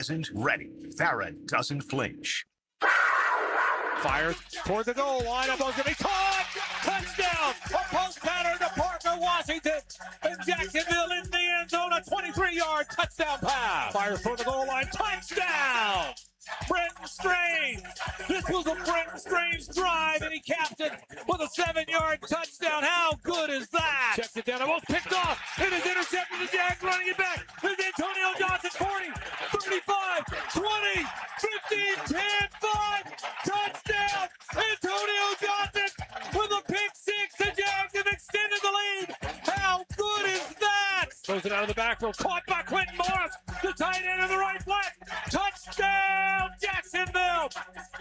Isn't ready. Farah doesn't flinch. Fires toward the goal line. Almost going to be caught. Touchdown. A post pattern to Parker Washington. And Jacksonville in the end zone. A 23-yard touchdown pass. Fires toward the goal line. Touchdown. Brenton Strange. This was a Brenton Strange drive, and he capped it with a 7-yard touchdown. How good is that? Checks it down. Almost picked off. It is intercepted. The Jags running it back. There's Antonio Johnson. 40, 35, 20, 15, 10, 5. Touchdown. Antonio Johnson with a pick six. The Jags have extended the lead. How good is that? Throws it out of the backfield. Caught by Quentin Morris. The tight end in the right flat. Touchdown, Jacksonville.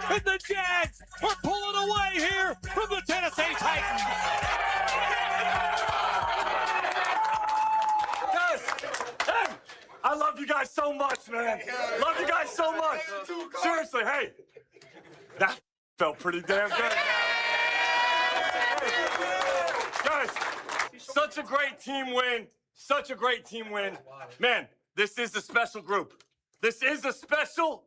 And the Jags are pulling away here from the Tennessee Titans. Guys, hey, I love you guys so much, man. Love you guys so much. Seriously, hey, that felt pretty damn good. Guys, such a great team win. Such a great team win. Man, this is a special group. This is a special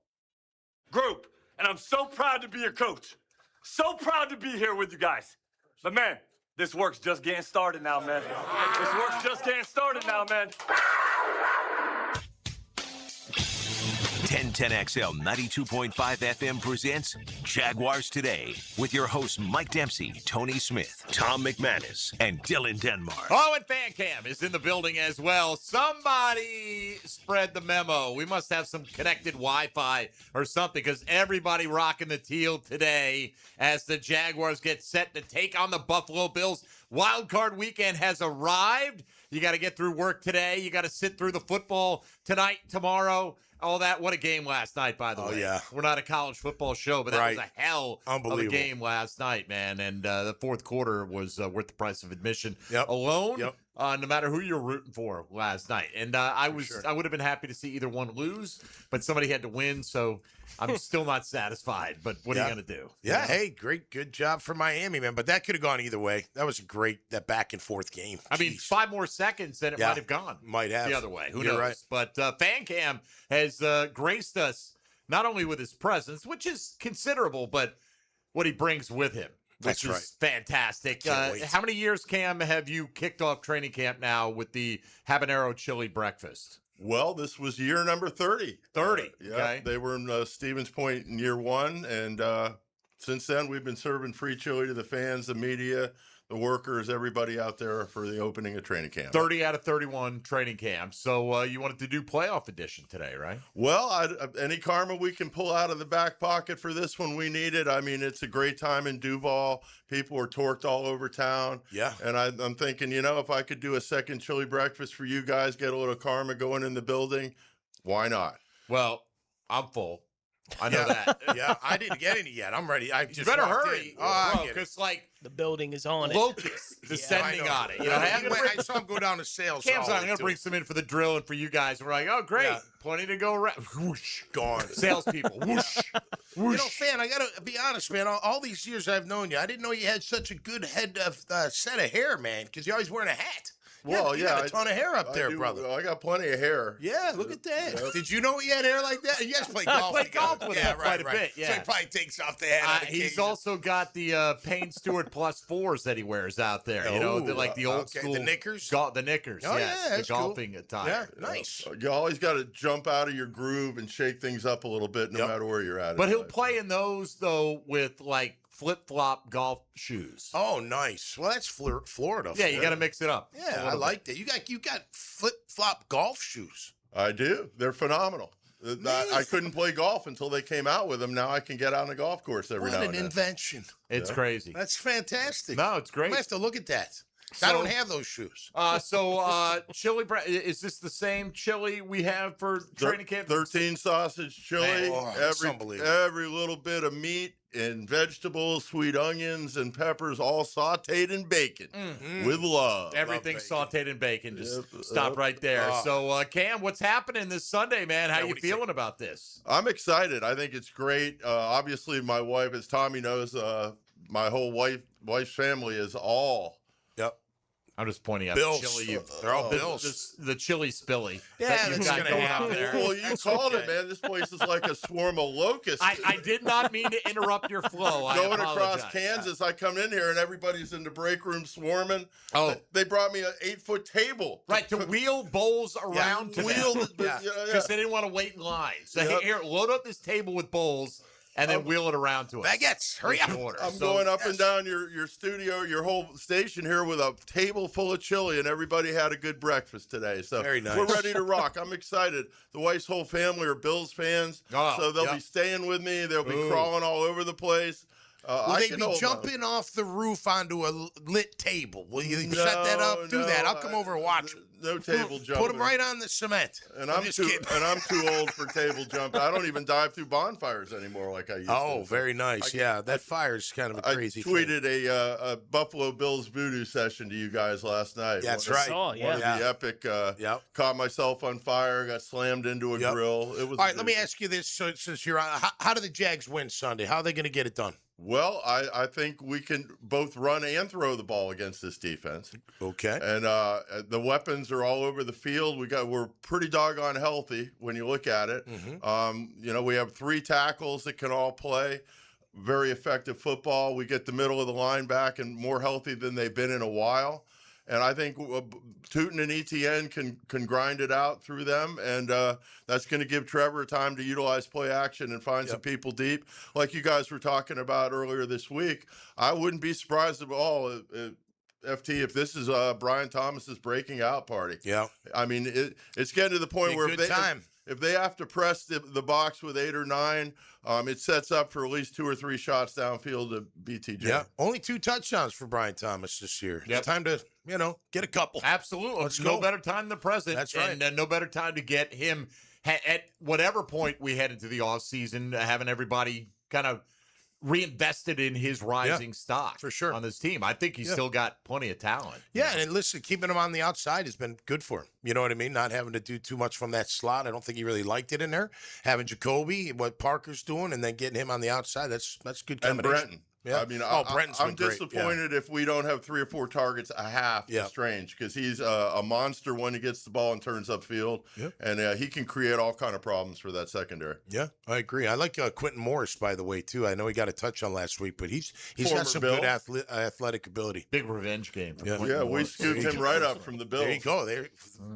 group. And I'm so proud to be your coach. So proud to be here with you guys. But man, this work's just getting started now, man. This work's just getting started now, man. 1010XL 92.5 FM presents Jaguars Today with your hosts Mike Dempsey, Tony Smith, Tom McManus, and Dylan Denmark. Oh, and Fan Cam is in the building as well. Somebody spread the memo. We must have some connected Wi-Fi or something because everybody rocking the teal today as the Jaguars get set to take on the Buffalo Bills. Wild card weekend has arrived. You got to get through work today. You got to sit through the football tonight, tomorrow. All that. What a game last night, by the way. Yeah. We're not a college football show, but that was a hell of a game last night, man. And the fourth quarter was worth the price of admission alone, no matter who you're rooting for last night. And I would have been happy to see either one lose, but somebody had to win, so I'm still not satisfied. But what are you going to do? Yeah, hey, good job for Miami, man. But that could have gone either way. That was a that back and forth game. I mean, 5 more seconds and it might have gone. Might have. The other way. Who knows? Right. But Fan Cam has graced us not only with his presence, which is considerable, but what he brings with him, which is fantastic. How many years, Cam, have you kicked off training camp now with the habanero chili breakfast? Well, this was year number 30. 30, okay. They were in Stevens Point in year 1, and since then we've been serving free chili to the fans, the media, the workers, everybody out there for the opening of training camp. 30 out of 31 training camps. So you wanted to do playoff edition today, right? Well, any karma we can pull out of the back pocket for this one, we need it. I mean, it's a great time in Duval. People are torqued all over town. Yeah. And I'm thinking, if I could do a second chili breakfast for you guys, get a little karma going in the building, why not? Well, I'm full. I know that. Yeah, I didn't get any yet. I'm ready. I just better hurry, bro, because the building is on it. Locusts descending on it. I saw him go down to sales. Cam's on. I'm going to bring some in for the drill and for you guys. We're like, oh, great. Yeah. Plenty to go around. Whoosh. Gone. Salespeople. Whoosh. Whoosh. Fan, I got to be honest, man. All these years I've known you, I didn't know you had such a good head of set of hair, man, because you're always wearing a hat. Well, you got a ton of hair up there, do, brother. I got plenty of hair. Yeah, look at that. Yep. Did you know he had hair like that? You guys play golf. Play golf with him quite a bit. Yeah, so he probably takes off the hat. He's also got the Payne Stewart +4s that he wears out there. Like the old school. The knickers. The knickers. Oh, yes, yeah, the golfing attire. Yeah, nice. You always got to jump out of your groove and shake things up a little bit, no matter where you're at. But he'll play in those though with like flip-flop golf shoes. Oh, nice. Well, that's Florida. Yeah, you got to mix it up. Yeah, I like that. You got flip-flop golf shoes. I do. They're phenomenal. I couldn't play golf until they came out with them. Now I can get out on a golf course every now and then. What an invention. It's crazy. That's fantastic. No, it's great. I have to look at that. I don't have those shoes. Chili is this the same chili we have for training camp? 13 sausage chili. Man, every little bit of meat and vegetables, sweet onions and peppers, all sauteed in bacon with love. Everything's sauteed in bacon. Just stop right there. So, Cam, what's happening this Sunday, man? How you feeling about this? I'm excited. I think it's great. Obviously, my wife, as Tommy knows, my whole wife's family is all I'm just pointing out Bills. the chili. They're all Bills. The chili spilly. Yeah, that that's you've got gonna going happen. on there. Well, you called it, man. This place is like a swarm of locusts. I did not mean to interrupt your flow. I Going apologize. across Kansas, I come in here and everybody's in the break room swarming. Oh. They brought me an 8-foot table. Right, to wheel bowls around to Wheel them. the- Because they didn't want to wait in line. So Yep. here, load up this table with bowls and then wheel it around to us. Baguettes, hurry up. I'm going up and down your studio, your whole station here with a table full of chili, and everybody had a good breakfast today. So Very nice. we're ready to rock. I'm excited. The wife's whole family are Bills fans, Oh, so they'll yep. be staying with me. They'll be Ooh. crawling all over the place. Will I they can be hold jumping off the roof onto a lit table? Will you No, set that up? Do no, that. I'll come over and watch them. No table jumping. Put them right on the cement. And I'm just too kidding. old for table jumping. I don't even dive through bonfires anymore like I used to. Oh, very nice. Yeah, that fire's kind of a I crazy thing. tweeted a Buffalo Bills voodoo session to you guys last night. That's One of- right. One of the epic. Yep. Caught myself on fire. Got slammed into a Yep. grill. It was. All right, let me ask you this: since you're on, how do the Jags win Sunday? How are they going to get it done? Well, I think we can both run and throw the ball against this defense, Okay. and the weapons are all over the field. We're pretty doggone healthy when you look at it. We have 3 tackles that can all play. Very effective football. We get the middle of the line back and more healthy than they've been in a while. And I think Tootin and ETN can grind it out through them, and that's going to give Trevor time to utilize play action and find some people deep. Like you guys were talking about earlier this week, I wouldn't be surprised at all, FT, if this is Brian Thomas's breaking out party. Yeah. I mean, it's getting to the point where if they have to press the box with 8 or 9, it sets up for at least 2 or 3 shots downfield to BTJ. Yeah. Only 2 touchdowns for Brian Thomas this year. Yep. It's time to, get a couple. Absolutely. Let's no go. better time than the present. That's right. And no better time to get him at whatever point we head into the offseason, having everybody kind of reinvested in his rising stock for sure. on this team. I think he's still got plenty of talent. Yeah, and listen, keeping him on the outside has been good for him. You know what I mean? Not having to do too much from that slot. I don't think he really liked it in there. Having Jacoby, what Parker's doing, and then getting him on the outside, that's good And combination. Brenton. Yeah. I mean, Brenton's I'm been great. disappointed if we don't have 3 or 4 targets a half. Yeah. Strange, because he's a monster when he gets the ball and turns upfield, and he can create all kind of problems for that secondary. Yeah, I agree. I like Quentin Morris, by the way, too. I know he got a touch on last week, but he's Former got some Bill. good athletic ability. Big revenge game. For Yeah. Quentin Yeah, we Morris. scooped him right up from the Bills. There you go.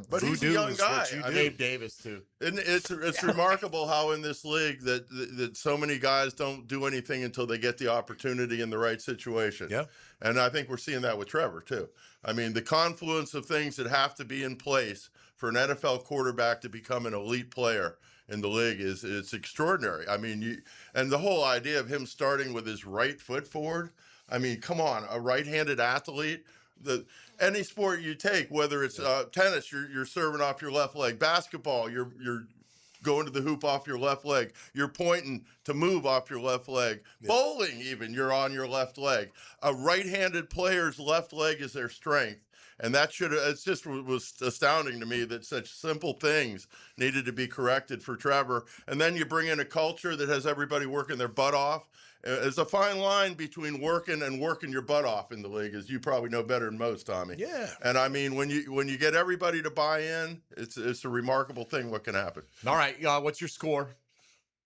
But he's a Voodoo young is guy. what you I do. mean, Dave Davis, too. And it's remarkable how in this league that so many guys don't do anything until they get the opportunity in the right situation. Yeah. And I think we're seeing that with Trevor too. I mean, the confluence of things that have to be in place for an NFL quarterback to become an elite player in the league it's extraordinary. I mean, and the whole idea of him starting with his right foot forward. I mean, come on, a right-handed athlete. Any sport you take, whether it's tennis, you're serving off your left leg. Basketball, you're going to the hoop off your left leg. You're pointing to move off your left leg. Yeah. Bowling, even, you're on your left leg. A right-handed player's left leg is their strength. And that it just was astounding to me that such simple things needed to be corrected for Trevor. And then you bring in a culture that has everybody working their butt off. There's a fine line between working and working your butt off in the league, as you probably know better than most, Tommy. Yeah. And I mean, when you get everybody to buy in, it's a remarkable thing what can happen. All right, what's your score?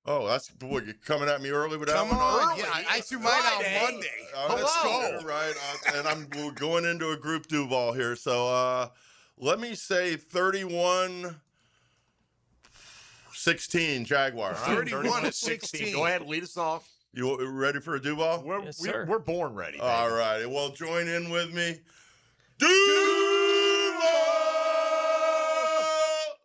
Oh, you're coming at me early with that one? Come on. Early. Yeah, I threw mine out Monday. Let's go. Right. And we're going into a group Duval here. So let me say 31-16 Jaguars. All right, 31-16. Go ahead, lead us off. You ready for a Duval? We're born ready. Baby. All right. Well, join in with me. Duval!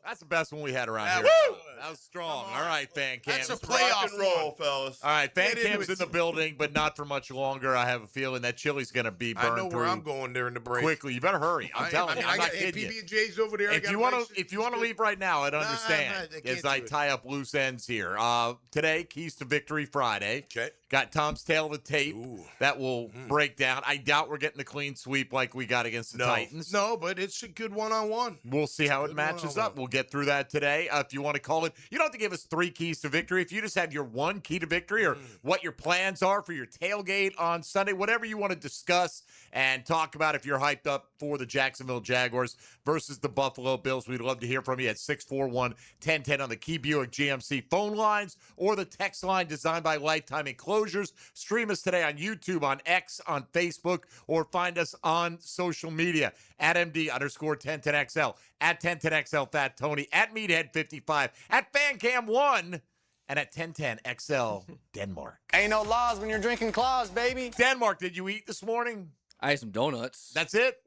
That's the best one we had around here. Woo! That was strong. All right, fan cams. That's a Rock playoff and roll, fellas. All right, fan Get into cam's it. in the building, but not for much longer. I have a feeling that chili's going to be burned I know through where I'm going during the break. quickly. You better hurry. I'm telling you. I'm not kidding you. PB&J's over there. If you want to leave right now, I'd understand. I can't As I do it. tie up loose ends here. Today, Keys to Victory Friday. Okay. Got Tom's tail of the tape Ooh. that will break down. I doubt we're getting the clean sweep like we got against the Titans. No, but it's a good one-on-one. We'll see how it Good matches one-on-one. up. We'll get through that today. If you want to call it, you don't have to give us 3 3 keys to victory. If you just have your one key to victory or what your plans are for your tailgate on Sunday, whatever you want to discuss and talk about if you're hyped up for the Jacksonville Jaguars versus the Buffalo Bills, we'd love to hear from you at 641-1010 on the Key Buick GMC phone lines or the text line designed by Lifetime Enclosures. Stream us today on YouTube, on X, on Facebook, or find us on social media at MD_1010XL, at 1010XL Fat Tony, at Meathead55, at FanCam1, and at 1010XL Denmark. Ain't no laws when you're drinking claws, baby. Denmark, did you eat this morning? I ate some donuts. That's it?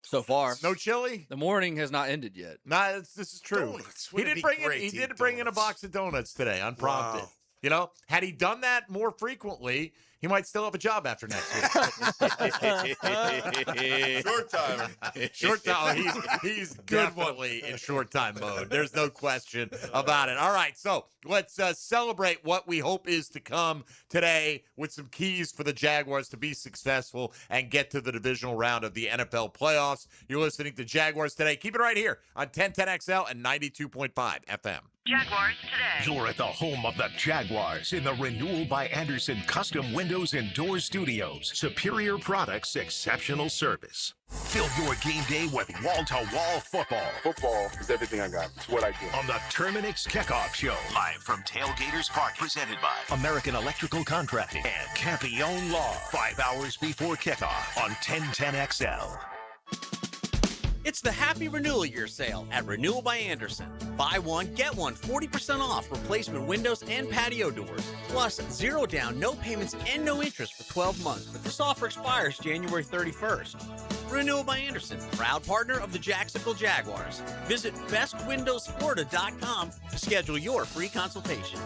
So far. No chili? The morning has not ended yet. Nah, this is true. Donuts. He did bring in a box of donuts today, unprompted. Wow. You know, had he done that more frequently, he might still have a job after next week. Short timer. Short time. He's definitely in short time mode. There's no question about it. All right, so let's celebrate what we hope is to come today with some keys for the Jaguars to be successful and get to the divisional round of the NFL playoffs. You're listening to Jaguars Today. Keep it right here on 1010XL and 92.5 FM. Jaguars Today. You're at the home of the Jaguars in the Renewal by Anderson Custom Windows and Door Studios. Superior products, exceptional service. Fill your game day with wall-to-wall football. Football is everything I got. It's what I do. On the Terminix Kickoff Show. Live from Tailgaters Park. Presented by American Electrical Contracting and Campione Law. 5 hours before kickoff on 1010XL. It's the Happy Renewal Year sale at Renewal by Anderson. Buy one, get one 40% off replacement windows and patio doors. Plus, 0 down, no payments, and no interest for 12 months. But this offer expires January 31st. Renewal by Anderson, proud partner of the Jacksonville Jaguars. Visit bestwindowsflorida.com to schedule your free consultation.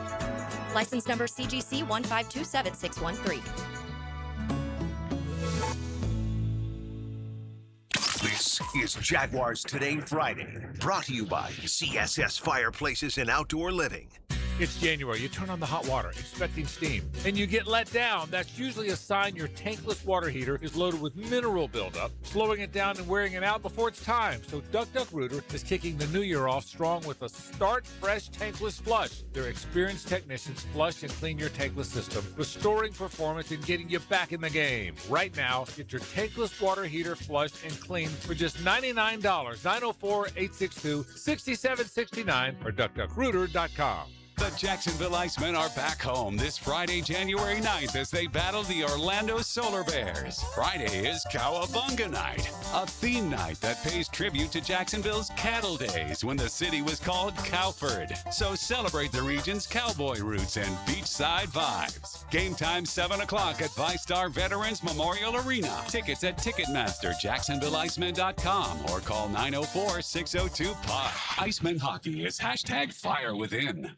License number CGC 1527613. This is Jaguars Today Friday, brought to you by CSS Fireplaces and Outdoor Living. It's January. You turn on the hot water, expecting steam, and you get let down. That's usually a sign your tankless water heater is loaded with mineral buildup, slowing it down and wearing it out before it's time. So Duck Duck Rooter is kicking the new year off strong with a Start Fresh Tankless Flush. Their experienced technicians flush and clean your tankless system, restoring performance and getting you back in the game. Right now, get your tankless water heater flushed and cleaned for just $99, 904-862-6769 or duckduckrooter.com. The Jacksonville Icemen are back home this Friday, January 9th, as they battle the Orlando Solar Bears. Friday is Cowabunga Night, a theme night that pays tribute to Jacksonville's cattle days when the city was called Cowford. So celebrate the region's cowboy roots and beachside vibes. Game time 7 o'clock at ViStar Veterans Memorial Arena. Tickets at Ticketmaster, JacksonvilleIcemen.com, or call 904-602-PUCK. Iceman Hockey is #FireWithin.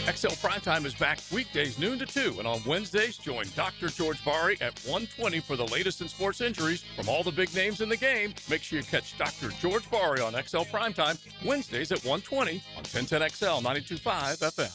XL Primetime is back weekdays noon to 2, and on Wednesdays, join Dr. George Bari at 1:20 for the latest in sports injuries from all the big names in the game. Make sure you catch Dr. George Bari on XL Primetime Wednesdays at 1:20 on 1010XL 92.5 FM.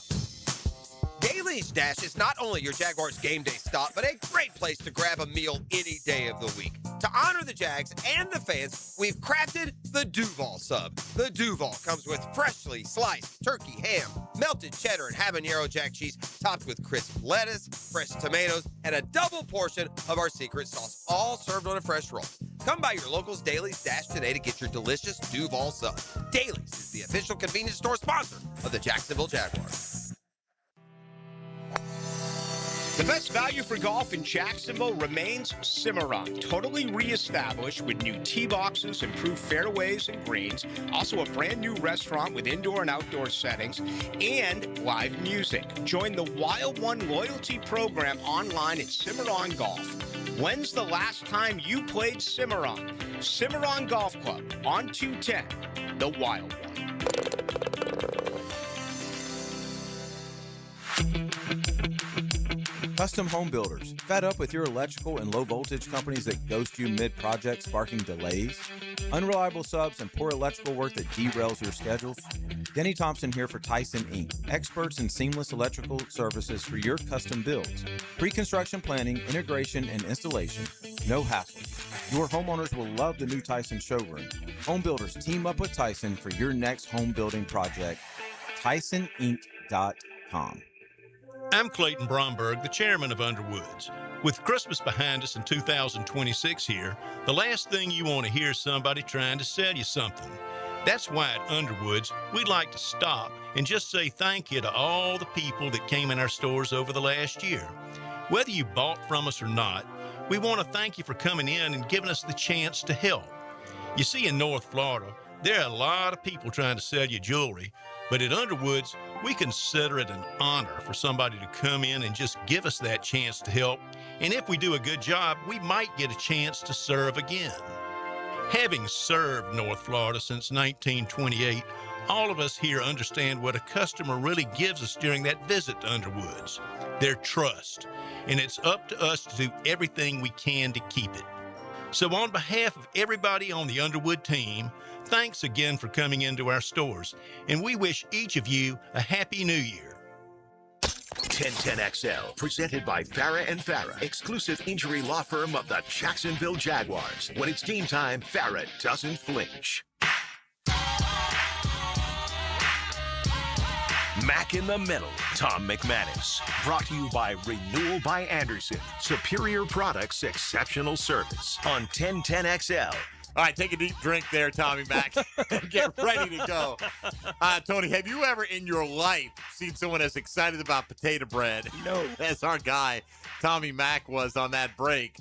Daly's Dash is not only your Jaguars game day stop, but a great place to grab a meal any day of the week. To honor the Jags and the fans, we've crafted the Duval Sub. The Duval comes with freshly sliced turkey ham, melted cheddar and habanero jack cheese, topped with crisp lettuce, fresh tomatoes, and a double portion of our secret sauce, all served on a fresh roll. Come by your local's Daly's Dash today to get your delicious Duval Sub. Daly's is the official convenience store sponsor of the Jacksonville Jaguars. The best value for golf in Jacksonville remains Cimarron, totally reestablished with new tee boxes, improved fairways and greens, also a brand new restaurant with indoor and outdoor settings, and live music. Join the Wild One loyalty program online at Cimarron Golf. When's the last time you played Cimarron? Cimarron Golf Club on 210, the Wild One. Custom Home Builders. Fed up with your electrical and low voltage companies that ghost you mid-project, sparking delays? Unreliable subs and poor electrical work that derails your schedules? Denny Thompson here for Tyson Inc., experts in seamless electrical services for your custom builds. Pre-construction planning, integration, and installation. No hassle. Your homeowners will love the new Tyson showroom. Home builders team up with Tyson for your next home building project. TysonInc.com. underwoods.com. I'm Clayton Bromberg, the chairman of Underwoods. With Christmas behind us and 2026 here, the last thing you want to hear is somebody trying to sell you something. That's why at Underwoods, we'd like to stop and just say thank you to all the people that came in our stores over the last year. Whether you bought from us or not, we want to thank you for coming in and giving us the chance to help. You see, in North Florida, there are a lot of people trying to sell you jewelry, but at Underwoods, we consider it an honor for somebody to come in and just give us that chance to help. And if we do a good job, we might get a chance to serve again. Having served North Florida since 1928, all of us here understand what a customer really gives us during that visit to Underwoods, their trust. And it's up to us to do everything we can to keep it. So on behalf of everybody on the Underwood team, thanks again for coming into our stores, and we wish each of you a Happy New Year. 1010XL, presented by Farah & Farah, exclusive injury law firm of the Jacksonville Jaguars. When it's game time, Farah doesn't flinch. Mac in the Middle, Tom McManus. Brought to you by Renewal by Anderson. Superior products, exceptional service. On 1010XL. All right, take a deep drink there, Tommy Mac. Get ready to go. Tony, have you ever in your life seen someone as excited about potato bread as our guy Tommy Mac was on that break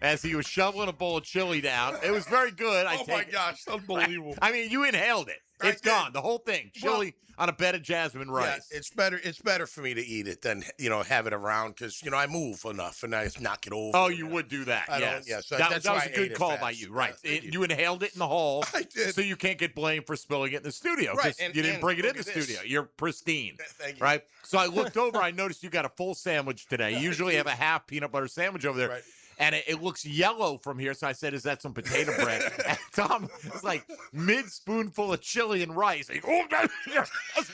as he was shoveling a bowl of chili down? It was very good. Oh, my gosh. Unbelievable. I mean, you inhaled it. It's gone. The whole thing. Chili on a bed of jasmine rice. Yeah, it's better for me to eat it than, have it around because, I move enough and I knock it over. Oh, you would do that, yes. So that was a good call by you, right. You inhaled it in the hall. I did. So you can't get blamed for spilling it in the studio. Right. You didn't bring it in the studio. You're pristine. Thank you. Right? So I looked over. I noticed you got a full sandwich today. You usually have a half peanut butter sandwich over there. Right. And it looks yellow from here. So I said, is that some potato bread? And Tom was like, mid-spoonful of chili and rice. He, oh, that's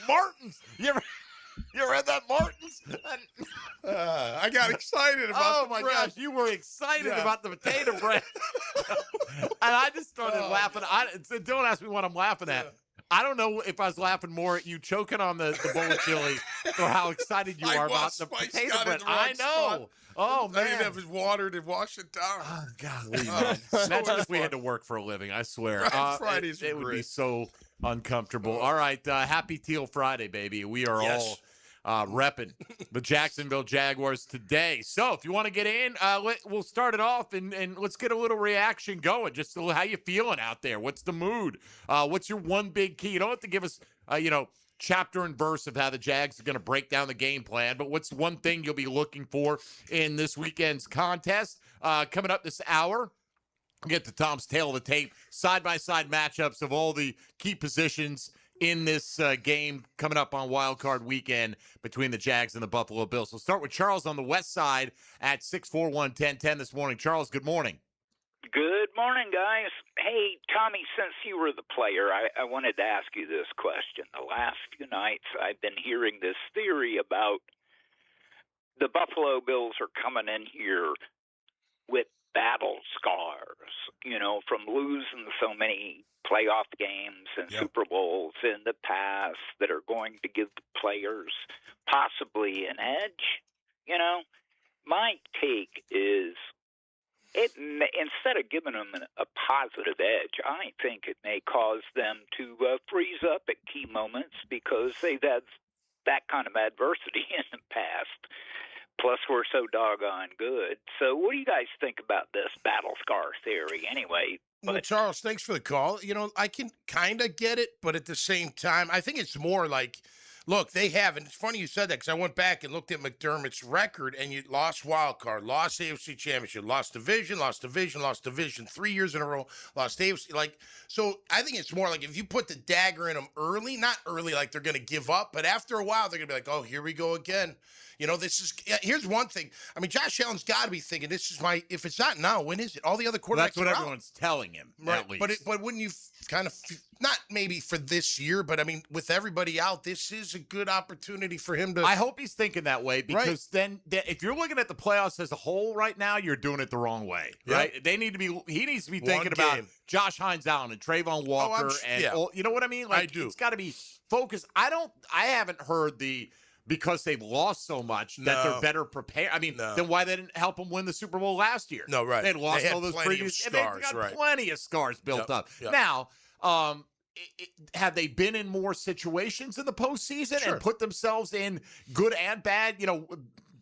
Martin's. You ever had that Martin's? I got excited about the bread. Oh, my gosh. You were excited about the potato bread. And I just started laughing. Don't ask me what I'm laughing at. I don't know if I was laughing more at you choking on the bowl of chili or how excited you are about the potato bread. I know. Spot. Oh, man. I didn't have his water to wash it down. Oh, golly, man. Imagine if we had to work for a living, I swear. Fridays it would be so uncomfortable. All right, happy Teal Friday, baby. We are all repping the Jacksonville Jaguars today. So if you want to get in, we'll start it off and let's get a little reaction going. Just how you feeling out there? What's the mood? What's your one big key? You don't have to give us, chapter and verse of how the Jags are going to break down the game plan, but what's one thing you'll be looking for in this weekend's contest? Coming up this hour, we'll get to Tom's tail of the tape, side-by-side matchups of all the key positions in this game coming up on Wild Card Weekend between the Jags and the Buffalo Bills. We'll start with Charles on the west side at 641-1010 this morning. Charles, good morning. Good morning, guys. Hey, Tommy, since you were the player, I wanted to ask you this question. The last few nights, I've been hearing this theory about the Buffalo Bills are coming in here with battle scars, from losing so many playoff games and Super Bowls in the past that are going to give the players possibly an edge. My take is instead of giving them a positive edge, I think it may cause them to freeze up at key moments because they've had that kind of adversity in the past. Plus, we're so doggone good. So what do you guys think about this battle scar theory anyway? Well, Charles, thanks for the call. I can kind of get it, but at the same time, I think it's more like, look, they have, and it's funny you said that because I went back and looked at McDermott's record, and you lost wild card, lost AFC Championship, lost division 3 years in a row, lost AFC. So I think it's more like if you put the dagger in them early, not early like they're going to give up, but after a while, they're going to be like, oh, here we go again. Here's one thing. I mean, Josh Allen's got to be thinking, if it's not now, when is it? All the other quarterbacks That's what everyone's telling him, right? At least. But wouldn't you kind of, not maybe for this year, but I mean, with everybody out, this is a good opportunity for him to. I hope he's thinking that way because then if you're looking at the playoffs as a whole right now, you're doing it the wrong way, right? He needs to be thinking about Josh Hines Allen and Trayvon Walker you know what I mean? I do. It's got to be focused. I haven't heard the because they've lost so much that they're better prepared. I mean, then why they didn't help them win the Super Bowl last year? No, right. They lost They had all those plenty of previous scars, They've got right. plenty of scars built up. Yep. Now, have they been in more situations in the postseason and put themselves in good and bad,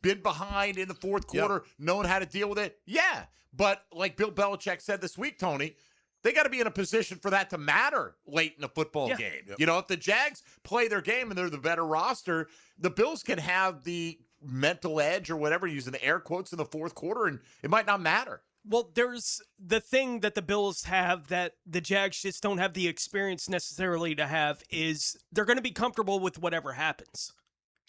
been behind in the fourth quarter, knowing how to deal with it? Yeah. But like Bill Belichick said this week, Tony, they got to be in a position for that to matter late in the football game. If the Jags play their game and they're the better roster, the Bills can have the mental edge or whatever, using the air quotes, in the fourth quarter, and it might not matter. Well, there's the thing that the Bills have that the Jags just don't have the experience necessarily to have is they're going to be comfortable with whatever happens.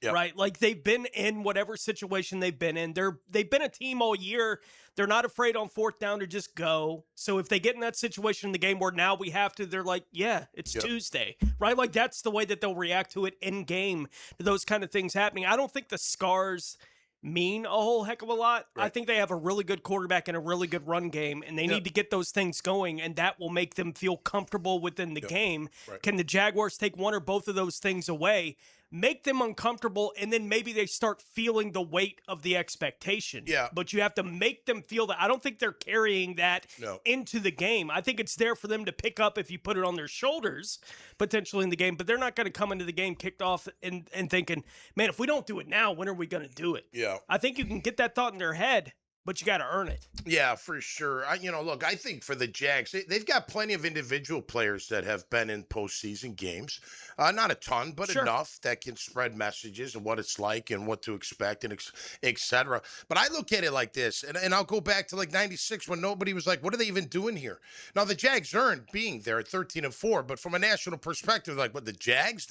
Right? Like, they've been in whatever situation they've been in. They've been a team all year. They're not afraid on fourth down to just go. So if they get in that situation in the game where now we have to, they're like, yeah, it's Tuesday. Right? Like, that's the way that they'll react to it in game, to those kind of things happening. I don't think the scars mean a whole heck of a lot. I think they have a really good quarterback and a really good run game, and they need to get those things going, and that will make them feel comfortable within the game. Can the Jaguars take one or both of those things away, make them uncomfortable, and then maybe they start feeling the weight of the expectation? But you have to make them feel that. I don't think they're carrying that into the game. I think it's there for them to pick up if you put it on their shoulders, potentially in the game, but they're not going to come into the game kicked off and thinking, man, if we don't do it now, when are we going to do it? I think you can get that thought in their head, but you got to earn it. Yeah, for sure. Look, I think for the Jags, they've got plenty of individual players that have been in postseason games. Not a ton, but enough that can spread messages and what it's like and what to expect and et cetera. But I look at it like this, and I'll go back to like 96 when nobody was like, what are they even doing here? Now, the Jags earned being there at 13-4, but from a national perspective, like, what, the Jags,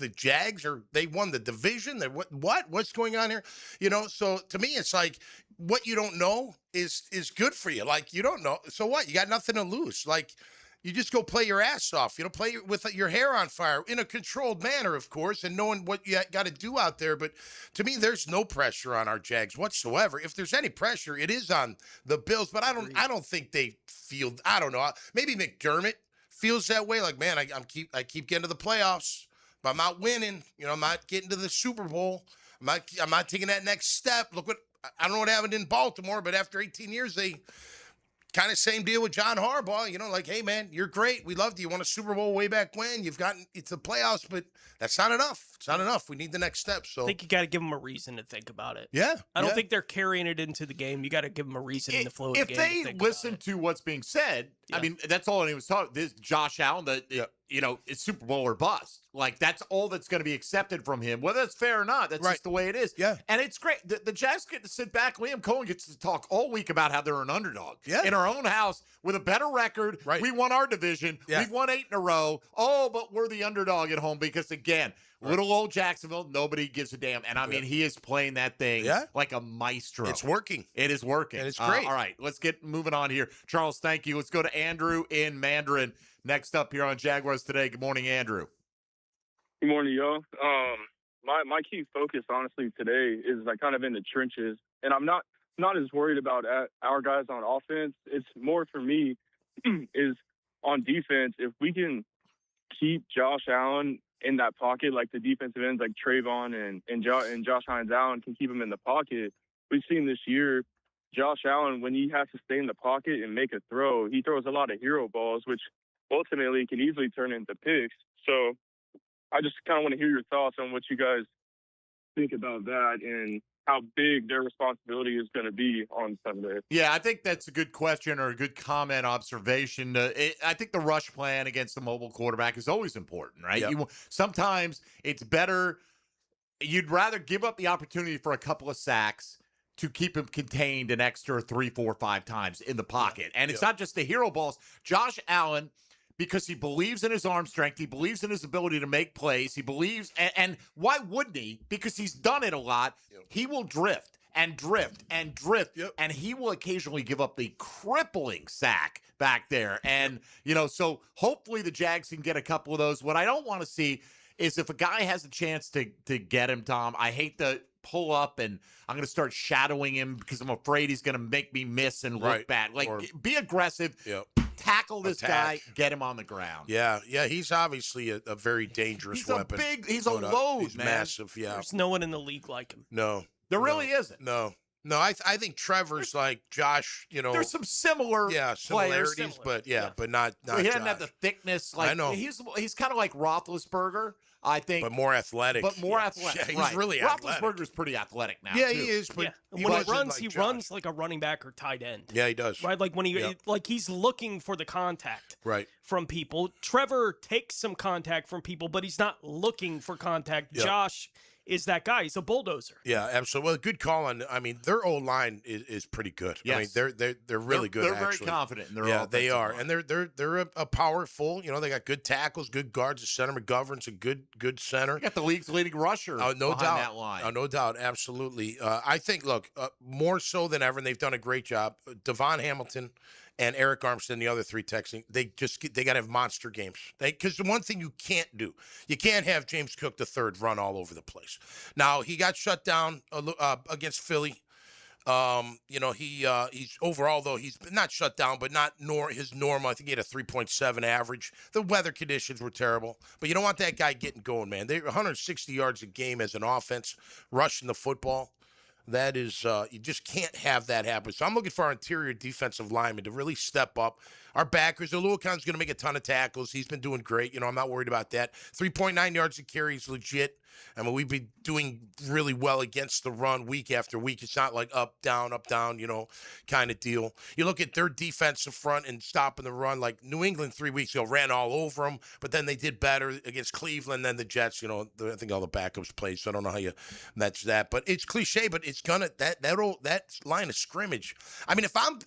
they won the division? What's going on here? So to me, it's like, what you don't know is good for you. Like, you don't know. So what? You got nothing to lose. Like, you just go play your ass off. Play with your hair on fire in a controlled manner, of course, and knowing what you got to do out there. But to me, there's no pressure on our Jags whatsoever. If there's any pressure, it is on the Bills. But I don't think they feel. I don't know. Maybe McDermott feels that way. Like, man, I keep getting to the playoffs, but I'm not winning. I'm not getting to the Super Bowl. I'm not taking that next step. Look what. I don't know what happened in Baltimore, but after 18 years, they kind of same deal with John Harbaugh. Like, hey, man, you're great. We loved you. You won a Super Bowl way back when. You've gotten it's the playoffs, but that's not enough. It's not enough. We need the next step. So I think you got to give them a reason to think about it. Yeah. I don't think they're carrying it into the game. You got to give them a reason in the flow of the game. If they listen to what's being said, I mean, that's all anyone's talking. This Josh Allen, it's Super Bowl or bust. Like, that's all that's going to be accepted from him, whether it's fair or not. That's just the way it is. Yeah. And it's great. The Jags get to sit back. Liam Cohen gets to talk all week about how they're an underdog. In our own house with a better record. We won our division. We've won 8 in a row. Oh, but we're the underdog at home because, again, little old Jacksonville, nobody gives a damn. And, I mean, he is playing that thing like a maestro. It's working. It is working. And it's great. All right, let's get moving on here. Charles, thank you. Let's go to Andrew in Mandarin. Next up here on Jaguars Today. Good morning, Andrew. Good morning, yo. My key focus, honestly, today is like kind of in the trenches, and I'm not as worried about our guys on offense. It's more for me is on defense. If we can keep Josh Allen in that pocket, like the defensive ends like Trayvon and Josh Hines Allen can keep him in the pocket. We've seen this year, Josh Allen, when he has to stay in the pocket and make a throw, he throws a lot of hero balls, which ultimately can easily turn into picks. So I just kind of want to hear your thoughts on what you guys think about that and how big their responsibility is going to be on Sunday. Yeah, I think that's a good question or a good comment, observation. I think the rush plan against the mobile quarterback is always important, right? Sometimes it's better. You'd rather give up the opportunity for a couple of sacks to keep him contained an extra 3, 4, 5 times in the pocket. And it's not just the hero balls. Josh Allen, because he believes in his arm strength, he believes in his ability to make plays, he believes, and why wouldn't he? Because he's done it a lot. He will drift and drift and drift, and he will occasionally give up the crippling sack back there. And, so hopefully the Jags can get a couple of those. What I don't want to see is if a guy has a chance to get him, Tom, I hate the pull up and I'm going to start shadowing him because I'm afraid he's going to make me miss and look bad. Like, be aggressive. tackle this guy, get him on the ground. Yeah, he's obviously a very dangerous weapon. He's a load, he's man. massive, yeah. There's no one in the league like him. No. There really isn't. No, I think Trevor's like Josh, There's some similar similarities, but not So he doesn't Josh. have the thickness. Like, I know. He's kind of like Roethlisberger, I think. But more athletic. But more athletic. Yeah, he's right. really athletic. Roethlisberger's pretty athletic now, Yeah, too. he is, but When wasn't he runs, like he Josh. runs like a running back or tight end. Yeah, he does. Right, like when he Yep. like he's looking for the contact. Right. From people. Trevor takes some contact from people, but he's not looking for contact. Yep. Josh is that guy. He's a bulldozer. Yeah, absolutely. Well, good call on. I mean, their O line is pretty good. Yes. I mean, they're really good. They're very actually. confident in their Yeah, they offensive are, line. and they're a powerful. They got good tackles, good guards. The center McGovern's a good center. You got the league's leading rusher No behind doubt. that line. Oh, no doubt. Absolutely. I think, look, more so than ever, and they've done a great job. Devon Hamilton and Eric Armstead, the other three texting, they got to have monster games. Because the one thing you can't do, you can't have James Cook III run all over the place. Now, he got shut down against Philly. He's overall, though, he's not shut down, but not his normal. I think he had a 3.7 average. The weather conditions were terrible, but you don't want that guy getting going, man. They're 160 yards a game as an offense, rushing the football. That is, you just can't have that happen. So I'm looking for our interior defensive lineman to really step up. Our backers, Oluwakon's going to make a ton of tackles. He's been doing great. I'm not worried about that. 3.9 yards a carry is legit. I mean, we've been doing really well against the run week after week. It's not like up, down, kind of deal. You look at their defensive front and stopping the run. Like New England 3 weeks ago ran all over them, but then they did better against Cleveland. Then the Jets, I think all the backups played, so I don't know how you match that. But it's cliche, but it's gonna that line of scrimmage. I mean, if I'm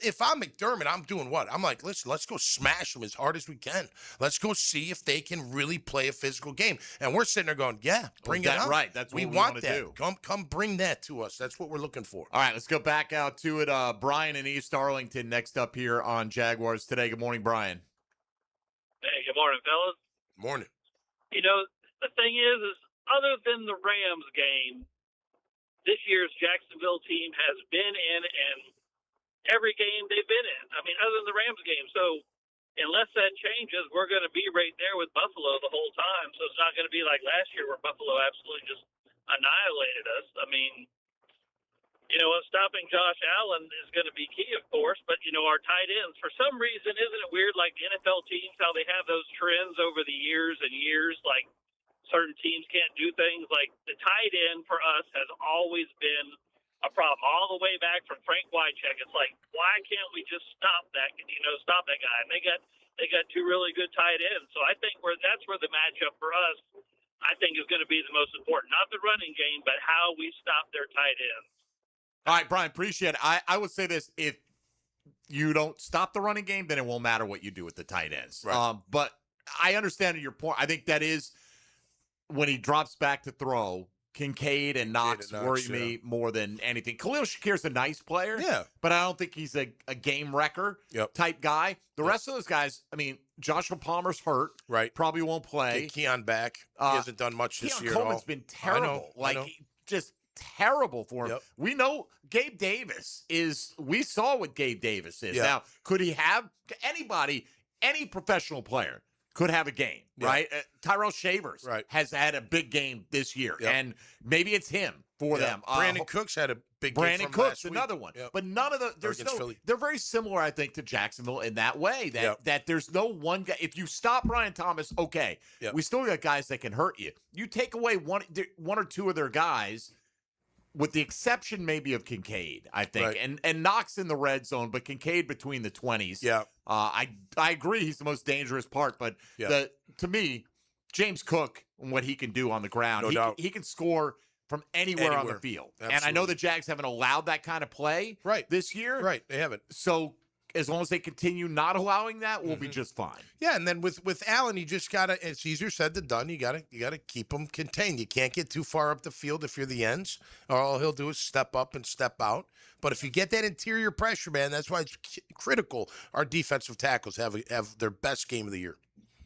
McDermott, I'm doing what? I'm like, listen, let's go smash them as hard as we can. Let's go see if they can really play a physical game. And we're sitting there going, yeah, bring it on. Right, that's what we want wanna that. do. Come bring that to us. That's what we're looking for. All right, let's go back out to it. Brian in East Arlington next up here on Jaguars Today. Good morning, Brian. Hey, good morning, fellas. Morning. The thing is other than the Rams game, this year's Jacksonville team has been in and every game they've been in. I mean, other than the Rams game. So unless that changes, we're going to be right there with Buffalo the whole time. So it's not going to be like last year where Buffalo absolutely just annihilated us. I mean, stopping Josh Allen is going to be key, of course, but, our tight ends, for some reason, isn't it weird, like the NFL teams, how they have those trends over the years and years, like certain teams can't do things, like the tight end for us has always been a problem, all the way back from Frank Wycheck. It's like, why can't we just stop that guy? And they got two really good tight ends, so I think that's where the matchup for us, I think, is going to be the most important, not the running game, but how we stop their tight ends. All right, Brian, appreciate it. I would say this: if you don't stop the running game, then it won't matter what you do with the tight ends. Right. But I understand your point. I think that is when he drops back to throw, Kincaid and Knox worry me more than anything. Khalil Shakir's a nice player, but I don't think he's a game wrecker type guy. The rest of those guys, I mean, Joshua Palmer's hurt, right? Probably won't play. Get Keon back. He hasn't done much this year. Coleman's been terrible. I know. Just terrible for him. We know Gabe Davis we saw what Gabe Davis is. Now, could he have any professional player could have a game, right? Tyrell Shavers has had a big game this year, and maybe it's him for them. Brandon Cooks had a big game. Brandon Cooks, another one. But none of they're very similar, I think, to Jacksonville in that way, that there's no one guy. If you stop Brian Thomas, okay, we still got guys that can hurt you. You take away one or two of their guys, with the exception maybe of Kincaid, I think, and Knox in the red zone, but Kincaid between the 20s. I agree he's the most dangerous part, but to me, James Cook and what he can do on the ground, he can score from anywhere on the field. Absolutely. And I know the Jags haven't allowed that kind of play this year. Right, they haven't. So as long as they continue not allowing that, we'll be just fine. Yeah, and then with Allen, you just gotta. It's easier said than done. You gotta keep him contained. You can't get too far up the field if you're the ends. All he'll do is step up and step out. But if you get that interior pressure, man, that's why it's critical. Our defensive tackles have their best game of the year.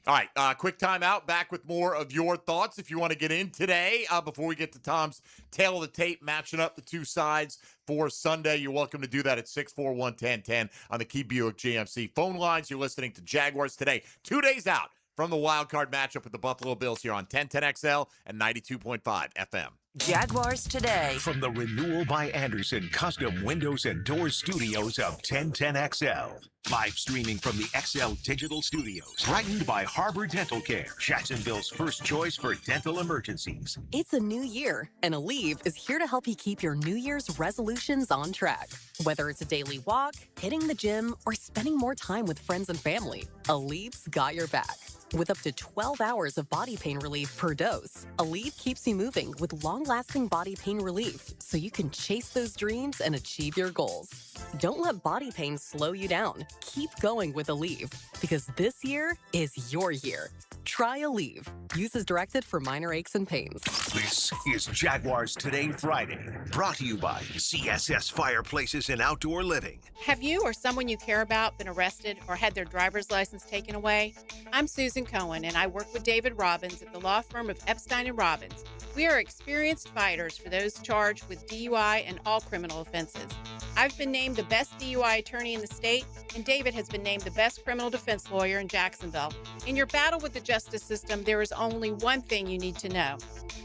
All right, quick timeout. Back with more of your thoughts if you want to get in today. Before we get to Tom's tail of the tape, matching up the two sides for Sunday, you're welcome to do that at 641-1010 on the Key Buick GMC phone lines. You're listening to Jaguars Today, 2 days out from the wild card matchup with the Buffalo Bills here on 1010XL and 92.5 FM. Jaguars Today. From the Renewal by Anderson Custom Windows and Doors Studios of 1010XL. Live streaming from the XL Digital Studios. Brightened by Harbor Dental Care, Jacksonville's first choice for dental emergencies. It's a new year, and Aleve is here to help you keep your New Year's resolutions on track. Whether it's a daily walk, hitting the gym, or spending more time with friends and family, Aleve's got your back. With up to 12 hours of body pain relief per dose, Aleve keeps you moving with long-lasting body pain relief so you can chase those dreams and achieve your goals. Don't let body pain slow you down. Keep going with Aleve, because this year is your year. Try Aleve. Use as directed for minor aches and pains. This is Jaguars Today Friday, brought to you by CSS Fireplaces and Outdoor Living. Have you or someone you care about been arrested or had their driver's license taken away? I'm Susan Cohen, and I work with David Robbins at the law firm of Epstein & Robbins. We are experienced fighters for those charged with DUI and all criminal offenses. I've been named the best DUI attorney in the state, and David has been named the best criminal defense lawyer in Jacksonville. In your battle with the justice system, there is only one thing you need to know.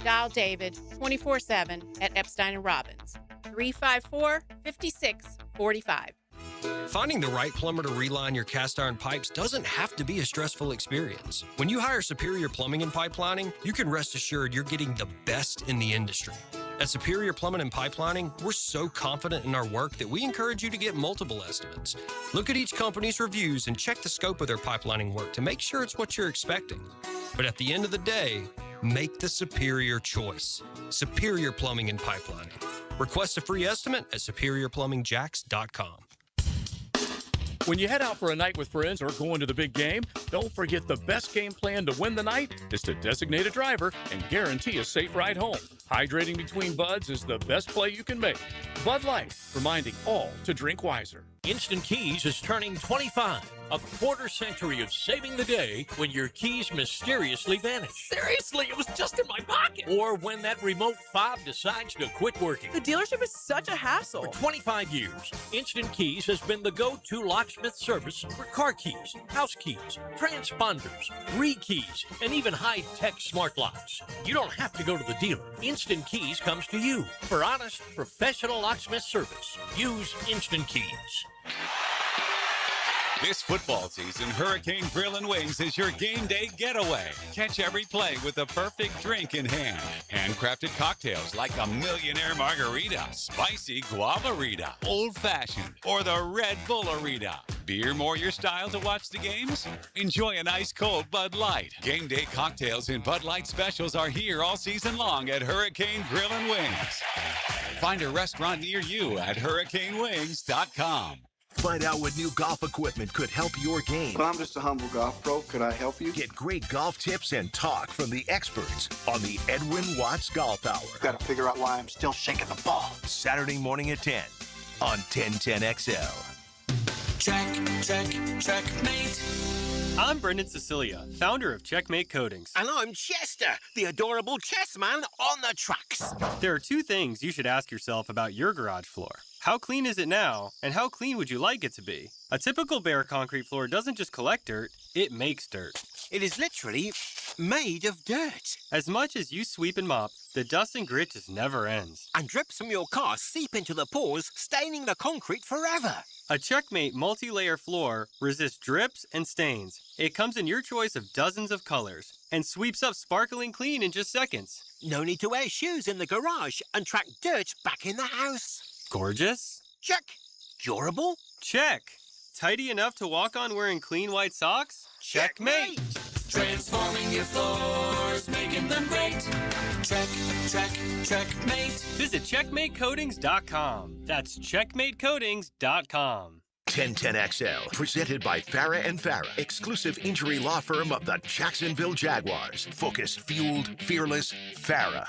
Dial David 24/7 at Epstein & Robbins, 354-5645. Finding the right plumber to reline your cast iron pipes doesn't have to be a stressful experience. When you hire Superior Plumbing and Pipelining, you can rest assured you're getting the best in the industry. At Superior Plumbing and Pipelining, we're so confident in our work that we encourage you to get multiple estimates. Look at each company's reviews and check the scope of their pipelining work to make sure it's what you're expecting. But at the end of the day, make the superior choice. Superior Plumbing and Pipelining. Request a free estimate at superiorplumbingjacks.com. When you head out for a night with friends or going to the big game, don't forget the best game plan to win the night is to designate a driver and guarantee a safe ride home. Hydrating between buds is the best play you can make. Bud Light, reminding all to drink wiser. Instant Keys is turning 25. A quarter century of saving the day when your keys mysteriously vanish. Seriously, it was just in my pocket. Or when that remote fob decides to quit working. The dealership is such a hassle. For 25 years, Instant Keys has been the go-to locksmith service for car keys, house keys, transponders, re-keys, and even high-tech smart locks. You don't have to go to the dealer. Instant Keys comes to you for honest, professional locksmith service. Use Instant Keys. This football season, Hurricane Grill and Wings is your game day getaway. Catch every play with the perfect drink in hand. Handcrafted cocktails like the Millionaire Margarita, Spicy Guavarita, Old Fashioned, or the Red Bullerita. Beer more your style to watch the games? Enjoy an ice cold Bud Light. Game day cocktails and Bud Light specials are here all season long at Hurricane Grill and Wings. Find a restaurant near you at hurricanewings.com. Find out what new golf equipment could help your game. Well, I'm just a humble golf pro. Could I help you? Get great golf tips and talk from the experts on the Edwin Watts Golf Hour. Got to figure out why I'm still shaking the ball. Saturday morning at 10 on 1010XL. Checkmate. I'm Brendan Cecilia, founder of Checkmate Coatings. And I'm Chester, the adorable chess man on the trucks. There are two things you should ask yourself about your garage floor. How clean is it now, and how clean would you like it to be? A typical bare concrete floor doesn't just collect dirt, it makes dirt. It is literally made of dirt. As much as you sweep and mop, the dust and grit just never ends. And drips from your car seep into the pores, staining the concrete forever. A Checkmate multi-layer floor resists drips and stains. It comes in your choice of dozens of colors and sweeps up sparkling clean in just seconds. No need to wear shoes in the garage and track dirt back in the house. Gorgeous? Check. Durable? Check. Tidy enough to walk on wearing clean white socks? Checkmate. Transforming your floors, making them great. Checkmate. Visit checkmatecoatings.com. That's checkmatecoatings.com. 1010XL, presented by Farah & Farah, exclusive injury law firm of the Jacksonville Jaguars. Focused, fueled, fearless, Farah.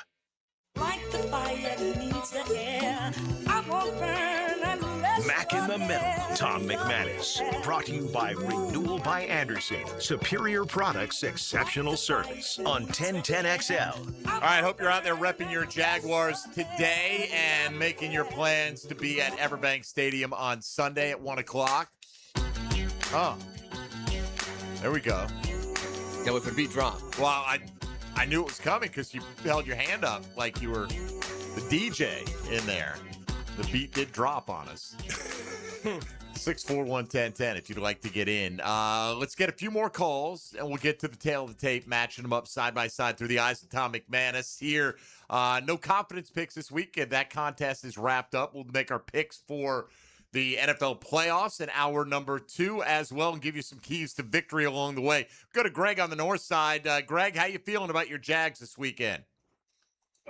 Like the fire that needs the air, I won't burn unless Mac and the middle. Tom McManus. Brought to you by Renewal by Anderson. Superior products, exceptional service. On 1010XL. All right, hope you're out there repping your Jaguars today and making your plans to be at Everbank Stadium on Sunday at 1 o'clock. Oh, there we go. Can't wait for the beat drop. Well, I knew it was coming because you held your hand up like you were the DJ in there. The beat did drop on us. 641-1010 if you'd like to get in. Let's get a few more calls, and we'll get to the tail of the tape, matching them up side by side through the eyes of Tom McManus here. No confidence picks this weekend. That contest is wrapped up. We'll make our picks for the NFL playoffs in hour number 2 as well, and give you some keys to victory along the way. Go to Greg on the north side. Greg, how you feeling about your Jags this weekend?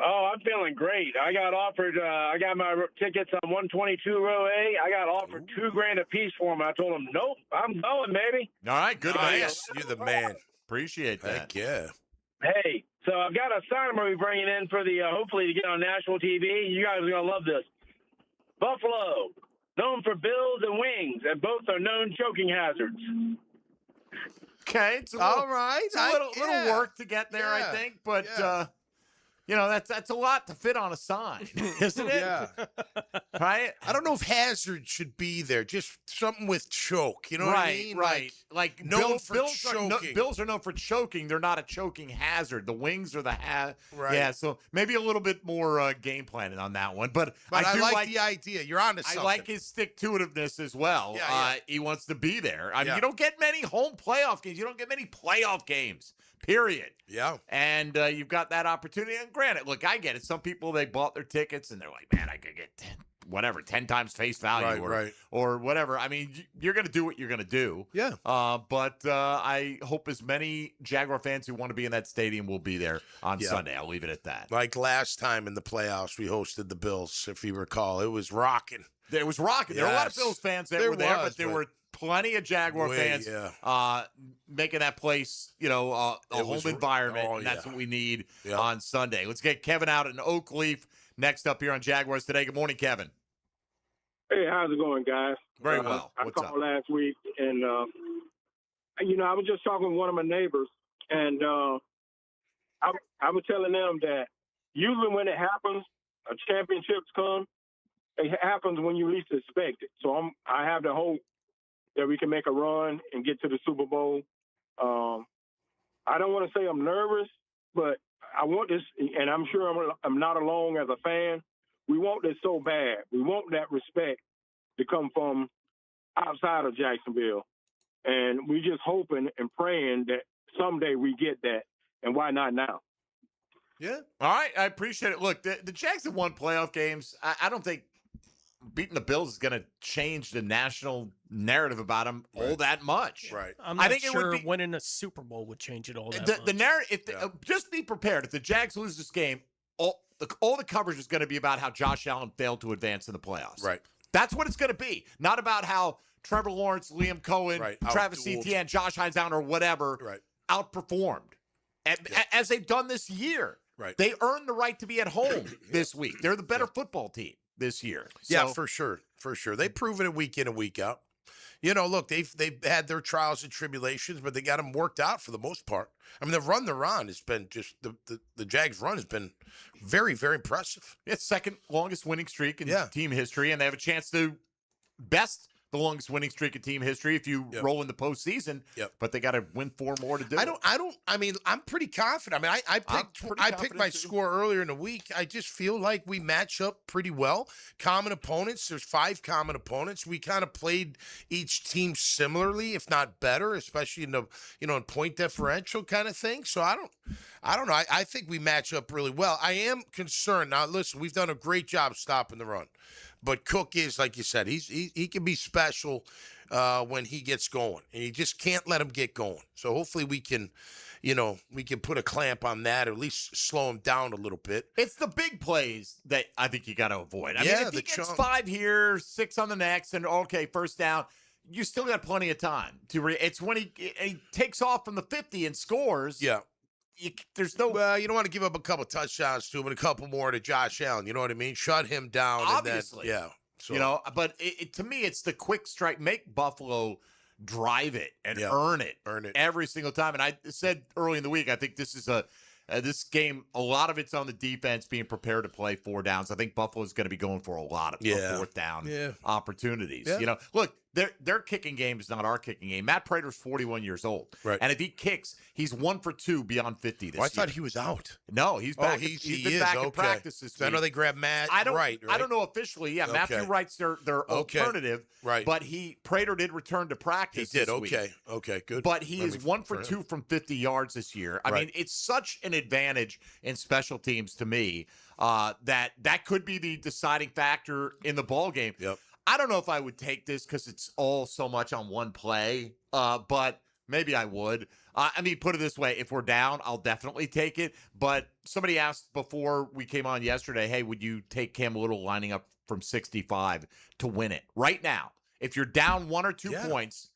Oh, I'm feeling great. I got offered, I got my tickets on 122 row A. I got offered $2,000 a piece for them. I told them, nope, I'm going, baby. All right, good man. Yes, you're the man. Appreciate that. Heck yeah. Hey, so I've got a sign we're bringing in for the, hopefully to get on national TV. You guys are going to love this. Buffalo, known for bills and wings, and both are known choking hazards. Okay, it's a little work to get there, I think, but you know, that's a lot to fit on a sign, isn't it? Yeah. Right? I don't know if hazard should be there. Just something with choke. You know what I mean? Right. Like known for Bills choking. Bills are known for choking. They're not a choking hazard. The wings are the Right. Yeah, so maybe a little bit more game planning on that one. But I do like the idea. You're on to something. I like his stick-to-itiveness as well. Yeah. He wants to be there. I mean, you don't get many home playoff games. You don't get many playoff games, period. Yeah. And you've got that opportunity. And granted, look, I get it. Some people, they bought their tickets and they're like, man, I could get 10 times face value or whatever. I mean, you're going to do what you're going to do. Yeah. But I hope as many Jaguar fans who want to be in that stadium will be there on Sunday. I'll leave it at that. Like last time in the playoffs, we hosted the Bills, if you recall. It was rocking. It was rocking. There were a lot of Bills fans that were there, but there were plenty of Jaguar fans making that place, a home environment, and that's what we need on Sunday. Let's get Kevin out in Oakleaf next up here on Jaguars Today. Good morning, Kevin. Hey, how's it going, guys? Very well. I What's called up? last week, and, I was just talking with one of my neighbors, and I was telling them that usually when it happens, a championships come, it happens when you least expect it. So I have the hope that we can make a run and get to the Super Bowl. I don't want to say I'm nervous, but I want this, and I'm sure I'm not alone as a fan. We want this so bad. We want that respect to come from outside of Jacksonville. And we just hoping and praying that someday we get that, and why not now? Yeah. All right. I appreciate it. Look, the Jags have won playoff games. I don't think beating the Bills is going to change the national narrative about them all that much. Right. I'm not I think sure it would be, winning a Super Bowl would change it all that the much. narrative. Just be prepared. If the Jags lose this game, all the coverage is going to be about how Josh Allen failed to advance in the playoffs. Right. That's what it's going to be. Not about how Trevor Lawrence, Liam Cohen, Travis Outdueled. Etienne, Josh Hines Allen, or whatever outperformed. As they've done this year. Right. They earned the right to be at home this week. They're the better football team this year. Yeah, So- for sure. For sure. They've proven it week in and week out. Look, they've had their trials and tribulations, but they got them worked out for the most part. I mean, the run they're on has been just the Jags' run has been very, very impressive. It's second longest winning streak in team history, and they have a chance to best the longest winning streak in team history if you roll in the postseason. But they got to win 4 more to do it. I mean, I'm pretty confident. I mean, I picked my score earlier in the week. I just feel like we match up pretty well. Common opponents. There's 5 common opponents. We kind of played each team similarly, if not better, especially in the in point differential kind of thing. So I don't know. I think we match up really well. I am concerned. Now, listen, we've done a great job stopping the run. But Cook is, like you said, he can be special when he gets going, and you just can't let him get going. So hopefully we can put a clamp on that, or at least slow him down a little bit. It's the big plays that I think you got to avoid. I mean, if he gets chunk. 5 here, 6 on the next, and okay, first down, you still got plenty of time to. It's when he takes off from the 50 and scores. Yeah. There's no. Well, you don't want to give up a couple touchdowns to him and a couple more to Josh Allen. You know what I mean? Shut him down. Obviously. And then, So. But to me, it's the quick strike. Make Buffalo drive it and earn it every single time. And I said early in the week, I think this is this game, a lot of it's on the defense being prepared to play 4 downs. I think Buffalo's going to be going for a lot of 4th down opportunities. Yeah. Look, their kicking game is not our kicking game. Matt Prater's 41 years old. Right. And if he kicks, he's 1 for 2 beyond 50 this year. I thought he was out. No, he's back. He's been back in practice this week. I know they grabbed Matt Wright, right? I don't know officially. Yeah, Matthew Wright's their alternative. Right. But Prater did return to practice. He did. This week. Okay, good. But he is 1 for 2 from 50 yards this year. I mean, it's such an advantage in special teams to me that could be the deciding factor in the ball game. Yep. I don't know if I would take this because it's all so much on one play, but maybe I would. I mean, put it this way, if we're down, I'll definitely take it. But somebody asked before we came on yesterday, hey, would you take Cam Little lining up from 65 to win it? Right now, if you're down 1 or 2 points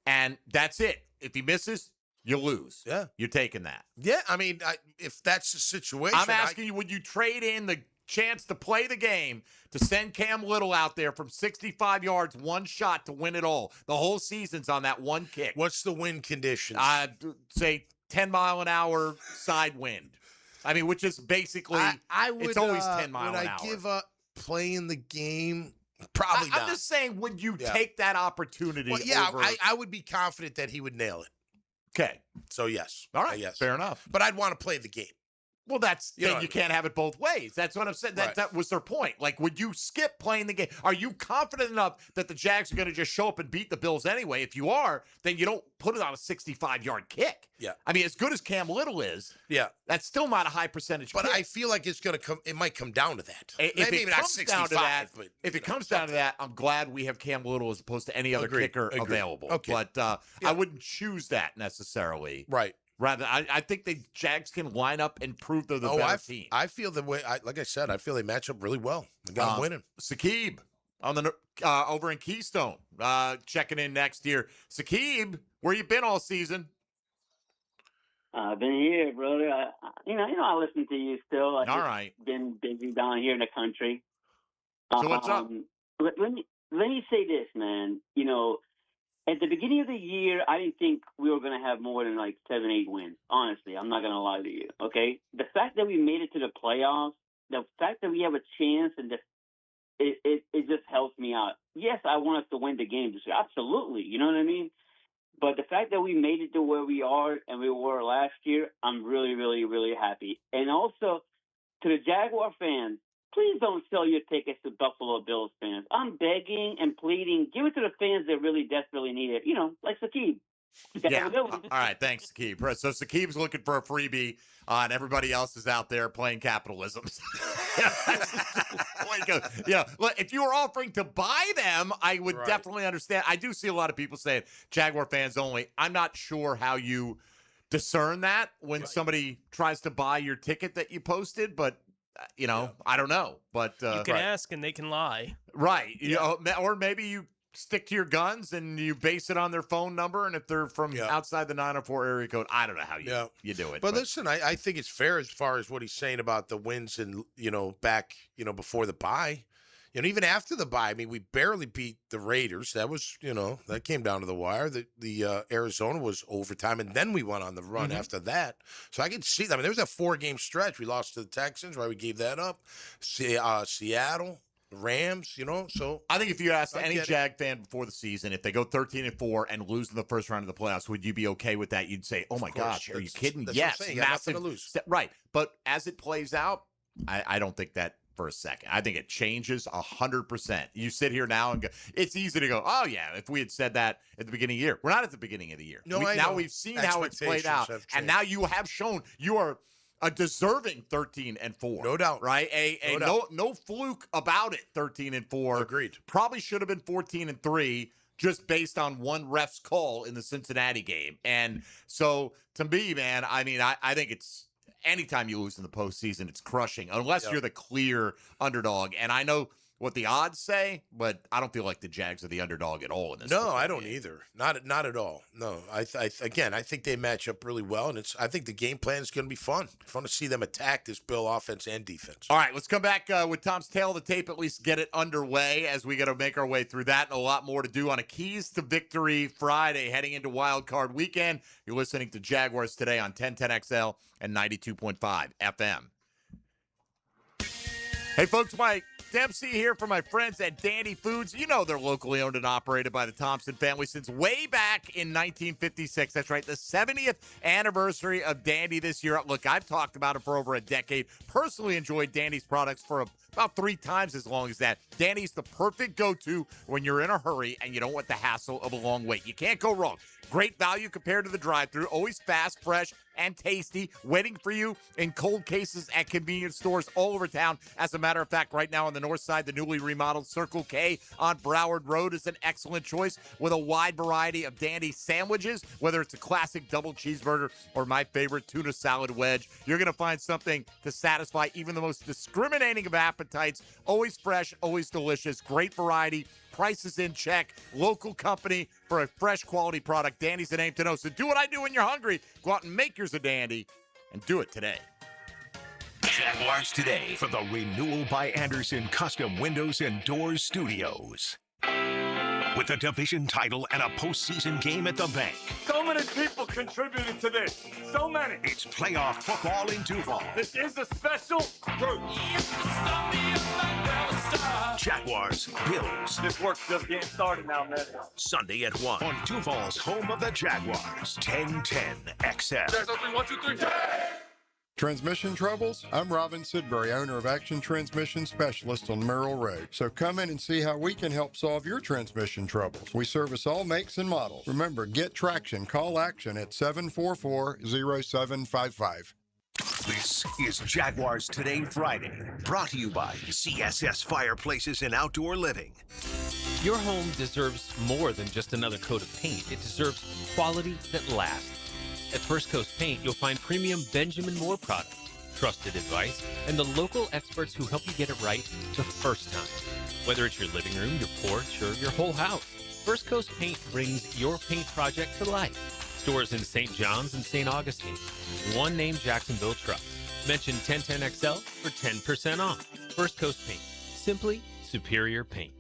and that's it, if he misses, you lose. Yeah. You're taking that. Yeah, I mean, if that's the situation. I'm asking you, would you trade in the chance to play the game to send Cam Little out there from 65 yards, 1 shot to win it all? The whole season's on that 1 kick. What's the wind conditions? Say 10-mile-an-hour side wind. I mean, which is basically, it's always 10 mile an hour. Would I give up playing the game? Probably not. I'm just saying, would you take that opportunity? Well, yeah, over... I would be confident that he would nail it. Okay. So, yes. All right. Yes. Fair enough. But I'd want to play the game. Well, you can't have it both ways. That's what I'm saying. That was their point. Like, would you skip playing the game? Are you confident enough that the Jags are going to just show up and beat the Bills anyway? If you are, then you don't put it on a 65-yard kick. Yeah. I mean, as good as Cam Little is, that's still not a high percentage But kick. I feel like it's going to come. It might come down to that. If Maybe it not comes 65, down to that, but if it comes down to that, I'm glad we have Cam Little as opposed to any other kicker available. Okay. But I wouldn't choose that necessarily. Right. Rather, I think the Jags can line up and prove they're the better team. I feel the way. Like I said, I feel they match up really well. They got them winning. Saqib on the over in Keystone, checking in next year. Saqib, where you been all season? I've been here, brother. I listen to you still. I've all right. Been busy down here in the country. So what's up? Let me say this, man. At the beginning of the year, I didn't think we were going to have more than like 7, 8 wins. Honestly, I'm not going to lie to you. Okay, the fact that we made it to the playoffs, the fact that we have a chance, and it just helps me out. Yes, I want us to win the game this year. Absolutely, you know what I mean. But the fact that we made it to where we are and we were last year, I'm really, really, really happy. And also to the Jaguar fans, please don't sell your tickets to Buffalo Bills fans. I'm begging and pleading. Give it to the fans that really desperately need it. Like Saqib. Yeah. All right. Thanks, Saqib. So Saqib's looking for a freebie, and everybody else is out there playing capitalism. If you were offering to buy them, I would definitely understand. I do see a lot of people saying Jaguar fans only. I'm not sure how you discern that when somebody tries to buy your ticket that you posted, but I don't know, but you can ask and they can lie. Right. Or maybe you stick to your guns and you base it on their phone number. And if they're from outside the 904 area code, I don't know how you do it. But listen, I think it's fair as far as what he's saying about the wins and, back, before the bye. Even after the bye, I mean, we barely beat the Raiders. That was, that came down to the wire. The Arizona was overtime, and then we went on the run after that. So I can see that. I mean, there was a 4-game stretch. We lost to the Texans, right? We gave that up. Seattle, Rams, So I think if you asked any Jag fan before the season, if they go 13-4 and lose in the first round of the playoffs, would you be okay with that? You'd say, "Oh my gosh, are you kidding?" Yes, massive to lose. Right. But as it plays out, I don't think that for a second. I think it changes 100%. You sit here now and go, it's easy to go, oh yeah, if we had said that at the beginning of the year. We're not at the beginning of the year. Now we've seen how it's played out. And now you have shown you are a deserving 13-4. No doubt. Right? No fluke about it, 13-4. Agreed. Probably should have been 14-3 just based on one ref's call in the Cincinnati game. And so to me, man, I mean, I think it's anytime you lose in the postseason, it's crushing, unless you're the clear underdog. And I know what the odds say, but I don't feel like the Jags are the underdog at all in this. No, I don't either. Not at all. No, I think they match up really well, and I think the game plan is going to be fun. Fun to see them attack this Bill offense and defense. All right, let's come back with Tom's tail of the tape, at least get it underway as we got to make our way through that, and a lot more to do on a Keys to Victory Friday heading into Wild Card Weekend. You're listening to Jaguars Today on 1010XL and 92.5 FM. Hey, folks, Mike Dempsey here for my friends at Dandy Foods. You know they're locally owned and operated by the Thompson family since way back in 1956. That's right, the 70th anniversary of Dandy this year. Look, I've talked about it for over a decade. Personally enjoyed Dandy's products for about 3 times as long as that. Dandy's the perfect go-to when you're in a hurry and you don't want the hassle of a long wait. You can't go wrong. Great value compared to the drive-thru. Always fast, fresh, and tasty. Waiting for you in cold cases at convenience stores all over town. As a matter of fact, right now on the north side, the newly remodeled Circle K on Broward Road is an excellent choice with a wide variety of Dandy sandwiches, whether it's a classic double cheeseburger or my favorite tuna salad wedge. You're going to find something to satisfy even the most discriminating of appetites. Always fresh, always delicious. Great variety. Prices in check. Local company for a fresh quality product. Dandy's the name to know. So do what I do when you're hungry. Go out and make yours a Dandy and do it today. Jaguars Today for the Renewal by Anderson Custom Windows and Doors Studios. With a division title and a postseason game at the bank. So many people contributed to this. So many. It's playoff football in Duval. This is a special group. Jaguars, Bills. This work's just getting started now, man. Sunday at 1 on Duval's home of the Jaguars. 1010 XL. There's only 1, 2, 3. Transmission troubles? I'm Robin Sidbury, owner of Action Transmission Specialist on Merrill Road. So come in and see how we can help solve your transmission troubles. We service all makes and models. Remember, get traction. Call Action at 744-0755. This is Jaguars Today Friday, brought to you by CSS Fireplaces and Outdoor Living. Your home deserves more than just another coat of paint. It deserves quality that lasts. At First Coast Paint, you'll find premium Benjamin Moore products, trusted advice, and the local experts who help you get it right the first time. Whether it's your living room, your porch, or your whole house, First Coast Paint brings your paint project to life. Stores in St. John's and St. Augustine. One name Jacksonville Trust. Mention 1010XL for 10% off. First Coast Paint. Simply superior paint.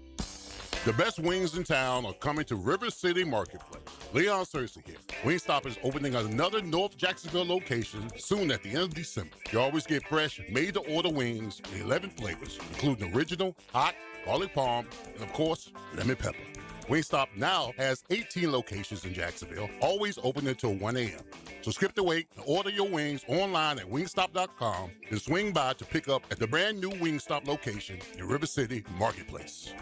The best wings in town are coming to River City Marketplace. Leon Cersei here. Wingstop is opening another North Jacksonville location soon at the end of December. You always get fresh, made-to-order wings in 11 flavors, including original, hot, garlic parm, and of course, lemon pepper. Wingstop now has 18 locations in Jacksonville, always open until 1 a.m. So skip the wait and order your wings online at wingstop.com and swing by to pick up at the brand new Wingstop location in River City Marketplace.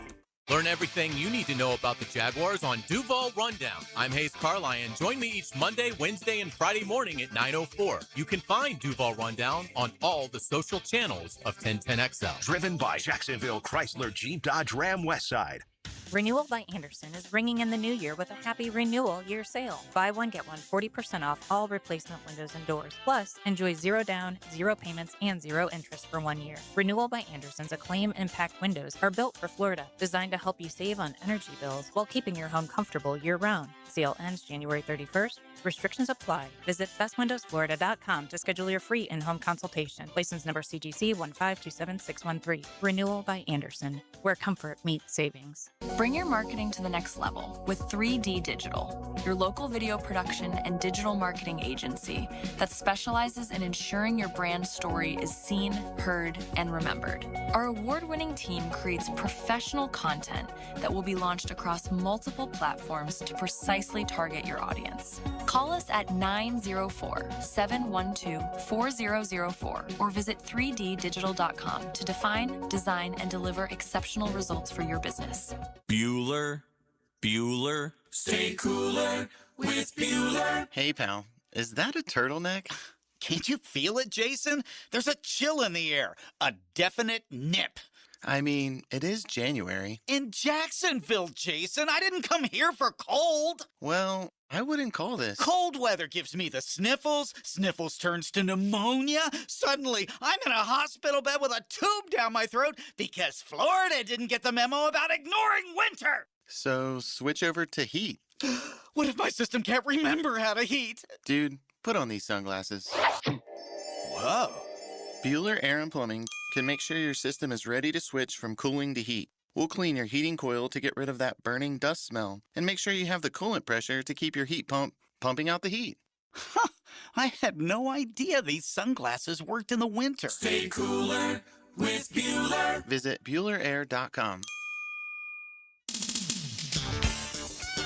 Learn everything you need to know about the Jaguars on Duval Rundown. I'm Hayes Carlyon. Join me each Monday, Wednesday, and Friday morning at 9:04. You can find Duval Rundown on all the social channels of 1010XL. Driven by Jacksonville Chrysler Jeep Dodge Ram Westside. Renewal by Anderson is ringing in the new year with a happy renewal year sale. Buy one, get one, 40% off all replacement windows and doors. Plus, enjoy 0 down, 0 payments, and 0 interest for 1 year. Renewal by Anderson's Acclaim Impact windows are built for Florida, designed to help you save on energy bills while keeping your home comfortable year-round. Sale ends January 31st. Restrictions apply. Visit bestwindowsflorida.com to schedule your free in-home consultation. License number CGC 1527613. Renewal by Anderson, where comfort meets savings. Bring your marketing to the next level with 3D Digital, your local video production and digital marketing agency that specializes in ensuring your brand story is seen, heard, and remembered. Our award-winning team creates professional content that will be launched across multiple platforms to precisely target your audience. Call us at 904-712-4004 or visit 3ddigital.com to define, design, and deliver exceptional results for your business. Bueller, stay cooler with Bueller. Hey, pal, is that a turtleneck? Can't you feel it, Jason? There's a chill in the air, a definite nip. I mean, it is January. In Jacksonville, Jason. I didn't come here for cold. Well, I wouldn't call this. Cold weather gives me the sniffles. Sniffles turns to pneumonia. Suddenly, I'm in a hospital bed with a tube down my throat because Florida didn't get the memo about ignoring winter. So switch over to heat. What if my system can't remember how to heat? Dude, put on these sunglasses. Whoa. Bueller Air and Plumbing can make sure your system is ready to switch from cooling to heat. We'll clean your heating coil to get rid of that burning dust smell and make sure you have the coolant pressure to keep your heat pump pumping out the heat. Huh, I had no idea these sunglasses worked in the winter. Stay cooler with Bueller. Visit BuellerAir.com.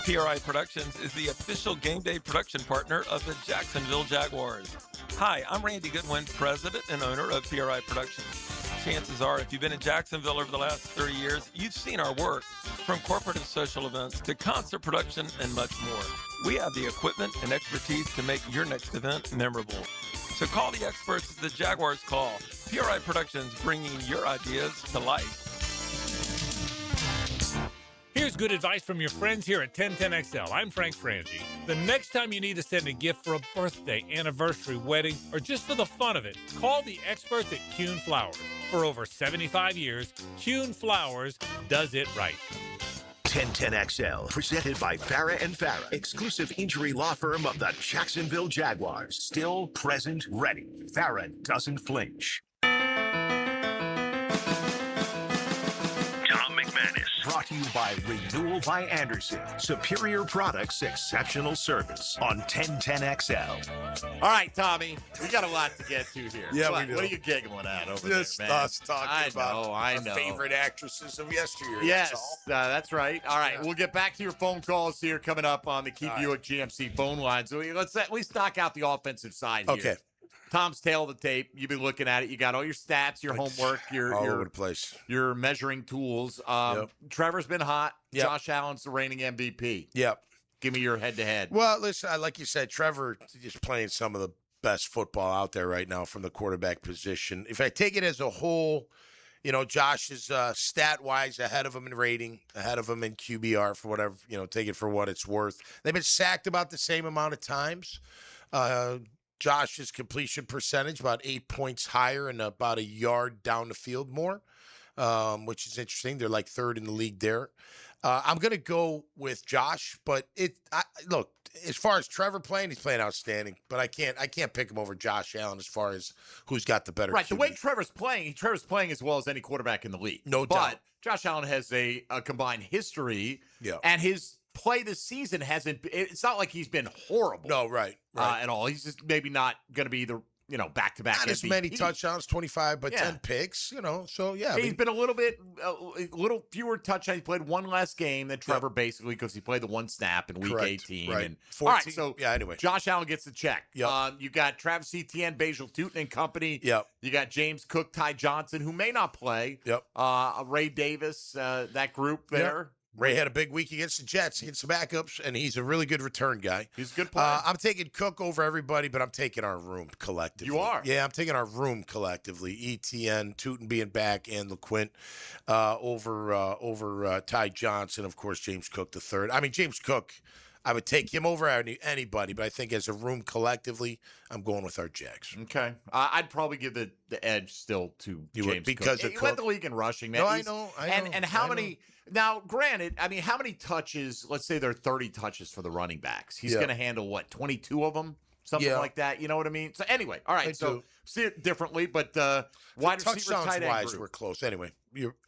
PRI Productions is the official game day production partner of the Jacksonville Jaguars. Hi, I'm Randy Goodwin, president and owner of PRI Productions. Chances are, if you've been in Jacksonville over the last 30 years, you've seen our work, from corporate and social events to concert production and much more. We have the equipment and expertise to make your next event memorable. So call the experts at the Jaguars Call. PRI Productions, bringing your ideas to life. Here's good advice from your friends here at 1010XL. I'm Frank Frangie. The next time you need to send a gift for a birthday, anniversary, wedding, or just for the fun of it, call the experts at Kuhn Flowers. For over 75 years, Kuhn Flowers does it right. 1010XL, presented by Farah and Farah, exclusive injury law firm of the Jacksonville Jaguars. Still, present, ready. Farah doesn't flinch. Tom McManus. Brought to you by Renewal by Anderson. Superior products, exceptional service on 1010XL. All right, Tommy, we got a lot to get to here. Yeah, what, we do. What are you giggling at over Just there, man? us talking about I our know. favorite actresses of yesteryear. Yes, that's all. that's right. All right, we'll get back to your phone calls here coming up on the Key All Buick GMC phone line. So let's at least knock out the offensive side here. Okay. Tom's tail of the tape. You've been looking at it. You got all your stats, your homework, all over the place. Your measuring tools. Trevor's been hot. Yep. Josh Allen's the reigning MVP. Yep. Give me your head-to-head. Well, listen, like you said, Trevor is playing some of the best football out there right now from the quarterback position. If I take it as a whole, you know, Josh is stat-wise ahead of him in rating, ahead of him in QBR for whatever, you know, take it for what it's worth. They've been sacked about the same amount of times. Josh's completion percentage about 8 points higher and about a yard down the field more, which is interesting. They're like third in the league there. I'm going to go with Josh, but look, as far as Trevor playing, he's playing outstanding, but I can't pick him over Josh Allen as far as who's got the better Right, QB. the way Trevor's playing as well as any quarterback in the league. No but doubt. Josh Allen has a combined history, Yeah. and his play this season it's not like he's been horrible. No, right. At all. He's just maybe not going to be the, back-to-back Not as MVP. many touchdowns, 25, but Yeah. 10 picks, so yeah. He's been a little fewer touchdowns. He played one less game than Trevor, basically, because he played the one snap in Week Correct. 18. Right. And, 14, all right, so anyway. Josh Allen gets the check. Yep. You got Travis Etienne, Basil Tootin and company. Yep. You got James Cook, Ty Johnson, who may not play. Yep. Ray Davis, that group there. Ray had a big week against the Jets, against the backups, and he's a really good return guy. He's a good player. I'm taking Cook over everybody, but I'm taking our room collectively. You are? Yeah, I'm taking our room collectively. ETN, Tootin being back, and LeQuint over Ty Johnson, of course, James Cook the third. I mean, James Cook, I would take him over anybody, but I think as a room collectively, I'm going with our Jags. Okay. I'd probably give the edge still to You would, James because Cook. of He Cook? led the league in rushing, man. No, I He's- know. And how many – now, granted, I mean, how many touches – let's say there are 30 touches for the running backs. He's Yeah. going to handle, 22 of them? Something Yeah. like that. You know what I mean? So, anyway. All right. I So, do. see it differently, but wide receiver, tight end Touchdowns-wise, group. we're close. Anyway,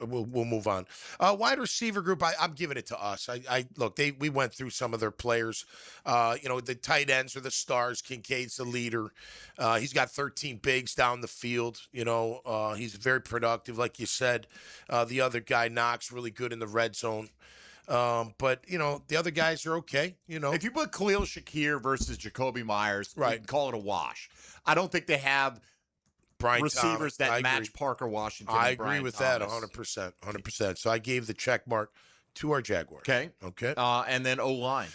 we'll move on. Wide receiver group, I'm giving it to us. Look, we went through some of their players. The tight ends are the stars. Kincaid's the leader. He's got 13 bigs down the field. He's very productive, like you said. The other guy, Knox, really good in the red zone. But the other guys are okay. If you put Khalil Shakir versus Jacoby Myers, you Right. can call it a wash. I don't think they have Brian receivers Thomas, that I match agree. Parker Washington. I and agree Brian with Thomas. that 100%. So I gave the check mark to our Jaguars. Okay. Okay. And then O-line.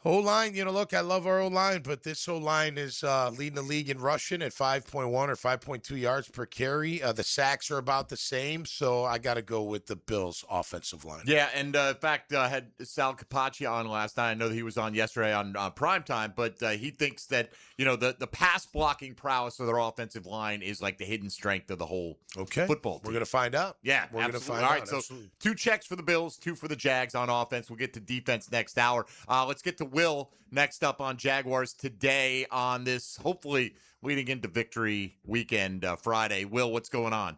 O-line, look, I love our O-line, but this O-line is leading the league in rushing at 5.1 or 5.2 yards per carry. The sacks are about the same, so I got to go with the Bills' offensive line. Yeah, and in fact, I had Sal Capaccia on last night. I know that he was on yesterday on primetime, but he thinks that, the pass blocking prowess of their offensive line is like the hidden strength of the whole football team. We're going to find out. Yeah, we're going to find All out. right, so Absolutely. 2 checks for the Bills, 2 for the Jags on offense. We'll get to defense next hour. Let's get to Will next up on Jaguars Today on this, hopefully leading into victory weekend Friday. Will, what's going on?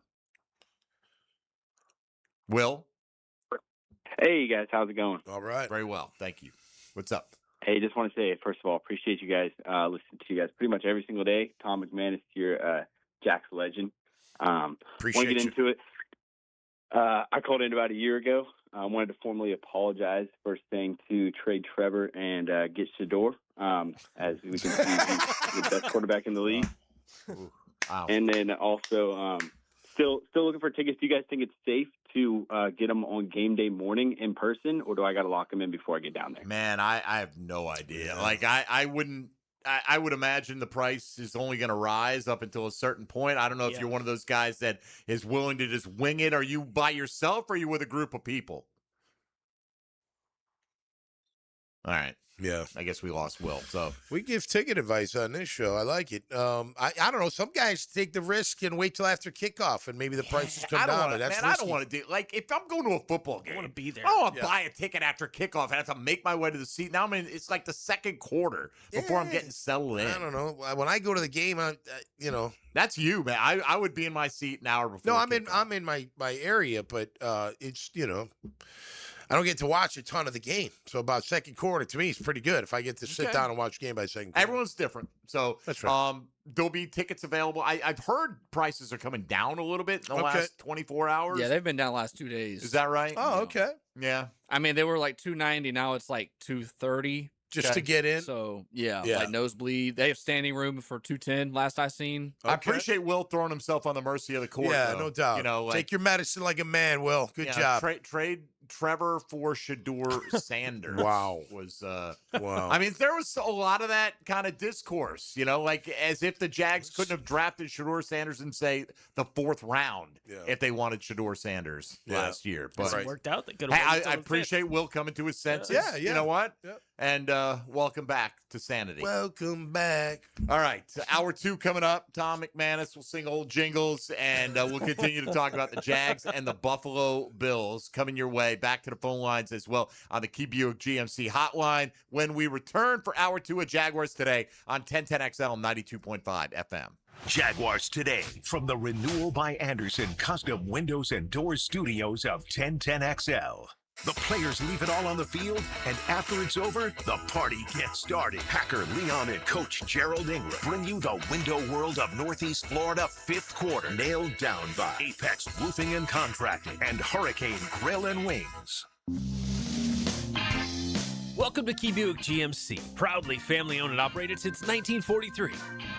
Will? Hey, guys. How's it going? All right. Very well. Thank you. What's up? Hey, just want to say, first of all, appreciate you guys. Listen to you guys pretty much every single day. Tom McManus, you're Jack's legend. Appreciate want to get you. into it. I called in about a year ago. I wanted to formally apologize first thing to trade Trevor and get Shador, as we can see he's the best quarterback in the league. Wow. And then also still looking for tickets. Do you guys think it's safe to get them on game day morning in person, or do I got to lock them in before I get down there? Man, I have no idea. Like, I wouldn't. I would imagine the price is only going to rise up until a certain point. I don't know if you're one of those guys that is willing to just wing it. Are you by yourself or are you with a group of people? All right. Yeah. I guess we lost Will. So we give ticket advice on this show. I like it. I don't know. Some guys take the risk and wait till after kickoff, and maybe the prices come down. I don't want to do like if I'm going to a football game. I want to be there. I don't want to buy a ticket after kickoff and have to make my way to the seat. Now it's like the second quarter before I'm getting settled in. I don't know. When I go to the game, that's you, man. I would be in my seat an hour before. No, I'm in my area, but it's I don't get to watch a ton of the game. So about second quarter, to me, is pretty good if I get to sit down and watch the game by second quarter. Everyone's different. So that's right. There'll be tickets available. I've heard prices are coming down a little bit in the last 24 hours. Yeah, they've been down the last 2 days. Is that right? Oh, okay. Yeah. I mean, they were like $290. Now it's like $230. Just to get in? So, yeah, like nosebleed. They have standing room for $210 last I seen. I appreciate Will throwing himself on the mercy of the court. Yeah, though. no doubt. Take your medicine like a man, Will. Good job. Trade Trevor for Shador Sanders. Wow. Wow. I mean, there was a lot of that kind of discourse, like as if the Jags couldn't have drafted Shador Sanders in, say, the 4th round if they wanted Shador Sanders last year. But it worked out. They could hey, have I appreciate Will coming to his senses. Yeah. You know what? Yep. And welcome back to sanity. Welcome back. All right. Hour 2 coming up. Tom McManus will sing old jingles, and we'll continue to talk about the Jags and the Buffalo Bills coming your way. Back to the phone lines as well on the Key Buick GMC hotline when we return for Hour 2 of Jaguars Today on 1010XL 92.5 FM. Jaguars Today from the Renewal by Anderson Custom Windows and Doors Studios of 1010XL. The players leave it all on the field, and after it's over, the party gets started. Packer Leon and Coach Gerald Ingram bring you the window world of Northeast Florida 5th quarter, nailed down by Apex Roofing and Contracting and Hurricane Grill and Wings. Welcome to Key Buick GMC, proudly family-owned and operated since 1943.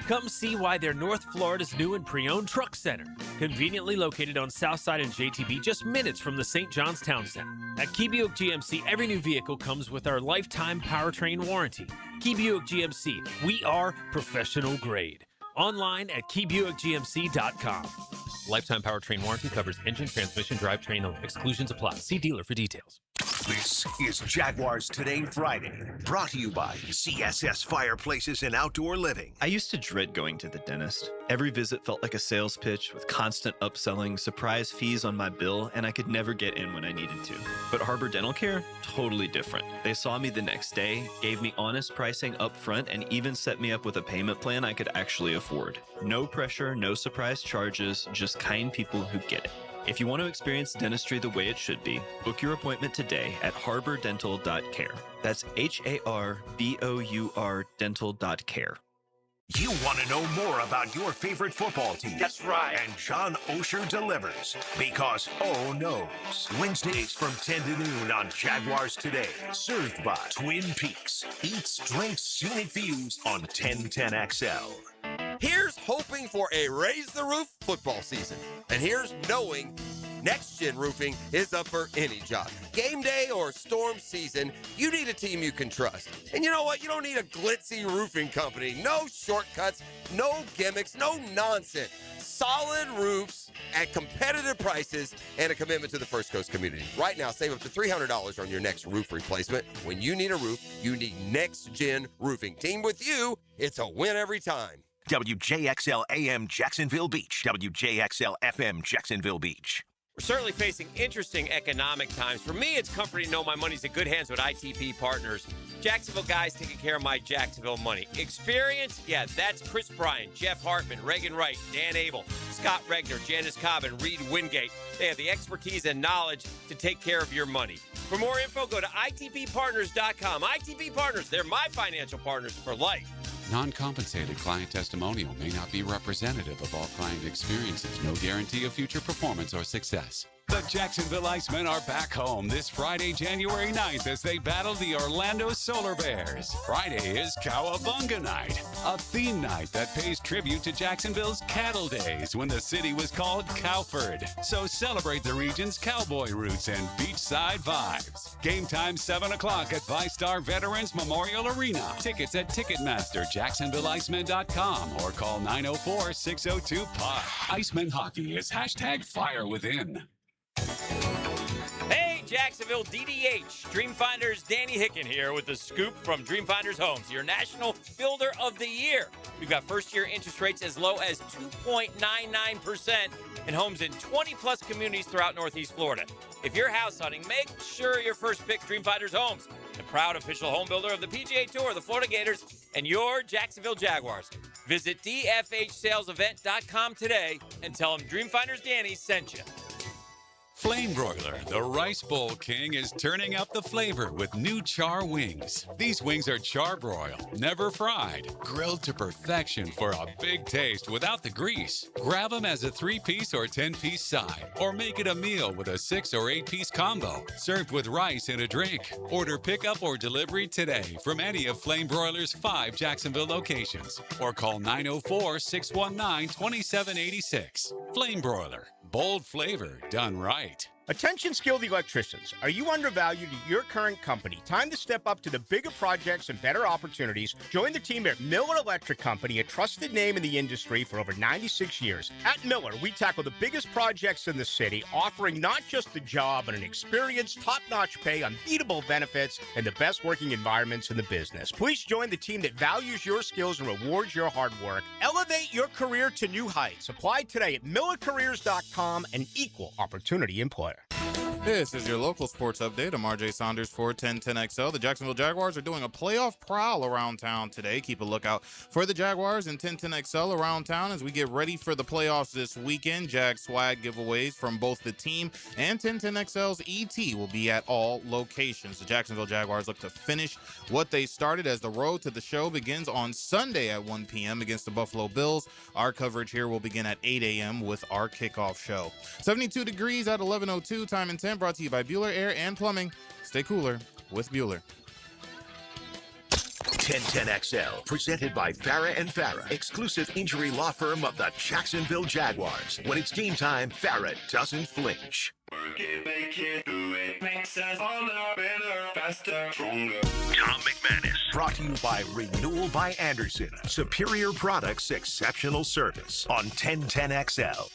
Come see why they're North Florida's new and pre-owned truck center, conveniently located on Southside and JTB, just minutes from the St. John's Town Center. At Key Buick GMC, every new vehicle comes with our lifetime powertrain warranty. Key Buick GMC, we are professional grade. Online at keybuickgmc.com. Lifetime powertrain warranty covers engine, transmission, drivetrain only. Exclusions apply. See dealer for details. This is Jaguars Today Friday, brought to you by CSS Fireplaces and Outdoor Living. I used to dread going to the dentist. Every visit felt like a sales pitch with constant upselling, surprise fees on my bill, and I could never get in when I needed to. But Harbor Dental Care? Totally different. They saw me the next day, gave me honest pricing up front, and even set me up with a payment plan I could actually afford. No pressure, no surprise charges, just kind people who get it. If you want to experience dentistry the way it should be, book your appointment today at harbordental.care. That's HARBOUR dental.care. You want to know more about your favorite football team. That's right. And John Osher delivers because O knows. Wednesdays from 10 to noon on Jaguars Today. Served by Twin Peaks. Eats, drinks, scenic views on 1010XL. Here's hoping for a raise the roof football season. And here's knowing Next Gen Roofing is up for any job. Game day or storm season, you need a team you can trust. And you know what? You don't need a glitzy roofing company. No shortcuts, no gimmicks, no nonsense. Solid roofs at competitive prices and a commitment to the First Coast community. Right now, save up to $300 on your next roof replacement. When you need a roof, you need Next Gen Roofing. Team with you, it's a win every time. WJXL AM Jacksonville Beach. WJXL FM Jacksonville Beach. We're certainly facing interesting economic times. For me, it's comforting to know my money's in good hands with ITP Partners. Jacksonville guys taking care of my Jacksonville money. Experience? Yeah, that's Chris Bryan, Jeff Hartman, Reagan Wright, Dan Abel, Scott Regner, Janice Cobb, and Reed Wingate. They have the expertise and knowledge to take care of your money. For more info, go to itppartners.com. ITP Partners, they're my financial partners for life. Non-compensated client testimonial may not be representative of all client experiences. No guarantee of future performance or success. The Jacksonville Icemen are back home this Friday, January 9th, as they battle the Orlando Solar Bears. Friday is Cowabunga Night, a theme night that pays tribute to Jacksonville's cattle days when the city was called Cowford. So celebrate the region's cowboy roots and beachside vibes. Game time 7 o'clock at ViStar Veterans Memorial Arena. Tickets at Ticketmaster, JacksonvilleIcemen.com, or call 904-602-POD. Icemen hockey is #FireWithin. Hey, Jacksonville DDH. Dreamfinders Danny Hicken here with the scoop from Dreamfinders Homes, your national builder of the year. We've got first-year interest rates as low as 2.99% and homes in 20-plus communities throughout Northeast Florida. If you're house hunting, make sure your first pick Dreamfinders Homes, the proud official home builder of the PGA Tour, the Florida Gators, and your Jacksonville Jaguars. Visit dfhsalesevent.com today and tell them Dreamfinders Danny sent you. Flame Broiler, the Rice Bowl King, is turning up the flavor with new char wings. These wings are charbroiled, never fried, grilled to perfection for a big taste without the grease. Grab them as a 3-piece or 10-piece side, or make it a meal with a 6 or 8-piece combo, served with rice and a drink. Order pickup or delivery today from any of Flame Broiler's 5 Jacksonville locations, or call 904-619-2786. Flame Broiler, bold flavor done right. Attention skilled electricians. Are you undervalued at your current company? Time to step up to the bigger projects and better opportunities. Join the team at Miller Electric Company, a trusted name in the industry for over 96 years. At Miller, we tackle the biggest projects in the city, offering not just the job, but an experienced, top-notch pay, unbeatable benefits, and the best working environments in the business. Please join the team that values your skills and rewards your hard work. Elevate your career to new heights. Apply today at millercareers.com, an equal opportunity employer. This is your local sports update. I'm RJ Saunders for 1010XL. The Jacksonville Jaguars are doing a playoff prowl around town today. Keep a lookout for the Jaguars and 1010XL around town as we get ready for the playoffs this weekend. Jag swag giveaways from both the team and 1010XL's ET will be at all locations. The Jacksonville Jaguars look to finish what they started as the road to the show begins on Sunday at 1 p.m. against the Buffalo Bills. Our coverage here will begin at 8 a.m. with our kickoff show. 72 degrees at 11:02, time and 10. Brought to you by Bueller Air and Plumbing. Stay cooler with Bueller. 1010XL, presented by Farah and Farah, exclusive injury law firm of the Jacksonville Jaguars. When it's game time, Farah doesn't flinch. Work it, make it, do it. Makes us all better, faster, stronger. Tom McManus. Brought to you by Renewal by Anderson. Superior products, exceptional service. On 1010XL.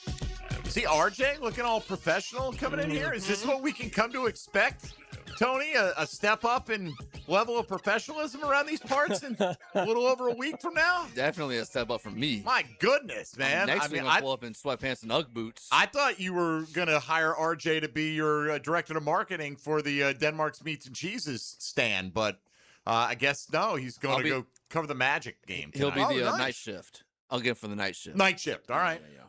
See RJ looking all professional coming in here? Is this what we can come to expect, Tony? A step up in level of professionalism around these parts in a little over a week from now? Definitely a step up from me. My goodness, man. Next week I'll pull up in sweatpants and Ugg boots. I thought you were going to hire RJ to be your director of marketing for the Denmark's Meats and Cheeses stand, but I guess no, he's going to go cover the Magic game tonight. He'll be the night shift. I'll get him for the night shift. Night shift, all right. Yeah.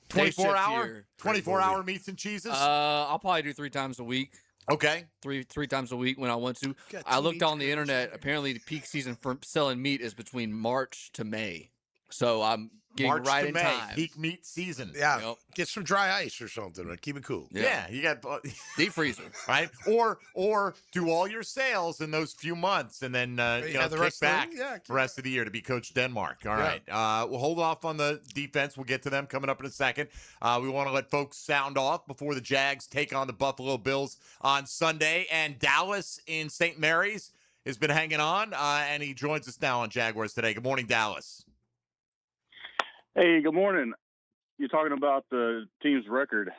24-hour meats and cheeses? I'll probably do 3 times a week. Okay. Three times a week when I want to. I looked on the internet. Apparently, the peak season for selling meat is between March to May. So I'm Getting March right to in May, time. peak meat season. Yeah, Yep. get some dry ice or something. Right? Keep it cool. Yeah, you got Deep freezer. right, or do all your sales in those few months, and then the kick rest of the- back yeah, the rest of the year to be Coach Denmark. All right, we'll hold off on the defense. We'll get to them coming up in a second. We want to let folks sound off before the Jags take on the Buffalo Bills on Sunday, and Dallas in St. Mary's has been hanging on, and he joins us now on Jaguars Today. Good morning, Dallas. Hey, good morning. You're talking about the team's record.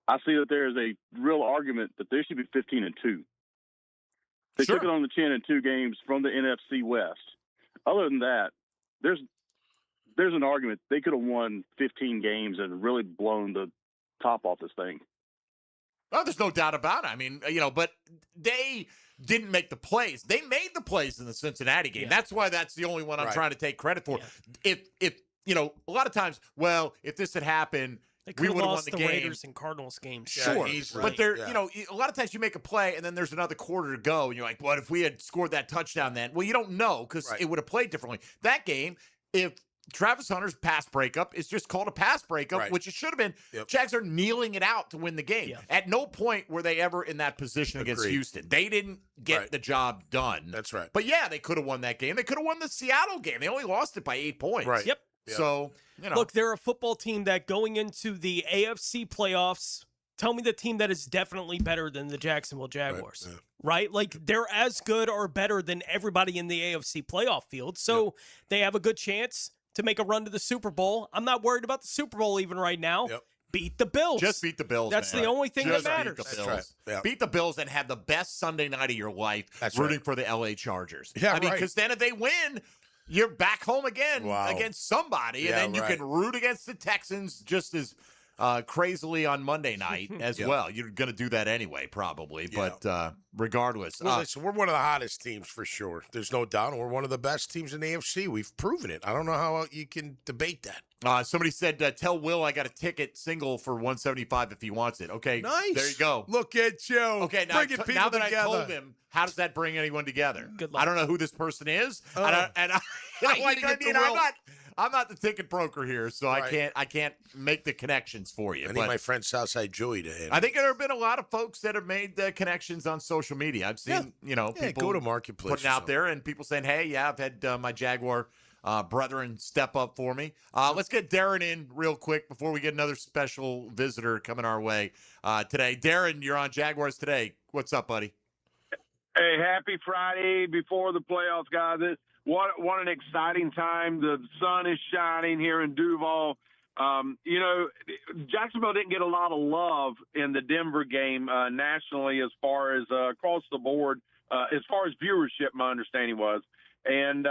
I see that there is a real argument that they should be 15-2. They took it on the chin in 2 games from the NFC West. Other than that, there's an argument they could have won 15 games and really blown the top off this thing. Oh, there's no doubt about it. I mean, but they didn't make the plays. They made the plays in the Cincinnati game. Yeah. That's why that's the only one I'm trying to take credit for. If a lot of times, if this had happened, They we could would have have won lost the the game. Raiders and Cardinals games. Sure, but there, Yeah. a lot of times you make a play and then there's another quarter to go, and you're like, "What if we had scored that touchdown then?" Well, you don't know because it would have played differently. That game, if Travis Hunter's pass breakup is just called a pass breakup, which it should have been. Yep. Jags are kneeling it out to win the game. Yeah. At no point were they ever in that position against Agreed. Houston. They didn't get the job done. That's right. But yeah, they could have won that game. They could have won the Seattle game. They only lost it by 8 points. Right. Yep. So, Look, they're a football team that going into the AFC playoffs, tell me the team that is definitely better than the Jacksonville Jaguars. Right? Like, they're as good or better than everybody in the AFC playoff field. So they have a good chance to make a run to the Super Bowl. I'm not worried about the Super Bowl even right now. Beat the Bills. Just beat the Bills. That's man. the only thing Just that matters. Beat the Bills. That's right. Yeah. Beat the Bills and have the best Sunday night of your life rooting for the LA Chargers. Yeah, I mean, right. because then if they win, you're back home again Wow. against somebody, and then you can root against the Texans just as crazily on Monday night as well. You're going to do that anyway, probably. But regardless. Well, listen, we're one of the hottest teams for sure. There's no doubt. And we're one of the best teams in the AFC. We've proven it. I don't know how you can debate that. Somebody said, tell Will I got a ticket single for $175 if he wants it. Okay, Nice. there you go. Look at you. Okay, now, Bringing people now that together. I told him, how does that bring anyone together? Good luck. I don't know who this person is. Oh. I'm not the ticket broker here, so Right. I can't make the connections for you. I need But my friend Southside Joey to handle. I think there have been a lot of folks that have made the connections on social media. I've seen, people go to Marketplace putting or out there and people saying, hey, I've had my Jaguar brethren step up for me. Let's get Darren in real quick before we get another special visitor coming our way today. Darren, you're on Jaguars Today. What's up, buddy? Hey, happy Friday before the playoffs, guys. What an exciting time. The sun is shining here in Duval. Jacksonville didn't get a lot of love in the Denver game nationally as far as across the board, as far as viewership, my understanding was. And,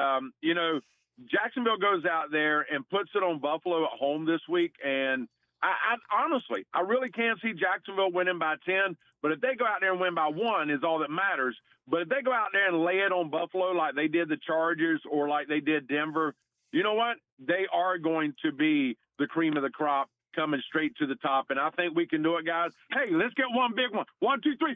Jacksonville goes out there and puts it on Buffalo at home this week. And I honestly, I really can't see Jacksonville winning by 10. But if they go out there and win by 1 is all that matters. But if they go out there and lay it on Buffalo like they did the Chargers or like they did Denver, you know what? They are going to be the cream of the crop coming straight to the top. And I think we can do it, guys. Hey, let's get one big one. 1, 2, 3.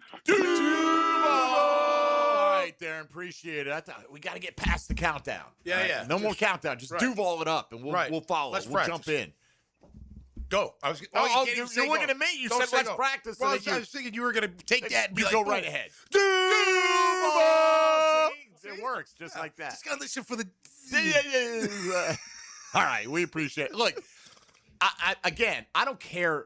All right, Darren, appreciate it. I thought we got to get past the countdown. Yeah, right? yeah. No more countdown. Just Duval it up, and we'll follow. Let's we'll practice. jump in. Go. You're looking at me. You Don't said say let's go. practice. Well, so I was thinking you were going to take that and be you like, go boom. right ahead. See? It works just like that. Just got to listen for the... All right, we appreciate it. Look, I don't care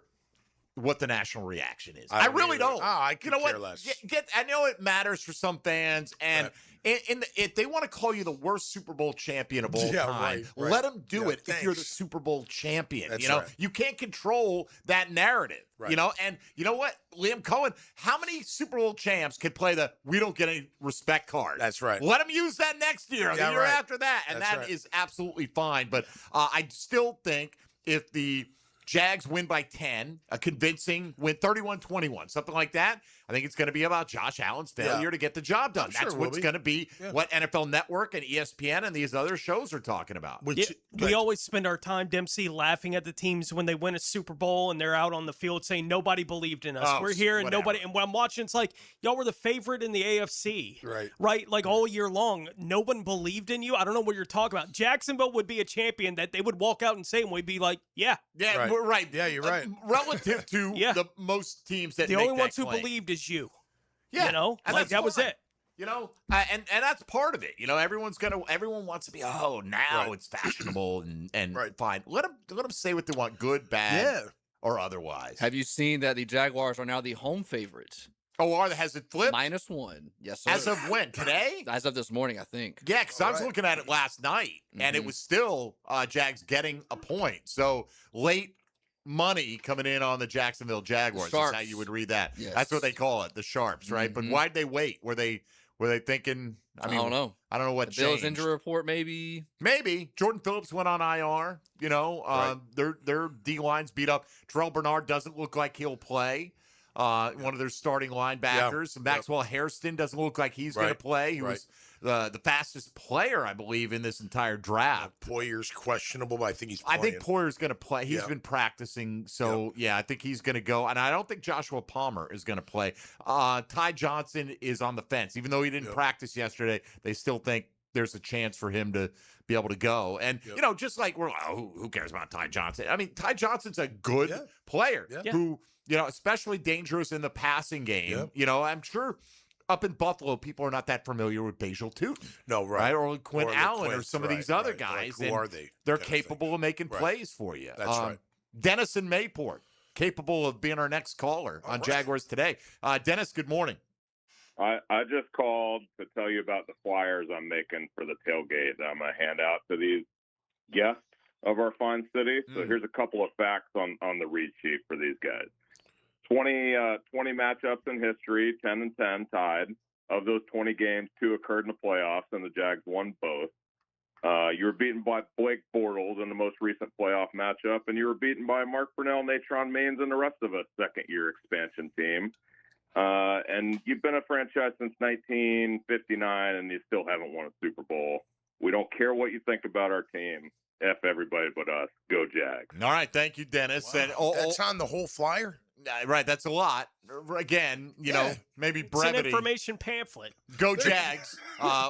what the national reaction is. I really don't. I could care what? less. I know it matters for some fans, and if they want to call you the worst Super Bowl champion of all time, right. let them do it. Thanks. If you're the Super Bowl champion, That's right. right. You can't control that narrative. Right. And you know what, Liam Cohen, how many Super Bowl champs could play the "we don't get any respect" card? That's right. Let them use that next year, the year after that, and that is absolutely fine. But I still think if the Jags win by 10, a convincing win, 31-21, something like that, I think it's going to be about Josh Allen's failure to get the job done. That's what's going to be what NFL Network and ESPN and these other shows are talking about. We always spend our time, Dempsey, laughing at the teams when they win a Super Bowl and they're out on the field saying nobody believed in us. Oh, We're here and whatever. nobody. And when I'm watching, it's like y'all were the favorite in the AFC, right? Like all year long, no one believed in you. I don't know what you're talking about. Jacksonville would be a champion that they would walk out and say, and we'd be like, yeah, we're right. Yeah, you're right. Relative to the most teams that the make only that ones who claim. believed is you. Yeah, you know, and like that was fine. it. You know, and that's part of it. You know, everyone wants to be, now it's fashionable and fine. Let them say what they want, good, bad, or otherwise. Have you seen that the Jaguars are now the home favorites? Oh, has it flipped? -1. Yes, sir. As of when? Today? As of this morning, I think. Yeah, because I was looking at it last night, and it was still Jags getting a point. So late money coming in on the Jacksonville Jaguars. That's how you would read that. Yes. That's what they call it, the Sharps, right? But why'd they wait? Were they thinking? I mean, don't know. I don't know what The Bills changed. injury report, maybe. Maybe Jordan Phillips went on IR. You know, their D line's beat up. Terrell Bernard doesn't look like he'll play. One of their starting linebackers. Maxwell Hairston doesn't look like he's going to play. He was the fastest player, I believe, in this entire draft. Poyer's questionable, but I think he's playing. I think Poyer's going to play. He's been practicing, so I think he's going to go. And I don't think Joshua Palmer is going to play. Ty Johnson is on the fence. Even though he didn't practice yesterday, they still think there's a chance for him to be able to go. And, you know, just like who cares about Ty Johnson? I mean, Ty Johnson's a good player who, you know, especially dangerous in the passing game. You know, I'm sure up in Buffalo, people are not that familiar with Bajal Tootin. No, right. Or Quinn Allen or some of these other guys. Like, who are they? They're capable of making plays for you. That's right. Dennis in Mayport, capable of being our next caller on Jaguars Today. Dennis, good morning. I just called to tell you about the flyers I'm making for the tailgate that I'm going to hand out to these guests of our fine city. So here's a couple of facts on the read sheet for these guys. 20 matchups in history, 10-10 tied. Of those 20 games, 2 occurred in the playoffs, and the Jags won both. You were beaten by Blake Bortles in the most recent playoff matchup, and you were beaten by Mark Brunell, Natron Maines, and the rest of a second-year expansion team. And you've been a franchise since 1959, and you still haven't won a Super Bowl. We don't care what you think about our team. F everybody but us. Go Jags. All right, thank you, Dennis. Wow. And That's on the whole flyer? Right, that's a lot. Again, you know, maybe brevity. It's an information pamphlet. Go Jags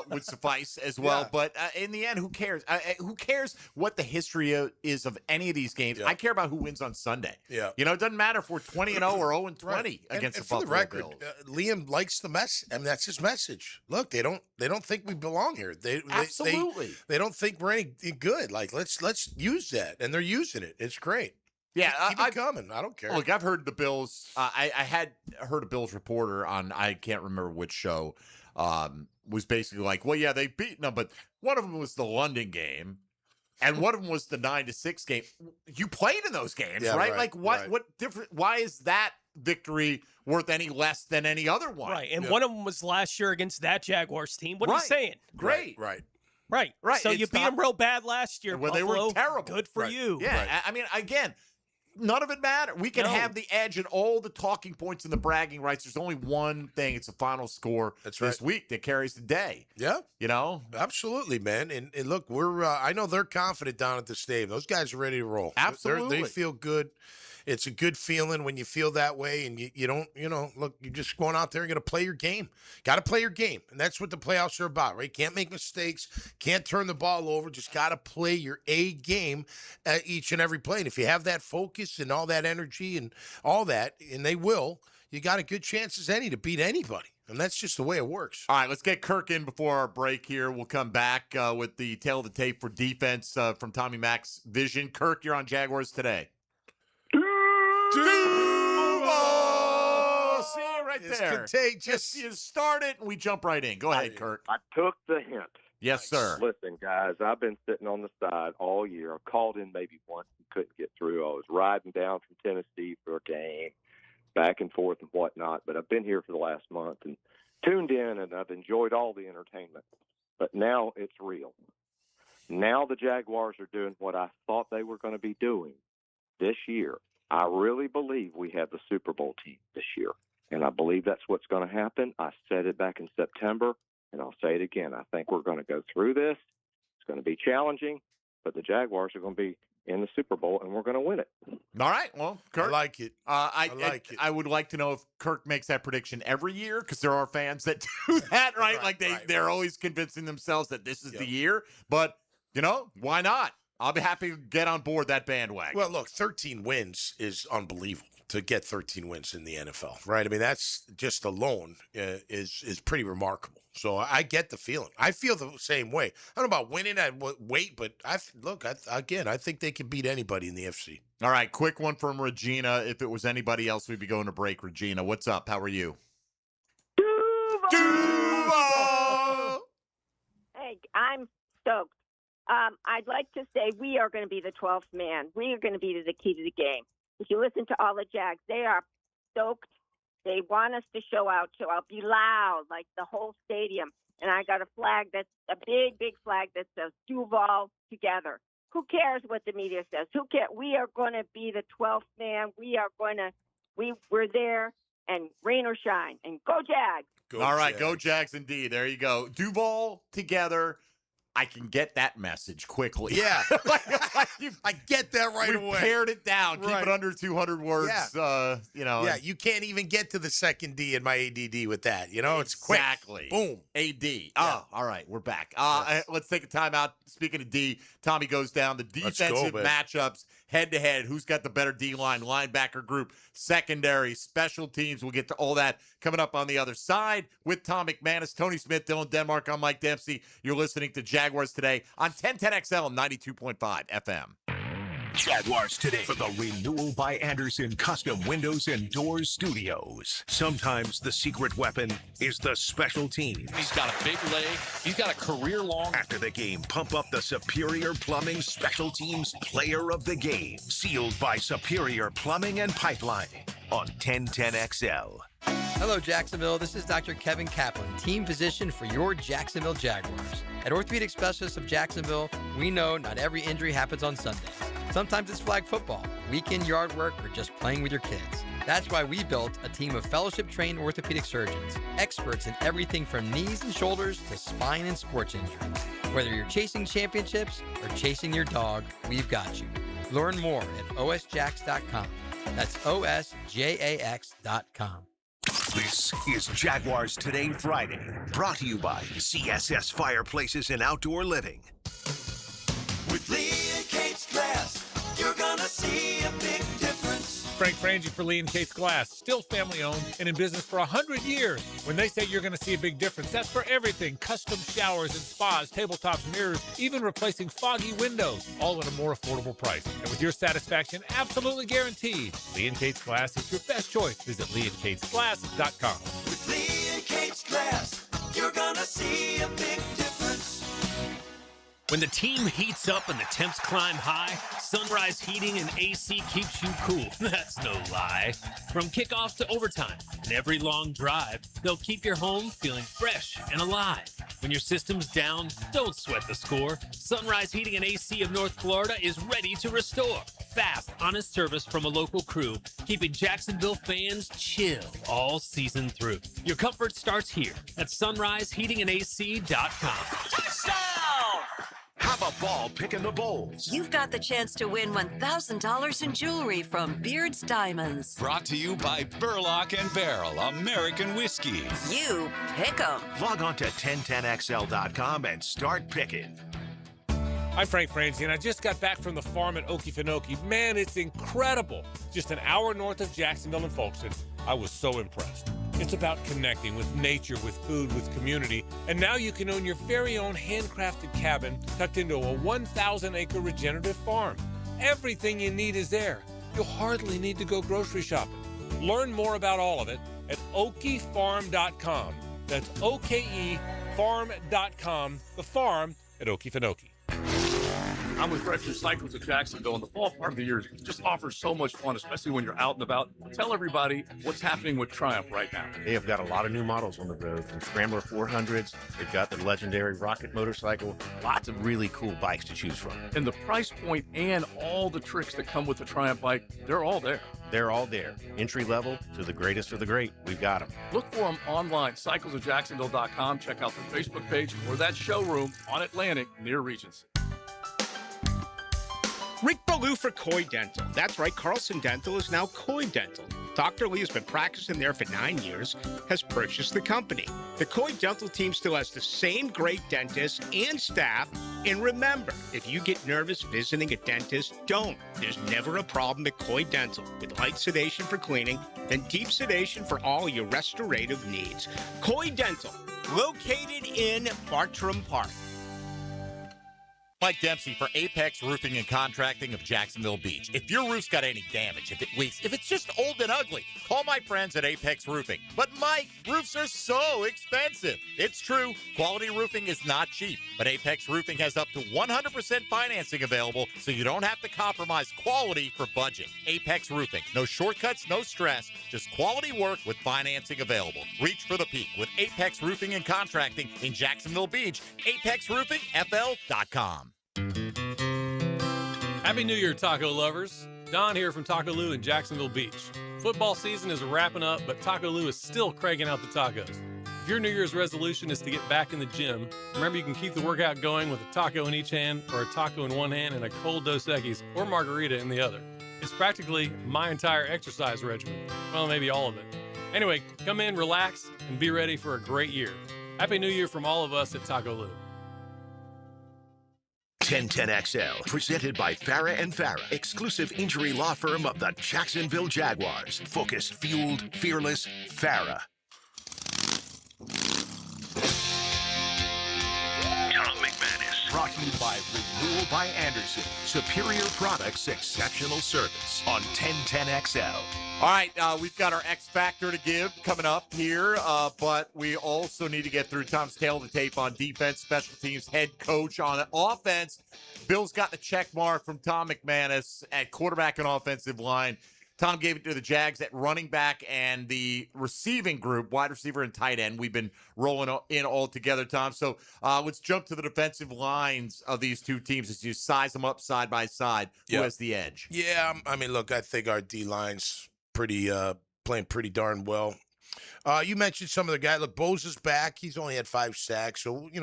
would suffice as well. But in the end, who cares? Who cares what the history is of any of these games? I care about who wins on Sunday. Yeah. You know, it doesn't matter if we're 20-0 or 0-20 against the for Buffalo the record, Bills. Liam likes the mess, and that's his message. Look, they don't think we belong here. Absolutely. They don't think we're any good. Like let's use that, and they're using it. It's great. Yeah, keep it coming. I don't care. Look, I've heard the Bills. I had heard a Bills reporter on, I can't remember which show, was basically like, well, yeah, they've beaten them, but one of them was the London game, and one of them was the 9-6 game. You played in those games, right? Like, what different? Why is that victory worth any less than any other one? Right, and one of them was last year against that Jaguars team. What are you saying? Great. Right. So you beat them real bad last year. When Buffalo. they were terrible. Good for you. Yeah, I mean, again, none of it matters. We can have the edge and all the talking points and the bragging rights. There's only one thing. It's the final score this week that carries the day. Yeah. You know? Absolutely, man. And look, we're I know they're confident down at the stadium. Those guys are ready to roll. Absolutely. They feel good. It's a good feeling when you feel that way, and you don't, look, you're just going out there and going to play your game. Got to play your game, and that's what the playoffs are about, right? Can't make mistakes, can't turn the ball over, just got to play your A game each and every play. And if you have that focus and all that energy and all that, and they will, you got a good chance as any to beat anybody. And that's just the way it works. All right, let's get Kirk in before our break here. We'll come back with the tail of the tape for defense from Tommy Mack's Vision. Kirk, you're on Jaguars Today. See you right there. It's contagious. You start it, and we jump right in. Go ahead, Kirk. I took the hint. Yes, sir. Listen, guys, I've been sitting on the side all year. I called in maybe once and couldn't get through. I was riding down from Tennessee for a game, back and forth and whatnot. But I've been here for the last month and tuned in, and I've enjoyed all the entertainment. But now it's real. Now the Jaguars are doing what I thought they were going to be doing this year. I really believe we have the Super Bowl team this year. and I believe that's what's going to happen. I said it back in September, and I'll say it again. I think we're going to go through this. It's going to be challenging, but the Jaguars are going to be in the Super Bowl, and we're going to win it. All right. Well, Kirk. I like it. I like it. I would like to know if Kirk makes that prediction every year, because there are fans that do that, right? They're always convincing themselves that this is the year. But, why not? I'll be happy to get on board that bandwagon. Well, look, 13 wins is unbelievable to get 13 wins in the NFL, right? I mean, that's just alone is pretty remarkable. So I get the feeling. I feel the same way. I don't know about winning at weight, but I think they can beat anybody in the FC. All right, quick one from Regina. If it was anybody else, we'd be going to break. Regina, what's up? How are you? Duval! Hey, I'm stoked. I'd like to say we are going to be the 12th man. We are going to be the key to the game. If you listen to all the Jags, they are stoked. They want us to show out, so I'll be loud, like the whole stadium. And I got a flag that's a big, big flag that says Duval together. Who cares what the media says? Who cares? We are going to be the 12th man. We're there, and rain or shine. And go Jags. All right, go Jags indeed. There you go. Duval together. I can get that message quickly. Yeah. I get that right away. Pared it down. Keep it under 200 words. Yeah. Yeah, you can't even get to the second D in my ADD with that. It's quick. Exactly. Boom. AD. Oh, all right. We're back. Let's take a timeout. Speaking of D, Tommy goes down. The defensive matchups head-to-head. Who's got the better D-line, linebacker group, secondary, special teams. We'll get to all that coming up on the other side with Tom McManus, Tony Smith, Dylan Denmark. I'm Mike Dempsey. You're listening to Jaguars Today on 1010XL 92.5 FM. Jaguars Today for the Renewal by Anderson Custom Windows and Doors Studios. Sometimes the secret weapon is the special teams. He's got a big leg. He's got a career-long. After the game, pump up the Superior Plumbing Special Teams Player of the Game. Sealed by Superior Plumbing and Pipelining on 1010XL. Hello, Jacksonville. This is Dr. Kevin Kaplan, team physician for your Jacksonville Jaguars. At Orthopedic Specialists of Jacksonville, we know not every injury happens on Sundays. Sometimes it's flag football, weekend yard work, or just playing with your kids. That's why we built a team of fellowship-trained orthopedic surgeons, experts in everything from knees and shoulders to spine and sports injuries. Whether you're chasing championships or chasing your dog, we've got you. Learn more at osjax.com. That's osjax.com. This is Jaguars Today Friday, brought to you by CSS Fireplaces and Outdoor Living. With Lee and Kate's Glass, you're gonna see a big difference. Frank Frangie for Lee and Kate's Glass, still family owned and in business for 100 years. When they say you're going to see a big difference, that's for everything. Custom showers and spas, tabletops, mirrors, even replacing foggy windows, all at a more affordable price. And with your satisfaction absolutely guaranteed, Lee and Kate's Glass is your best choice. Visit leeandkatesglass.com. With Lee and Kate's Glass, you're gonna see a big difference. When the team heats up and the temps climb high, Sunrise Heating and AC keeps you cool. That's no lie. From kickoff to overtime and every long drive, they'll keep your home feeling fresh and alive. When your system's down, don't sweat the score. Sunrise Heating and AC of North Florida is ready to restore. Fast, honest service from a local crew, keeping Jacksonville fans chill all season through. Your comfort starts here at sunriseheatingandac.com. Touchdown! Have a ball picking the bowls. You've got the chance to win $1,000 in jewelry from Beard's Diamonds. Brought to you by Burlock and Barrel American Whiskey. You pick 'em. Log on to 1010XL.com and start picking. I'm Frank Frangie, and I just got back from the farm at Okefenokee. Man, it's incredible. Just an hour north of Jacksonville and Folkestone. I was so impressed. It's about connecting with nature, with food, with community. And now you can own your very own handcrafted cabin tucked into a 1,000-acre regenerative farm. Everything you need is there. You'll hardly need to go grocery shopping. Learn more about all of it at okefarm.com. That's OKE farm.com, the farm at Okefenokee. I'm with Breakfast Cycles of Jacksonville, and the fall part of the year just offers so much fun, especially when you're out and about. Tell everybody what's happening with Triumph right now. They have got a lot of new models on the road, from Scrambler 400s. They've got the legendary Rocket motorcycle. Lots of really cool bikes to choose from. And the price point and all the tricks that come with the Triumph bike, they're all there. They're all there. Entry level to the greatest of the great. We've got them. Look for them online, cyclesofjacksonville.com. Check out their Facebook page or that showroom on Atlantic near Regency. Rick Ballou for Coy Dental. That's right, Carlson Dental is now Coy Dental. Dr. Lee has been practicing there for 9 years, has purchased the company. The Coy Dental team still has the same great dentists and staff. And remember, if you get nervous visiting a dentist, don't. There's never a problem at Coy Dental. With light sedation for cleaning, then deep sedation for all your restorative needs. Coy Dental, located in Bartram Park. Mike Dempsey for Apex Roofing and Contracting of Jacksonville Beach. If your roof's got any damage, if it leaks, if it's just old and ugly, call my friends at Apex Roofing. But Mike, roofs are so expensive. It's true, quality roofing is not cheap, but Apex Roofing has up to 100% financing available, so you don't have to compromise quality for budget. Apex Roofing, no shortcuts, no stress, just quality work with financing available. Reach for the peak with Apex Roofing and Contracting in Jacksonville Beach. ApexRoofingFL.com. Happy New Year, taco lovers. Don here from Taco Lou in Jacksonville Beach. Football season is wrapping up, but Taco Lou is still cranking out the tacos. If your New Year's resolution is to get back in the gym, remember you can keep the workout going with a taco in each hand or a taco in one hand and a cold Dos Equis or margarita in the other. It's practically my entire exercise regimen. Well, maybe all of it. Anyway, come in, relax, and be ready for a great year. Happy New Year from all of us at Taco Lou. 1010XL, presented by Farah and Farah, exclusive injury law firm of the Jacksonville Jaguars. Focused, fueled, fearless, Farah. Tom McManus, brought to you by Renewal by Anderson. Superior products, exceptional service on 1010XL. All right, we've got our X Factor to give coming up here, but we also need to get through Tom's tail of the tape on defense, special teams, head coach on offense. Bill's got the check mark from Tom McManus at quarterback and offensive line. Tom gave it to the Jags at running back and the receiving group, wide receiver and tight end. We've been rolling in all together, Tom. So let's jump to the defensive lines of these two teams as you size them up side by side. Who has the edge? Yeah, I mean, look, I think our D-line's playing pretty darn well. You mentioned some of the guys. Look, Bosa's back. He's only had 5 sacks, so you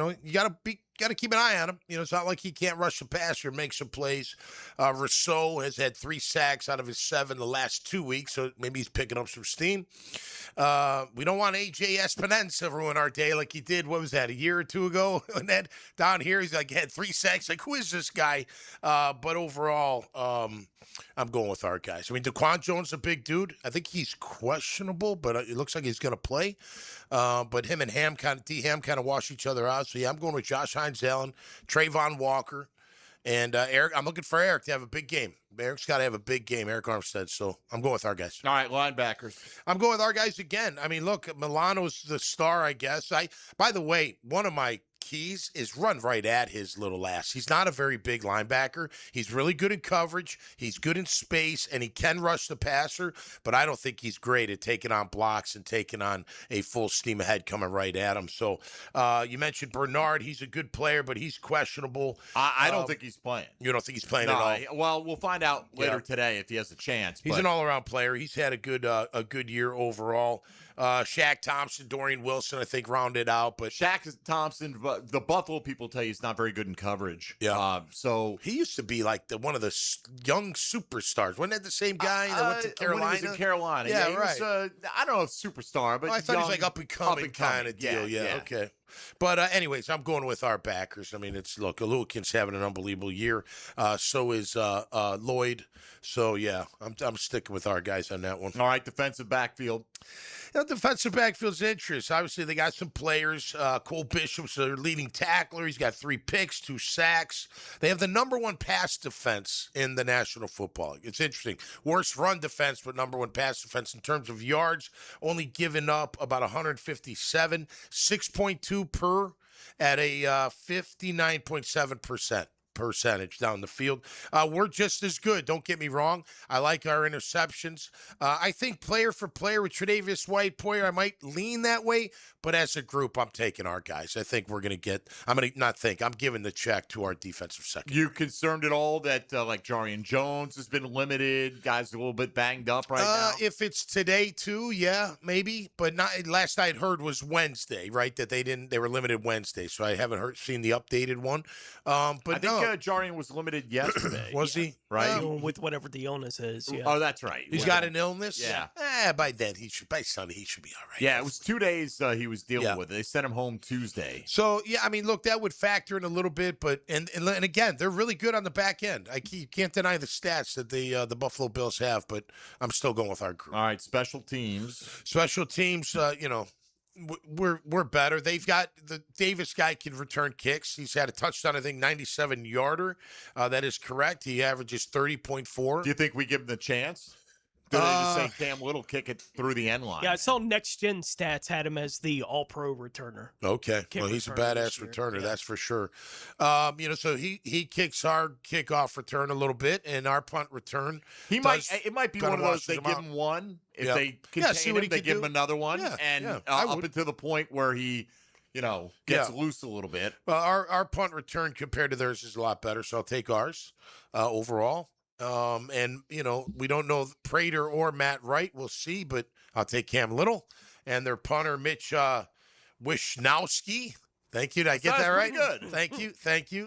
gotta keep an eye on him. It's not like he can't rush the passer, make some plays. Rousseau has had 3 sacks out of his 7 the last 2 weeks, so maybe he's picking up some steam. We don't want AJ Espinenza to ruin our day like he did. What was that, a year or 2 ago? And then down here, he's like had 3 sacks. Like, who is this guy? But overall, I'm going with our guys. I mean, DaQuan Jones is a big dude. I think he's questionable, but it looks like he's going to play. But him and D-Ham kind of wash each other out. So, yeah, I'm going with Josh Hines-Allen, Trayvon Walker, and Eric. I'm looking for Eric to have a big game. Eric's got to have a big game, Eric Armstead. So I'm going with our guys. All right, linebackers. I'm going with our guys again. I mean, look, Milano's the star, I guess. By the way, one of my keys is run right at his little ass. He's not a very big linebacker. He's really good in coverage. He's good in space, and he can rush the passer, but I don't think he's great at taking on blocks and taking on a full steam ahead coming right at him. So you mentioned Bernard. He's a good player, but he's questionable. I don't think he's playing. You don't think he's playing at all? Well, we'll find out later today if he has a chance. He's an all-around player. He's had a good year overall. Shaq Thompson, Dorian Wilson, I think, rounded out. But Shaq Thompson, the Buffalo people tell you he's not very good in coverage. Yeah. So he used to be like one of the young superstars. Wasn't that the same guy that went to Carolina? When he was in Carolina. Yeah, he right. Was, I don't know if superstar, but I thought he was like up and coming kind of deal. Yeah, okay. But anyways, I'm going with our backers. I mean, look, Aluakin's having an unbelievable year. So is Lloyd. So yeah, I'm sticking with our guys on that one. All right, defensive backfield. Defensive backfield's interest. Obviously, they got some players. Cole Bishop's their leading tackler. He's got 3 picks, 2 sacks. They have the number 1 pass defense in the National Football League. It's interesting. Worst run defense, but number 1 pass defense in terms of yards. Only given up about 157, 6.2 per at a 59.7% percentage down the field. We're just as good. Don't get me wrong. I like our interceptions. I think player for player with Tre'Davious White, Poyer, I might lean that way. But as a group, I'm taking our guys. I think we're going to I'm giving the check to our defensive secondary. You concerned at all that like Jarian Jones has been limited? Guys a little bit banged up right now? If it's today too, yeah, maybe. But not. Last I had heard was Wednesday, right? That they were limited Wednesday. So I haven't seen the updated one. But I think Jarian was limited yesterday. Was he? Right? With whatever the illness is. Yeah. Oh, that's right. He's got an illness? Yeah. By Sunday, he should be all right. Yeah, it was 2 days he was dealing with it. They sent him home Tuesday. So, yeah, I mean, look, that would factor in a little bit. But, and again, they're really good on the back end. You can't deny the stats that the Buffalo Bills have, but I'm still going with our group. All right, special teams. Special teams, we're better. They've got the Davis guy can return kicks. He's had a touchdown, I think, 97-yarder. That is correct. He averages 30.4. Do you think we give him the chance? Do they just say Cam Little kick it through the end line? Yeah, I saw Next Gen Stats had him as the All-Pro returner. Okay, well, he's a badass returner, that's for sure. So he kicks our kickoff return a little bit, and our punt return. It might be one of those. They give him one. If they contain him, they give him another one, up until the point where he, gets loose a little bit. Well, our punt return compared to theirs is a lot better, so I'll take ours overall. We don't know Prater or Matt Wright. We'll see, but I'll take Cam Little and their punter, Mitch Wishnowski. Thank you. Did I get that right? Good. Thank you.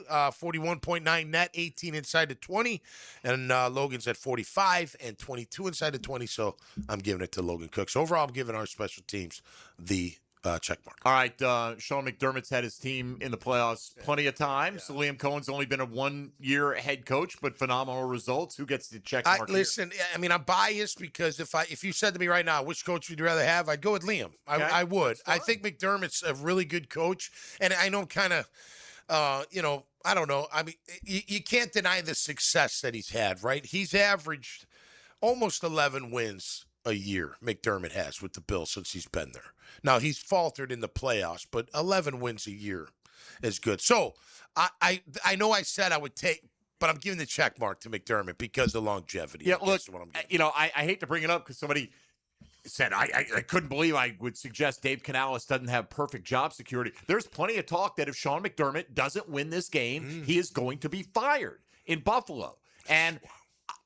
41.9 net, 18 inside the 20. And Logan's at 45 and 22 inside the 20. So I'm giving it to Logan Cook. So overall, I'm giving our special teams the check mark. All right, Sean McDermott's had his team in the playoffs plenty of times. Yeah. Liam Cohen's only been a 1-year head coach, but phenomenal results. Who gets the check mark Listen, I mean, I'm biased because if you said to me right now, which coach would you rather have, I'd go with Liam. Okay. I would. I think McDermott's a really good coach, and I know kind of, I don't know. I mean, you can't deny the success that he's had, right? He's averaged almost 11 wins a year, McDermott has with the Bills since he's been there. Now, he's faltered in the playoffs, but 11 wins a year is good. So, I know I said I would take, but I'm giving the check mark to McDermott because of longevity. Yeah, look, I hate to bring it up because somebody said I couldn't believe I would suggest Dave Canales doesn't have perfect job security. There's plenty of talk that if Sean McDermott doesn't win this game, he is going to be fired in Buffalo. And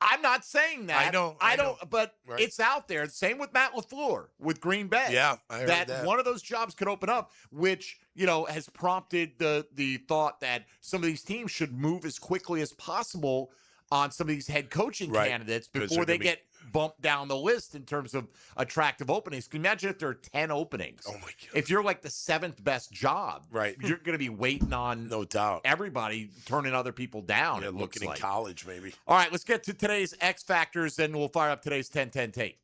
I'm not saying that. I don't, but right. It's out there. Same with Matt LaFleur with Green Bay. Yeah, I heard that. One of those jobs could open up, which, has prompted the thought that some of these teams should move as quickly as possible on some of these head coaching candidates before they get bumped down the list in terms of attractive openings. Can you imagine if there are 10 openings? Oh, my God. If you're like the 7th best job, right, you're going to be waiting on no doubt everybody turning other people down. Yeah, looking in college, maybe. All right, let's get to today's X Factors, and we'll fire up today's 10-10 tape.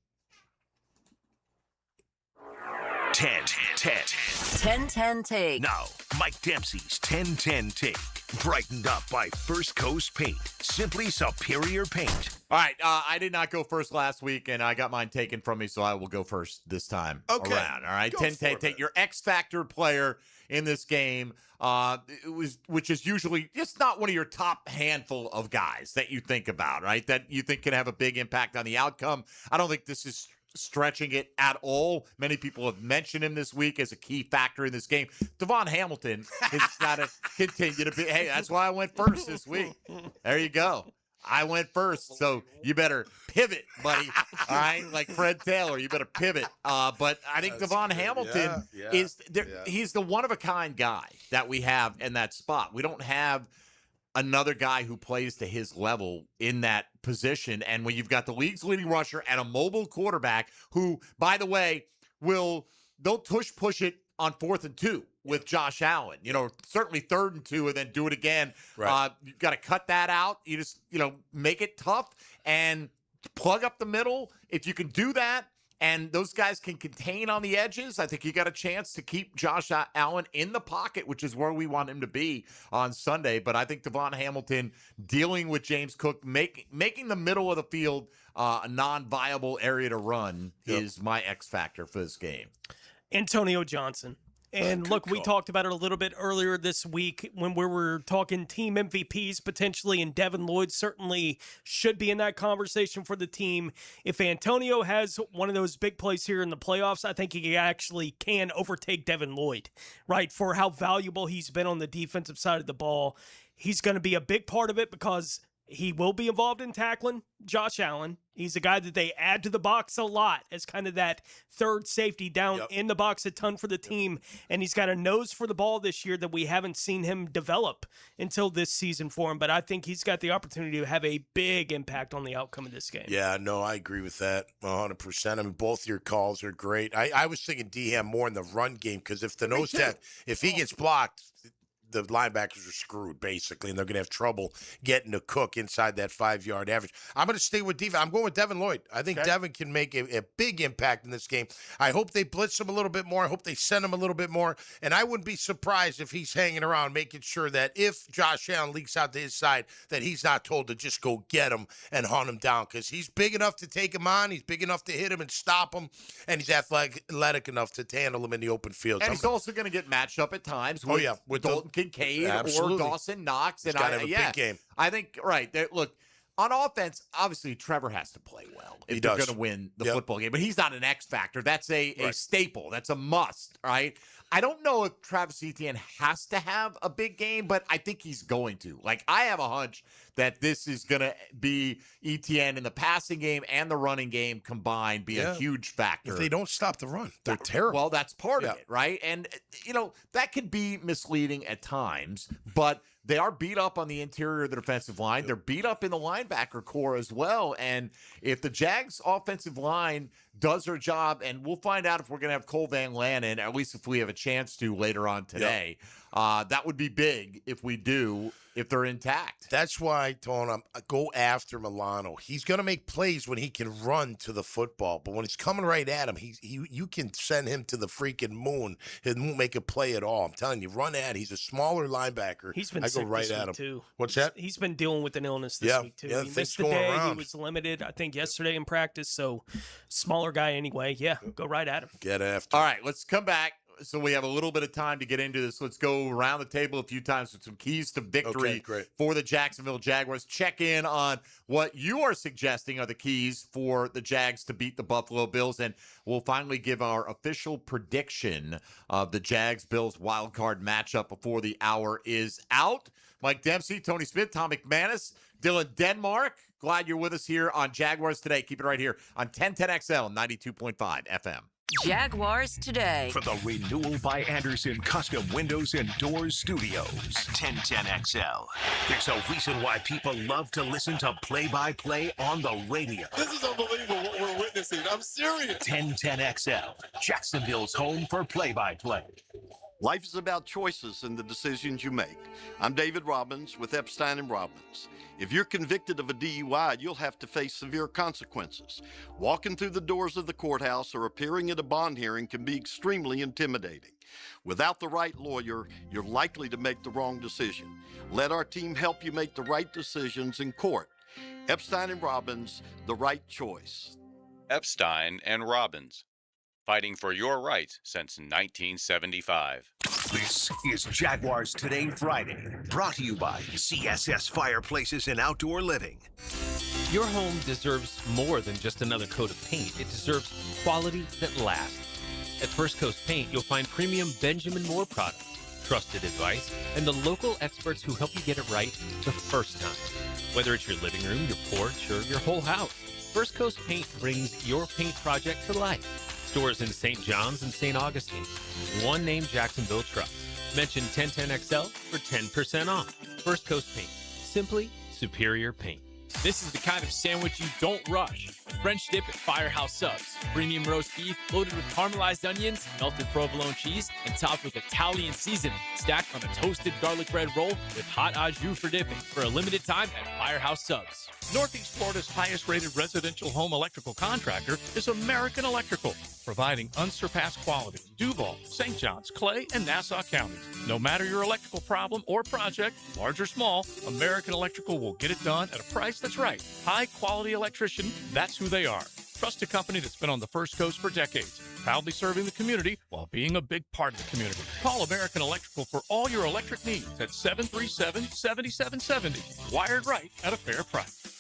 10-10 take. Now, Mike Dempsey's 10-10 take. Brightened up by First Coast Paint. Simply superior paint. All right, I did not go first last week, and I got mine taken from me, so I will go first this time around. All right, 10-10 take. Your X Factor player in this game, which is usually just not one of your top handful of guys that you think about, right? That you think can have a big impact on the outcome. I don't think this is stretching it at all. Many people have mentioned him this week as a key factor in this game. Devon Hamilton has got to continue to be. Hey, that's why I went first this week. There you go. I went first, so you better pivot, buddy. All right, like Fred Taylor, you better pivot. But I think Devon Hamilton he's the one-of-a-kind guy that we have in that spot. We don't have another guy who plays to his level in that position. And when you've got the league's leading rusher and a mobile quarterback who, by the way, they'll push it on 4th and 2 with Josh Allen. Certainly 3rd and 2 and then do it again. Right. You've got to cut that out. You just, make it tough and plug up the middle. If you can do that, and those guys can contain on the edges, I think you got a chance to keep Josh Allen in the pocket, which is where we want him to be on Sunday. But I think Devon Hamilton dealing with James Cook, making the middle of the field a non-viable area to run is my X factor for this game. Antonio Johnson. And look, we talked about it a little bit earlier this week when we were talking team MVPs potentially, and Devin Lloyd certainly should be in that conversation for the team. If Antonio has one of those big plays here in the playoffs, I think he actually can overtake Devin Lloyd, right, for how valuable he's been on the defensive side of the ball. He's going to be a big part of it because he will be involved in tackling Josh Allen. He's a guy that they add to the box a lot as kind of that third safety down in the box a ton for the team. And he's got a nose for the ball this year that we haven't seen him develop until this season for him. But I think he's got the opportunity to have a big impact on the outcome of this game. Yeah, no, I agree with that 100%. I mean, both your calls are great. I was thinking D-Ham more in the run game because if the nose tackle, if he gets blocked, the linebackers are screwed, basically, and they're going to have trouble getting to Cook inside that 5-yard average. I'm going to stay with defense. I'm going with Devin Lloyd. I think Devin can make a big impact in this game. I hope they blitz him a little bit more. I hope they send him a little bit more. And I wouldn't be surprised if he's hanging around making sure that if Josh Allen leaks out to his side, that he's not told to just go get him and hunt him down because he's big enough to take him on. He's big enough to hit him and stop him. And he's athletic enough to handle him in the open field. And he's also going to get matched up at times with Dalton Kincaid or Dawson Knox. And big game. I think, look, on offense, obviously Trevor has to play well if they're going to win the football game. But he's not an X factor. That's a staple. That's a must, right? I don't know if Travis Etienne has to have a big game, but I think he's going to. Like, I have a hunch that this is going to be Etienne in the passing game and the running game combined be a huge factor. If they don't stop the run, they're terrible. Well, that's part of it, right? And, that can be misleading at times, but they are beat up on the interior of the defensive line. They're beat up in the linebacker core as well. And if the Jags offensive line does their job, and we'll find out if we're going to have Cole Van Lanen, at least if we have a chance to later on today, that would be big if we do, if they're intact. That's why I told him, go after Milano. He's going to make plays when he can run to the football, but when it's coming right at him, you can send him to the freaking moon. He won't make a play at all. I'm telling you, run at. He's a smaller linebacker. He's been I sick go right this at week him too. What's that? He's been dealing with an illness this week too. Yeah, he missed the day. He was limited, I think, yesterday in practice. So smaller guy anyway. Yeah, go right at him. Get after. All right, let's come back. So we have a little bit of time to get into this. Let's go around the table a few times with some keys to victory for the Jacksonville Jaguars. Check in on what you are suggesting are the keys for the Jags to beat the Buffalo Bills. And we'll finally give our official prediction of the Jags-Bills wildcard matchup before the hour is out. Mike Dempsey, Tony Smith, Tom McManus, Dylan Denmark. Glad you're with us here on Jaguars Today. Keep it right here on 1010XL 92.5 FM. Jaguars Today. From the Renewal by Anderson Custom Windows and Doors Studios. 1010XL. There's a reason why people love to listen to play-by-play on the radio. This is unbelievable what we're witnessing. I'm serious. 1010XL. Jacksonville's home for play-by-play. Life is about choices and the decisions you make. I'm David Robbins with Epstein & Robbins. If you're convicted of a DUI, you'll have to face severe consequences. Walking through the doors of the courthouse or appearing at a bond hearing can be extremely intimidating. Without the right lawyer, you're likely to make the wrong decision. Let our team help you make the right decisions in court. Epstein & Robbins, the right choice. Epstein & Robbins, fighting for your rights since 1975. This is Jaguars Today Friday, brought to you by CSS Fireplaces and Outdoor Living. Your home deserves more than just another coat of paint. It deserves quality that lasts. At First Coast Paint, you'll find premium Benjamin Moore products, trusted advice, and the local experts who help you get it right the first time. Whether it's your living room, your porch, or your whole house, First Coast Paint brings your paint project to life. Stores in St. John's and St. Augustine. One name Jacksonville Trust. Mention 1010XL for 10% off. First Coast Paint. Simply superior paint. This is the kind of sandwich you don't rush. French dip at Firehouse Subs. Premium roast beef loaded with caramelized onions, melted provolone cheese, and topped with Italian seasoning. Stacked on a toasted garlic bread roll with hot au jus for dipping. For a limited time at Firehouse Subs. Northeast Florida's highest-rated residential home electrical contractor is American Electrical, providing unsurpassed quality. Duval, St. John's, Clay, and Nassau counties. No matter your electrical problem or project, large or small, American Electrical will get it done at a price that's right. High-quality electrician, that's who they are. Trusted company that's been on the First Coast for decades, proudly serving the community while being a big part of the community. Call American Electrical for all your electric needs at 737-7770. Wired right at a fair price.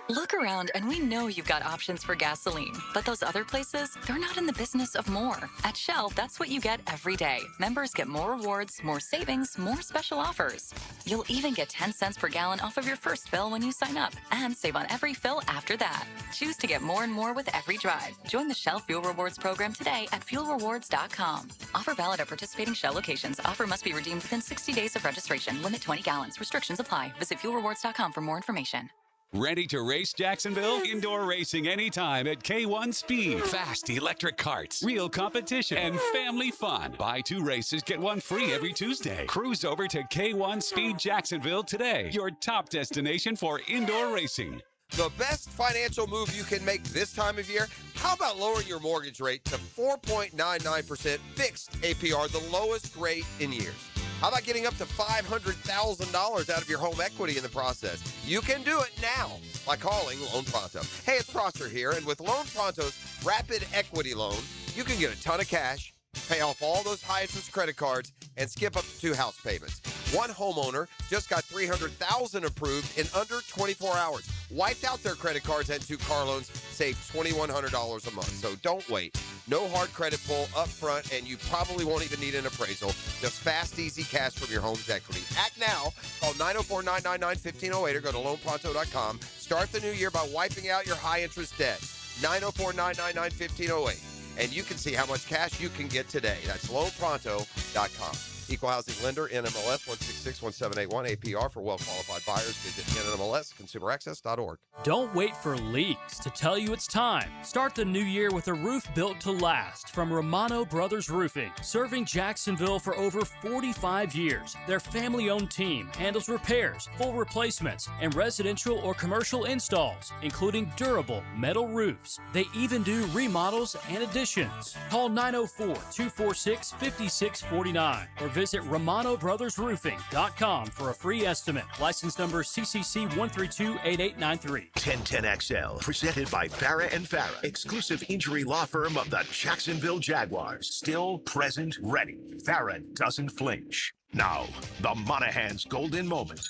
Look around and we know you've got options for gasoline, but those other places, they're not in the business of more. At Shell, that's what you get every day. Members get more rewards, more savings, more special offers. You'll even get 10 cents per gallon off of your first fill when you sign up and save on every fill after that. Choose to get more and more with every drive. Join the Shell Fuel Rewards program today at fuelrewards.com. Offer valid at participating Shell locations. Offer must be redeemed within 60 days of registration. Limit 20 gallons. Restrictions apply. Visit fuelrewards.com for more information. Ready to race Jacksonville? Indoor racing anytime at K1 Speed. Fast electric karts, real competition, and family fun. Buy 2 races, get 1 free every Tuesday. Cruise over to K1 Speed Jacksonville today. Your top destination for indoor racing. The best financial move you can make this time of year? How about lowering your mortgage rate to 4.99% fixed APR, the lowest rate in years? How about getting up to $500,000 out of your home equity in the process? You can do it now by calling Loan Pronto. Hey, it's Prosser here, and with Loan Pronto's Rapid Equity Loan, you can get a ton of cash, pay off all those high-interest credit cards, and skip up to 2 house payments. One homeowner just got $300,000 approved in under 24 hours. Wiped out their credit cards and 2 car loans, saved $2,100 a month. So don't wait. No hard credit pull up front, and you probably won't even need an appraisal. Just fast, easy cash from your home's equity. Act now. Call 904-999-1508 or go to loanpronto.com. Start the new year by wiping out your high-interest debt. 904-999-1508. And you can see how much cash you can get today. That's loanpronto.com. Equal housing lender, NMLS 1661781, APR for well-qualified buyers. Visit NMLSconsumeraccess.org. Don't wait for leaks to tell you it's time. Start the new year with a roof built to last from Romano Brothers Roofing. Serving Jacksonville for over 45 years, their family-owned team handles repairs, full replacements, and residential or commercial installs, including durable metal roofs. They even do remodels and additions. Call 904-246-5649 or visit RomanoBrothersRoofing.com for a free estimate. License number CCC 1328893. 1010XL, presented by Farah and Farah, exclusive injury law firm of the Jacksonville Jaguars. Still present, ready. Farah doesn't flinch. Now, the Monahan's golden moment.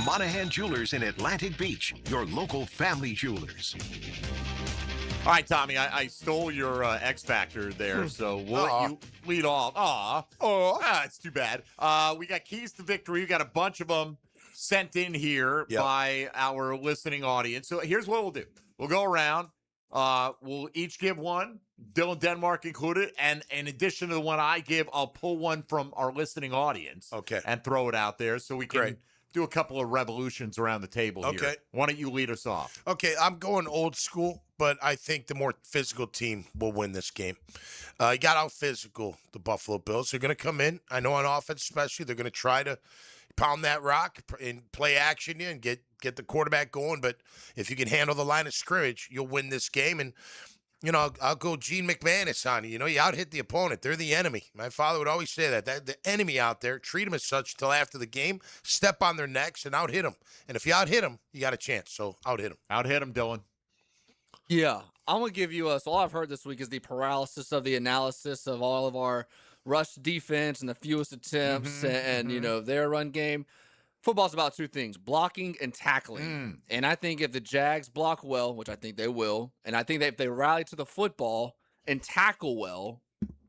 Monahan Jewelers in Atlantic Beach, your local family jewelers. All right, Tommy, I stole your X Factor there, so we'll let you lead off. It's too bad. We got keys to victory. We got a bunch of them sent in here by our listening audience. So here's what we'll do. We'll go around. We'll each give one, Dylan Denmark included, and in addition to the one I give, I'll pull one from our listening audience and throw it out there so we can do a couple of revolutions around the table here. Why don't you lead us off? Okay, I'm going old school, but I think the more physical team will win this game. You got out physical, the Buffalo Bills. They're going to come in. I know on offense especially, they're going to try to pound that rock and play action and get the quarterback going. But if you can handle the line of scrimmage, you'll win this game. And, you know, I'll go Gene McManus on you. You know, you out-hit the opponent. They're the enemy. My father would always say that the enemy out there, treat them as such until after the game, step on their necks and out-hit them. And if you out-hit them, you got a chance. So out-hit them. Out-hit them, Dylan. Yeah, I'm going to give you so all I've heard this week is the paralysis of the analysis of all of our rush defense and the fewest attempts and you know, their run game. Football's about 2 things, blocking and tackling. And I think if the Jags block well, which I think they will, and I think that if they rally to the football and tackle well,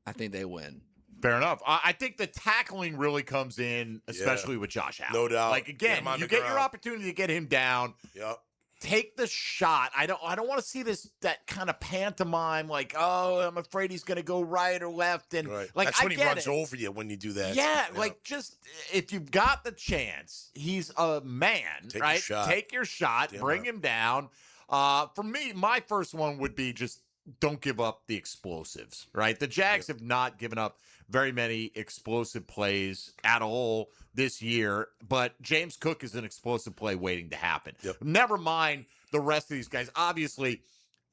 I think they win. Fair enough. I think the tackling really comes in, especially with Josh Allen. No doubt. Like, again, you get your opportunity to get him down. Yep. Take the shot. I don't want to see that kind of pantomime, like, oh, I'm afraid he's going to go right or left. And like, that's when he runs over you when you do that. Yeah, like just if you've got the chance, he's a man, Take right? your shot. Take your shot, bring him down. For me, my first one would be just don't give up the explosives, right? The Jags have not given up very many explosive plays at all this year, but James Cook is an explosive play waiting to happen. Never mind the rest of these guys. Obviously,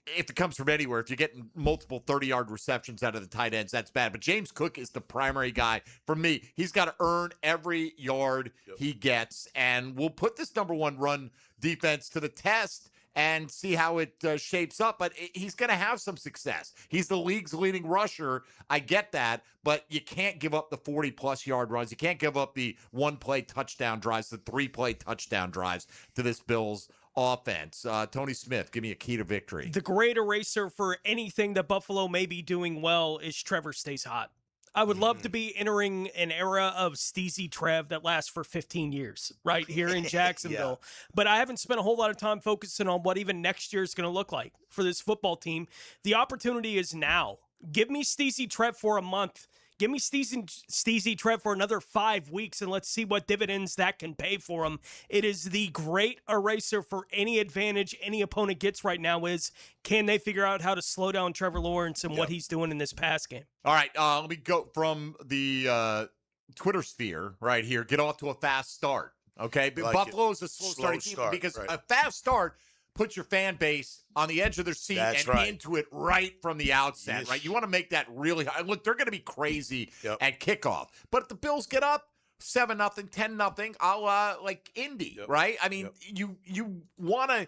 if it comes from anywhere, if you're getting multiple 30-yard receptions out of the tight ends, that's bad. But James Cook is the primary guy for me. He's got to earn every yard he gets, and we'll put this number 1 run defense to the test. and see how it shapes up. But he's going to have some success. He's the league's leading rusher. I get that, but you can't give up the 40-plus yard runs. You can't give up the one-play touchdown drives, the 3-play touchdown drives to this Bills offense. Tony Smith, give me a key to victory. The great eraser for anything that Buffalo may be doing well is Trevor stays hot. I would love to be entering an era of Steezy Trev that lasts for 15 years right here in Jacksonville. But I haven't spent a whole lot of time focusing on what even next year is going to look like for this football team. The opportunity is now. Give me Steezy Trev for a month. Give me Steezy Trev for another 5 weeks, and let's see what dividends that can pay for him. It is the great eraser for any advantage any opponent gets right now is, can they figure out how to slow down Trevor Lawrence and what he's doing in this pass game? All right, let me go from the Twitter sphere right here, get off to a fast start, okay? But Buffalo is a slow starting team because a fast start puts your fan base on the edge of their seat into it right from the outset, right? You want to make that really high. Look, they're going to be crazy at kickoff. But if the Bills get up 7-0, 10-0, a la like Indy, right? I mean, you want to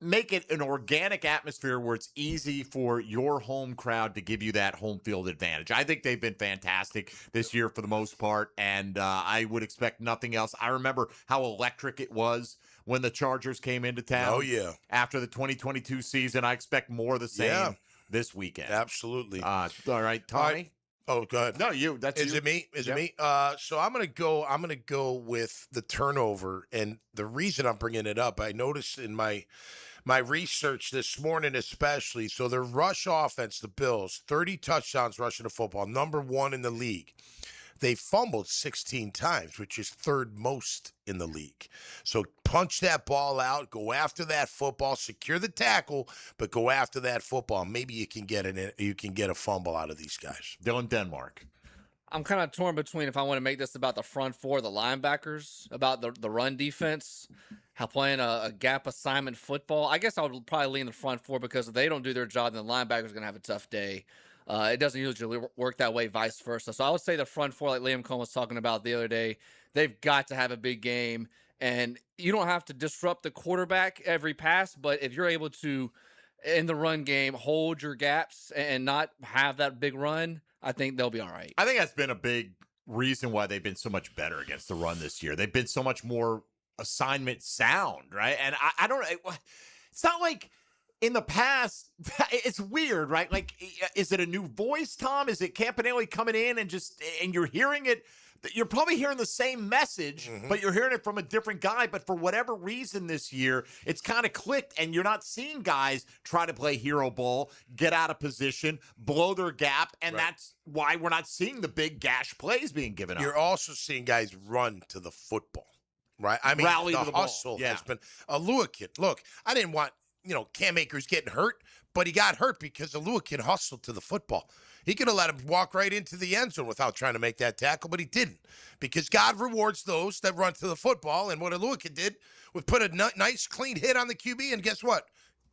make it an organic atmosphere where it's easy for your home crowd to give you that home field advantage. I think they've been fantastic this year for the most part, and I would expect nothing else. I remember how electric it was when the Chargers came into town. Oh, yeah. After the 2022 season, I expect more of the same this weekend. Absolutely. All right, Tommy. Oh, go ahead. No, you. That's Is you. it me? Is it me? So I'm gonna go with the turnover, and the reason I'm bringing it up, I noticed in my research this morning, especially. So their rush offense, the Bills, 30 touchdowns rushing the football, number 1 in the league. They fumbled 16 times, which is third most in the league. So punch that ball out, go after that football, secure the tackle, but go after that football. Maybe you can get a fumble out of these guys. Dylan Denmark. I'm kind of torn between if I want to make this about the front four, the linebackers, about the run defense, how playing a gap assignment football. I guess I would probably lean the front four because if they don't do their job, then the linebackers going to have a tough day. It doesn't usually work that way, vice versa. So I would say the front four, like Liam Cohen was talking about the other day, they've got to have a big game. And you don't have to disrupt the quarterback every pass, but if you're able to, in the run game, hold your gaps and not have that big run, I think they'll be all right. I think that's been a big reason why they've been so much better against the run this year. They've been so much more assignment sound, right? And I don't – it's not like – in the past, it's weird, right? Like, is it a new voice, Tom? Is it Campanelli coming in and you're hearing it? You're probably hearing the same message, but you're hearing it from a different guy. But for whatever reason this year, it's kind of clicked, and you're not seeing guys try to play hero ball, get out of position, blow their gap, and that's why we're not seeing the big gash plays being given up. You're also seeing guys run to the football, right? I mean, Rally the to the hustle ball. has been a Lewickett. Look, I didn't want Cam Akers getting hurt, but he got hurt because the Lewickett hustled to the football. He could have let him walk right into the end zone without trying to make that tackle, but he didn't because God rewards those that run to the football. And what Lewickett did was put a nice, clean hit on the QB, and guess what?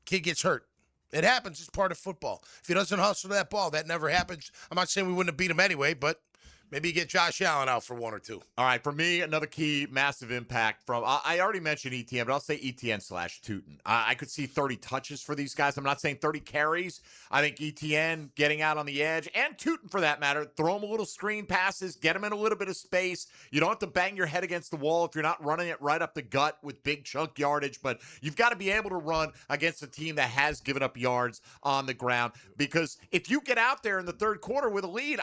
Kid gets hurt. It happens. It's part of football. If he doesn't hustle that ball, that never happens. I'm not saying we wouldn't have beat him anyway, but maybe you get Josh Allen out for 1 or 2. All right, for me, another key, massive impact from I already mentioned ETN, but I'll say ETN/Tootin. I could see 30 touches for these guys. I'm not saying 30 carries. I think ETN getting out on the edge, and Tootin for that matter, throw him a little screen passes, get him in a little bit of space. You don't have to bang your head against the wall if you're not running it right up the gut with big chunk yardage, but you've got to be able to run against a team that has given up yards on the ground, because if you get out there in the third quarter with a lead,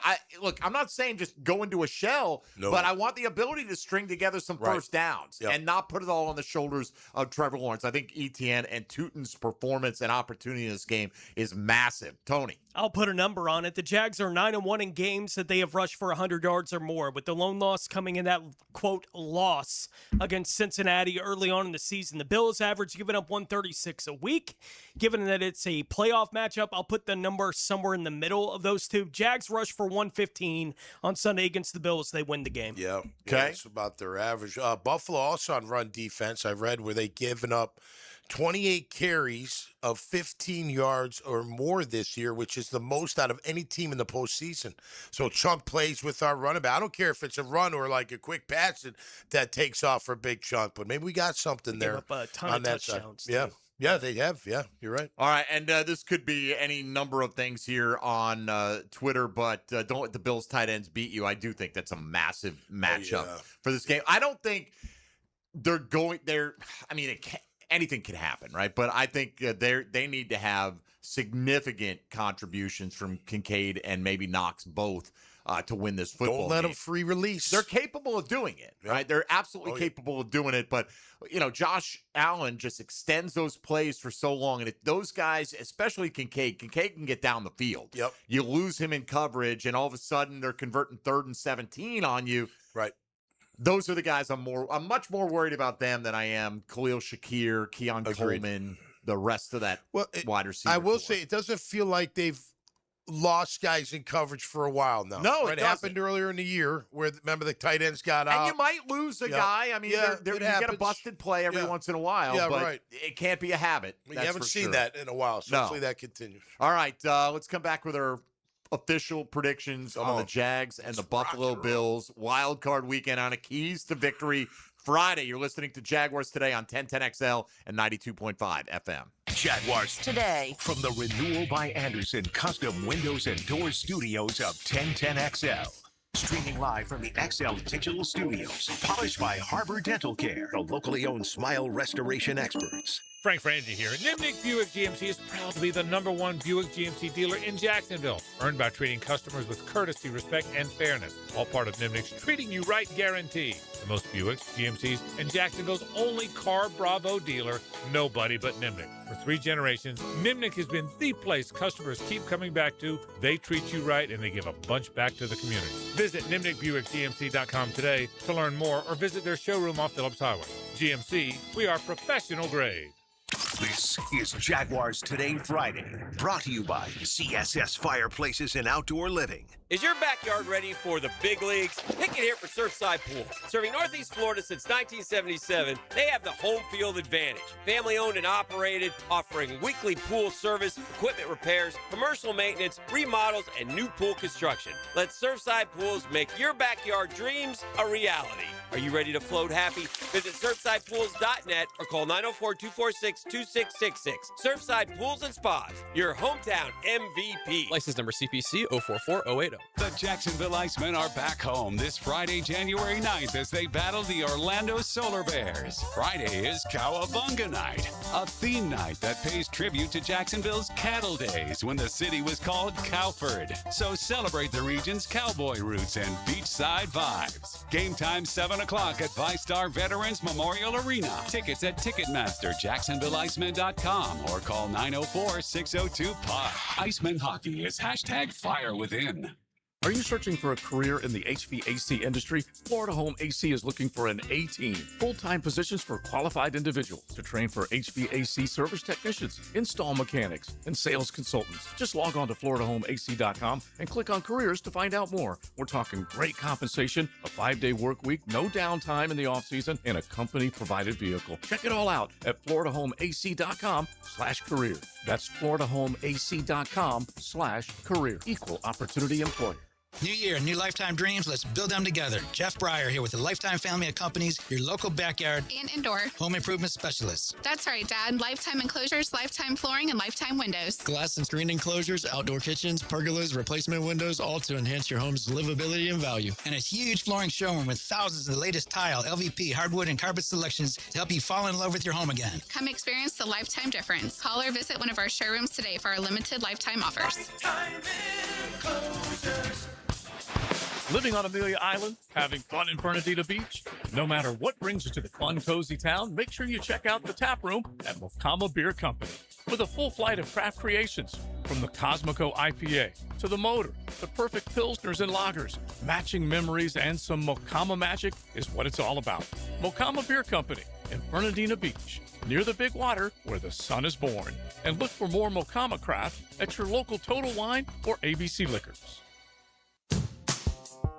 I'm not saying just go into a shell, but I want the ability to string together some first downs and not put it all on the shoulders of Trevor Lawrence. I think ETN and Tootin's performance and opportunity in this game is massive. Tony. I'll put a number on it. The Jags are 9-1 in games that they have rushed for 100 yards or more, with the lone loss coming in that, quote, loss against Cincinnati early on in the season. The Bills average giving up 136 a week. Given that it's a playoff matchup, I'll put the number somewhere in the middle of those two. Jags rush for 115 on Sunday against the Bills. They win the game. Yeah. Okay. Yeah, it's about their average. Buffalo also on run defense, I read, where they given up 28 carries of 15 yards or more this year, which is the most out of any team in the postseason. So chunk plays with our running back. I don't care if it's a run or like a quick pass that takes off for a big chunk, but maybe we got something there Gave up a ton on of that side. touchdowns. Yeah. Yeah, they have. Yeah, you're right. All right, and this could be any number of things here on Twitter, but don't let the Bills tight ends beat you. I do think that's a massive matchup for this game. I don't think they're going there. I mean, anything can happen, right? But I think they need to have significant contributions from Kincaid and maybe Knox both to win this football game. Don't let them free release. They're capable of doing it, right? They're absolutely capable of doing it. But, Josh Allen just extends those plays for so long. And if those guys, especially Kincaid can get down the field. Yep. You lose him in coverage, and all of a sudden they're converting 3rd and 17 on you. Right. Those are the guys I'm much more worried about them than I am Khalil Shakir, Keon Coleman, the rest of that wide receiver. I will say it doesn't feel like they've lost guys in coverage for a while now. No, it happened earlier in the year where remember the tight ends got out. And you might lose a guy. I mean, you get a busted play every once in a while, but it can't be a habit. You haven't seen that in a while, so hopefully that continues. All right, let's come back with our official predictions on the Jags and the Buffalo Bills. Wild card weekend on a Keys to Victory Friday. You're listening to Jaguars Today on 1010XL and 92.5 FM. Jaguars Today. From the Renewal by Anderson Custom Windows and Doors Studios of 1010XL. Streaming live from the XL Digital Studios. Polished by Harbor Dental Care, the locally owned smile restoration experts. Frank Frangie here. Nimnick Buick GMC is proud to be the #1 Buick GMC dealer in Jacksonville. Earned by treating customers with courtesy, respect, and fairness. All part of Nimnick's Treating You Right guarantee. The most Buicks, GMCs, and Jacksonville's only Car Bravo dealer. Nobody but Nimnick. For 3 generations, Nimnick has been the place customers keep coming back to. They treat you right, and they give a bunch back to the community. Visit NimnickBuickGMC.com today to learn more or visit their showroom off Phillips Highway. GMC, we are professional grade. This is Jaguars Today Friday, brought to you by CSS Fireplaces and Outdoor Living. Is your backyard ready for the big leagues? Pick it here for Surfside Pools. Serving Northeast Florida since 1977, they have the home field advantage. Family owned and operated, offering weekly pool service, equipment repairs, commercial maintenance, remodels, and new pool construction. Let Surfside Pools make your backyard dreams a reality. Are you ready to float happy? Visit SurfsidePools.net or call 904-246-2666. Surfside Pools and Spas, your hometown MVP. License number CPC 044080. The Jacksonville Icemen are back home this Friday, January 9th, as they battle the Orlando Solar Bears. Friday is Cowabunga Night, a theme night that pays tribute to Jacksonville's cattle days when the city was called Cowford. So celebrate the region's cowboy roots and beachside vibes. Game time 7 o'clock at ViStar Veterans Memorial Arena. Tickets at Ticketmaster, JacksonvilleIcemen.com, or call 904-602-PUCK. Iceman Hockey is #FireWithin. Are you searching for a career in the HVAC industry? Florida Home AC is looking for an A-team. Full-time positions for qualified individuals to train for HVAC service technicians, install mechanics, and sales consultants. Just log on to FloridaHomeAC.com and click on careers to find out more. We're talking great compensation, a 5-day work week, no downtime in the off-season, and a company-provided vehicle. Check it all out at FloridaHomeAC.com/career. That's FloridaHomeAC.com/career. Equal opportunity employer. New year, new lifetime dreams. Let's build them together. Jeff Breyer here with the Lifetime family of companies, your local backyard and indoor home improvement specialists. That's right, Dad. Lifetime enclosures, Lifetime flooring, and Lifetime windows. Glass and screen enclosures, outdoor kitchens, pergolas, replacement windows, all to enhance your home's livability and value. And a huge flooring showroom with thousands of the latest tile, LVP, hardwood, and carpet selections to help you fall in love with your home again. Come experience the Lifetime difference. Call or visit one of our showrooms today for our limited Lifetime offers. Living on Amelia Island, having fun in Fernandina Beach? No matter what brings you to the fun, cozy town, make sure you check out the tap room at Mocama Beer Company. With a full flight of craft creations, from the Cosmico IPA to the Motor, the perfect pilsners and lagers, matching memories and some Mocama magic is what it's all about. Mocama Beer Company in Fernandina Beach, near the big water where the sun is born. And look for more Mocama craft at your local Total Wine or ABC Liquors.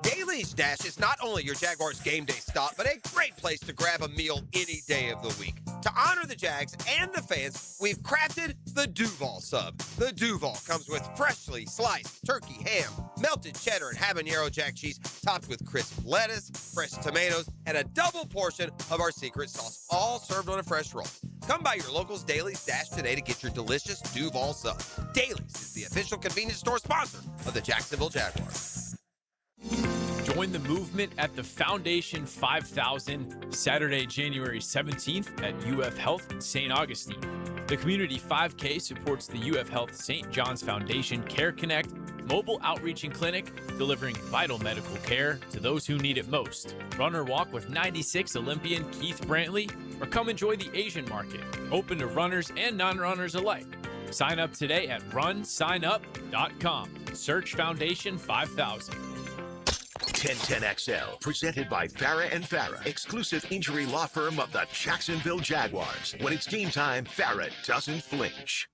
Daly's Dash is not only your Jaguars game day stop, but a great place to grab a meal any day of the week. To honor the Jags and the fans, we've crafted the Duval Sub. The Duval comes with freshly sliced turkey ham, melted cheddar and habanero jack cheese, topped with crisp lettuce, fresh tomatoes, and a double portion of our secret sauce, all served on a fresh roll. Come by your Locals Dailies Dash today to get your delicious Duval sub. Dailies is the official convenience store sponsor of the Jacksonville Jaguars. Join the movement at the Foundation 5000 Saturday, January 17th at UF Health St. Augustine. The Community 5K supports the UF Health St. John's Foundation Care Connect mobile outreach and clinic, delivering vital medical care to those who need it most. Run or walk with 96 Olympian Keith Brantley, or come enjoy the Asian market, open to runners and non-runners alike. Sign up today at runsignup.com. Search Foundation 5000. 1010XL, presented by Farah & Farah, exclusive injury law firm of the Jacksonville Jaguars. When it's game time, Farah doesn't flinch.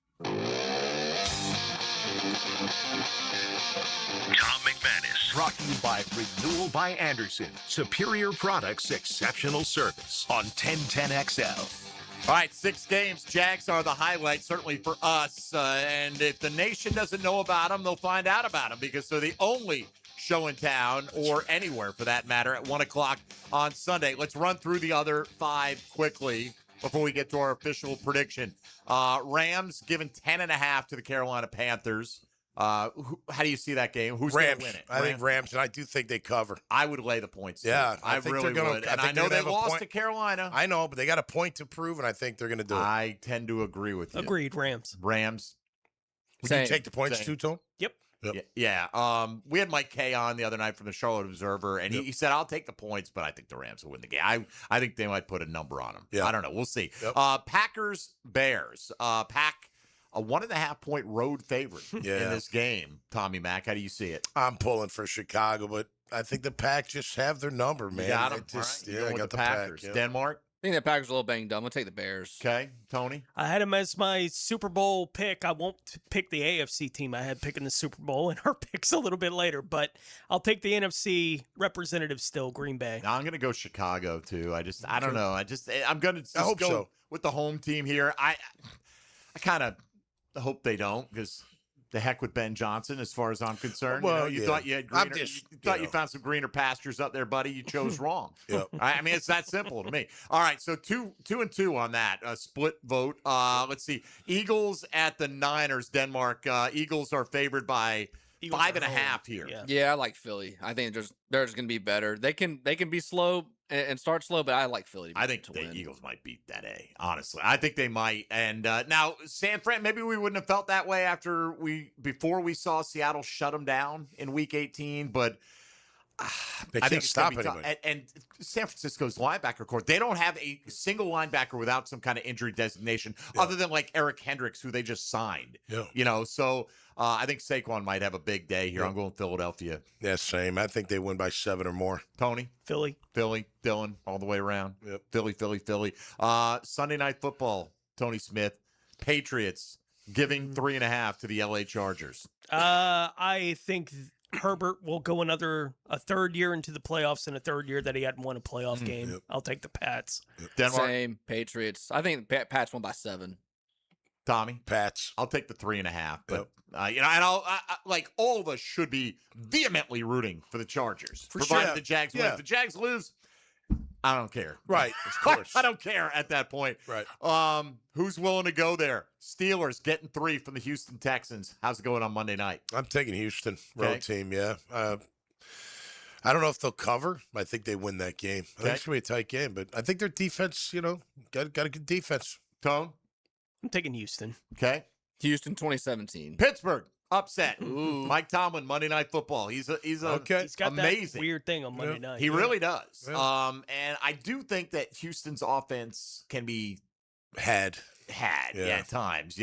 Tom McManus, brought to you by Renewal by Anderson. Superior products, exceptional service on 1010XL. All right, 6 games. Jags are the highlight, certainly for us. And if the nation doesn't know about them, they'll find out about them because they're the only show in town or anywhere for that matter at 1 o'clock on Sunday. Let's run through the other 5 quickly before we get to our official prediction. Rams giving 10.5 to the Carolina Panthers. How do you see that game? Who's going to win it? I think Rams, and I do think they cover. I would lay the points. Yeah, I really would. And I know they lost to Carolina. I know, but they got a point to prove, and I think they're going to do it. I tend to agree with you. Agreed, Rams. Rams. Would you take the points too, Tom? Yep. Yeah. We had Mike Kay on the other night from the Charlotte Observer, and he said, I'll take the points, but I think the Rams will win the game. I think they might put a number on them. Yeah. I don't know. We'll see. Yep. Packers, Bears. Pack, a 1.5-point road favorite in this game. Tommy Mack, how do you see it? I'm pulling for Chicago, but I think the Pack just have their number, man. You got them. I got the Packers. Pack. Yeah. Denmark? I think the Packers are a little banged up. I'm going to take the Bears. Okay. Tony? I had him as my Super Bowl pick. I won't pick the AFC team I had picking the Super Bowl, and our pick's a little bit later, but I'll take the NFC representative still, Green Bay. I'm going to go Chicago, too. I don't know. I'm going to hope go so. with the home team here. I kind of hope they don't because the heck with Ben Johnson, as far as I'm concerned. Well, you thought you had greener, you found some greener pastures up there, buddy. You chose wrong. I mean, it's that simple to me. All right, so 2-2 on that split vote. Let's see. Eagles at the Niners, Denmark. Eagles are favored by 5.5 here. Yeah, I like Philly. I think they're just going to be better. They can be slow and start slow, but I like Philly. I think the Eagles might beat that A, honestly. I think they might. And now, San Fran, maybe we wouldn't have felt that way before we saw Seattle shut them down in Week 18, but they can't stop anybody. And San Francisco's linebacker corps, they don't have a single linebacker without some kind of injury designation other than like Eric Hendricks, who they just signed. Yeah. So I think Saquon might have a big day here. I'm going Philadelphia. Yeah, same. I think they win by 7 or more. Tony? Philly, Dylan, all the way around. Yep. Philly. Sunday Night Football, Tony Smith. Patriots giving 3.5 to the LA Chargers. I think Herbert will go a third year into the playoffs and a third year that he hadn't won a playoff game. Yep. I'll take the Pats. Denmark? Same. Patriots. I think Pats won by 7. Tommy? Pats. I'll take the 3.5. But, and I like all of us should be vehemently rooting for the Chargers. Provided the Jags win. If the Jags lose, I don't care. Right, of course. I don't care at that point. Right. Who's willing to go there? Steelers getting 3 from the Houston Texans. How's it going on Monday night? I'm taking Houston. Road team, yeah. I don't know if they'll cover. I think they win that game. I think it's going to be a tight game, but I think their defense, got a good defense. Tone? I'm taking Houston. Okay. Houston 2017. Pittsburgh. Upset. Ooh. Mike Tomlin, Monday Night Football. He's got amazing. that weird thing on Monday night. He really does. Yeah. And I do think that Houston's offense can be had at times.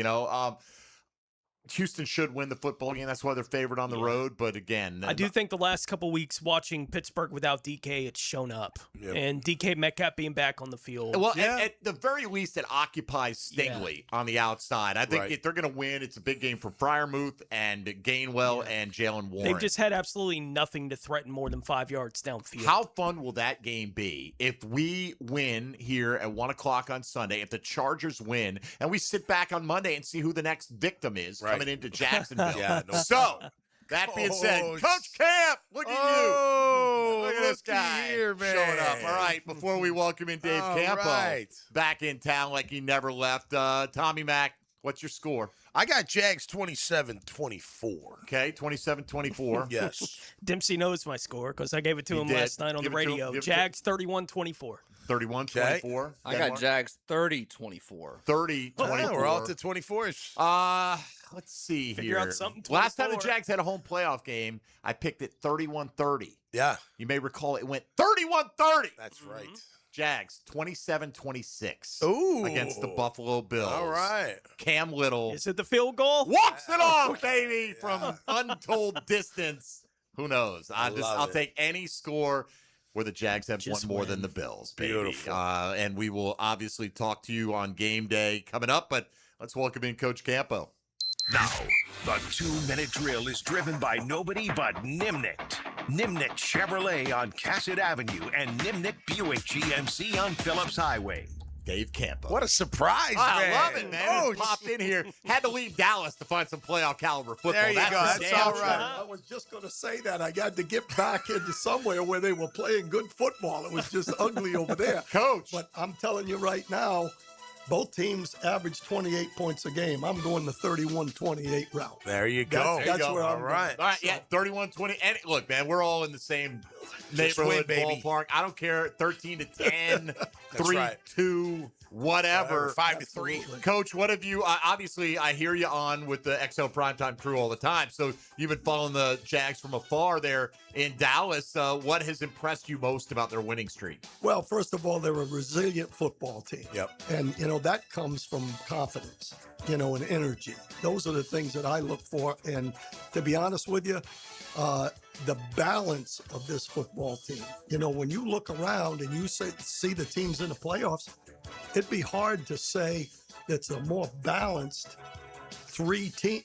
Houston should win the football game. That's why they're favored on the road. But again, I do think the last couple weeks watching Pittsburgh without DK, it's shown up. Yep. And DK Metcalf being back on the field. Well, at the very least, it occupies Stingley on the outside. I think if they're going to win, it's a big game for Freiermuth and Gainwell and Jalen Warren. They've just had absolutely nothing to threaten more than 5 yards downfield. How fun will that game be if we win here at 1 o'clock on Sunday, if the Chargers win, and we sit back on Monday and see who the next victim is coming into Jacksonville? Yeah, no So, That being said, Coach Camp, look at you. Look at this guy here, man. showing up. All right, before we welcome in Dave Campo back in town like he never left, Tommy Mack, what's your score? I got Jags 27-24. Okay, 27-24. Yes. Dempsey knows my score because I gave it to him last night on the radio. Jags 31-24. 31-24. I got Jags 30-24. 30-24. Yeah, we're all to 24s. Let's see Figure here. out something. Last time the 24. Jags had a home playoff game, I picked it 31-30. Yeah. You may recall it went 31-30. That's right. Jags 27-26. Ooh. Against the Buffalo Bills. All right. Cam Little Is it the field goal? walks it off, baby, from untold distance. Who knows? I'll take any score where the Jags have Just one more win. than the Bills, baby. Beautiful. And we will obviously talk to you on game day coming up, but let's welcome in Coach Campo. Now, the 2-minute drill is driven by nobody but Nimnicht. Nimnicht Chevrolet on Cassett Avenue and Nimnicht Buick GMC on Phillips Highway. Dave Campo. What a surprise, I man. love it, man. Oh, It popped in here. Had to leave Dallas to find some playoff caliber football. There you go. for That's damn all sure. right. I was just going to say that. I got to get back into somewhere where they were playing good football. It was just ugly over there. Coach. But I'm telling you right now, both teams average 28 points a game. I'm going the 31-28 route. There you go. That's where I'm All right, yeah, 31-20. And look, man, we're all in the same neighborhood, baby. ballpark. I don't care, 13-10, 3-2, whatever. 5-3. Coach, what have you? Obviously, I hear you on with the XL Primetime crew all the time. So you've been following the Jags from afar there in Dallas. What has impressed you most about their winning streak? Well, first of all, they're a resilient football team. Yep. And, that comes from confidence, and energy. Those are the things that I look for. And to be honest with you, the balance of this football team. When you look around and you see the teams in the playoffs, it'd be hard to say that's a more balanced three-team,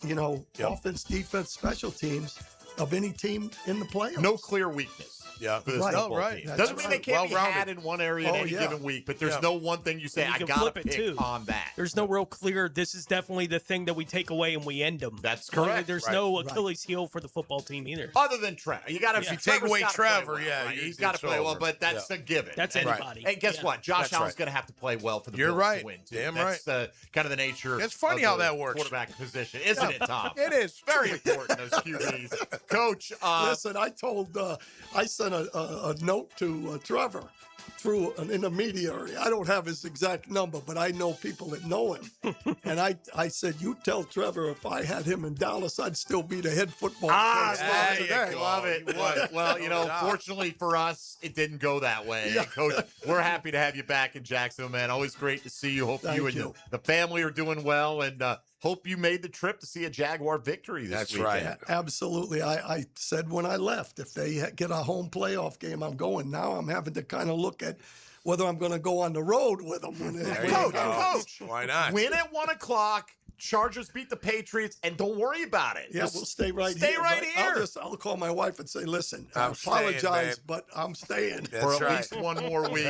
offense, defense, special teams of any team in the playoffs. No clear weakness. Yeah. For this Right. football Right. team. That's Doesn't mean they can't be Well-rounded. had in one area in Oh, any yeah. given week, but there's Yeah. no one thing you say, And you I can got to flip it, pick too. on that. There's no real clear, this is definitely the thing that we take away and we end them. That's correct. There's Right. no Achilles heel for the football team either. Other than Trevor. You got to If you take away Trevor, he's got to play well, but that's a given. That's And- anybody. And guess Yeah. what? Josh That's Allen's right. going to have to play well for the You're Bills right. to win, too. Damn That's kind of the nature It's funny of how the that works. quarterback position, isn't it, Tom? It is. Very important, those QBs. Coach, Listen, I sent a note to Trevor through an intermediary. I don't have his exact number, but I know people that know him. And I said, you tell Trevor if I had him in Dallas, I'd still be the head football coach there you today. go. love it. You would. Well, No doubt. fortunately for us, it didn't go that way. Yeah. Coach, we're happy to have you back in Jacksonville, man. Always great to see you. Hope Thank you and you. the family are doing well, and hope you made the trip to see a Jaguar victory this That's weekend. right. Absolutely. I said when I left, if they get a home playoff game, I'm going. Now I'm having to kind of look at whether I'm going to go on the road with them. There you Coach, go. Coach, Why not? win at 1 o'clock. Chargers beat the Patriots, and don't worry about it. Yeah, Just we'll stay right stay here. right but here. I'll call my wife and say, listen, I I'm staying, apologize, babe. but I'm staying. That's for at right. least one more week.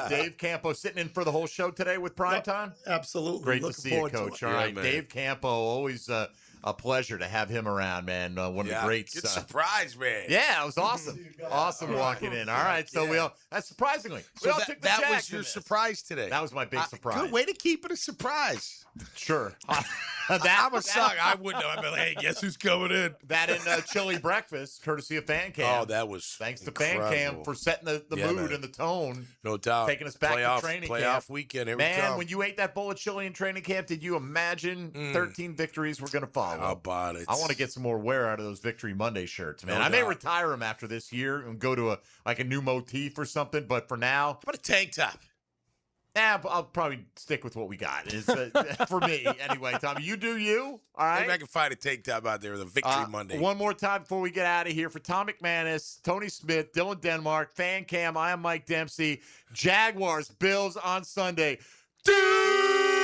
Dave Campo sitting in for the whole show today with Primetime. Absolutely. Great to Looking see you, forward to Coach. it. All Yeah, right, man. Dave Campo, always a pleasure to have him around, man. One of the greats. Good surprise, man. Yeah, it was awesome. Awesome walking in. All right, so we all that's surprisingly. So We all that, took the that Jags was your in this. surprise today. That was my big surprise. Good way to keep it a surprise. Sure. I'm a suck. I wouldn't know. I'd be like, hey, guess who's coming in? That and chili breakfast, courtesy of Fan Cam. Oh, that was Thanks to incredible. Fan Cam for setting the Yeah, mood man. and the tone. No doubt. Taking us back playoff, to training playoff camp. weekend. Here we Man, come. when you ate that bowl of chili in training camp, did you imagine 13 victories were going to follow? How about it? I want to get some more wear out of those Victory Monday shirts, man. No I may doubt. retire them after this year and go to a new motif or something, but for now, How about a tank top? I'll probably stick with what we got. It's, for me, anyway, Tommy. You do you, all right? Maybe I can find a tank top out there with a Victory Monday. One more time before we get out of here. For Tom McManus, Tony Smith, Dylan Denmark, Fan Cam, I am Mike Dempsey. Jaguars, Bills on Sunday. Dude!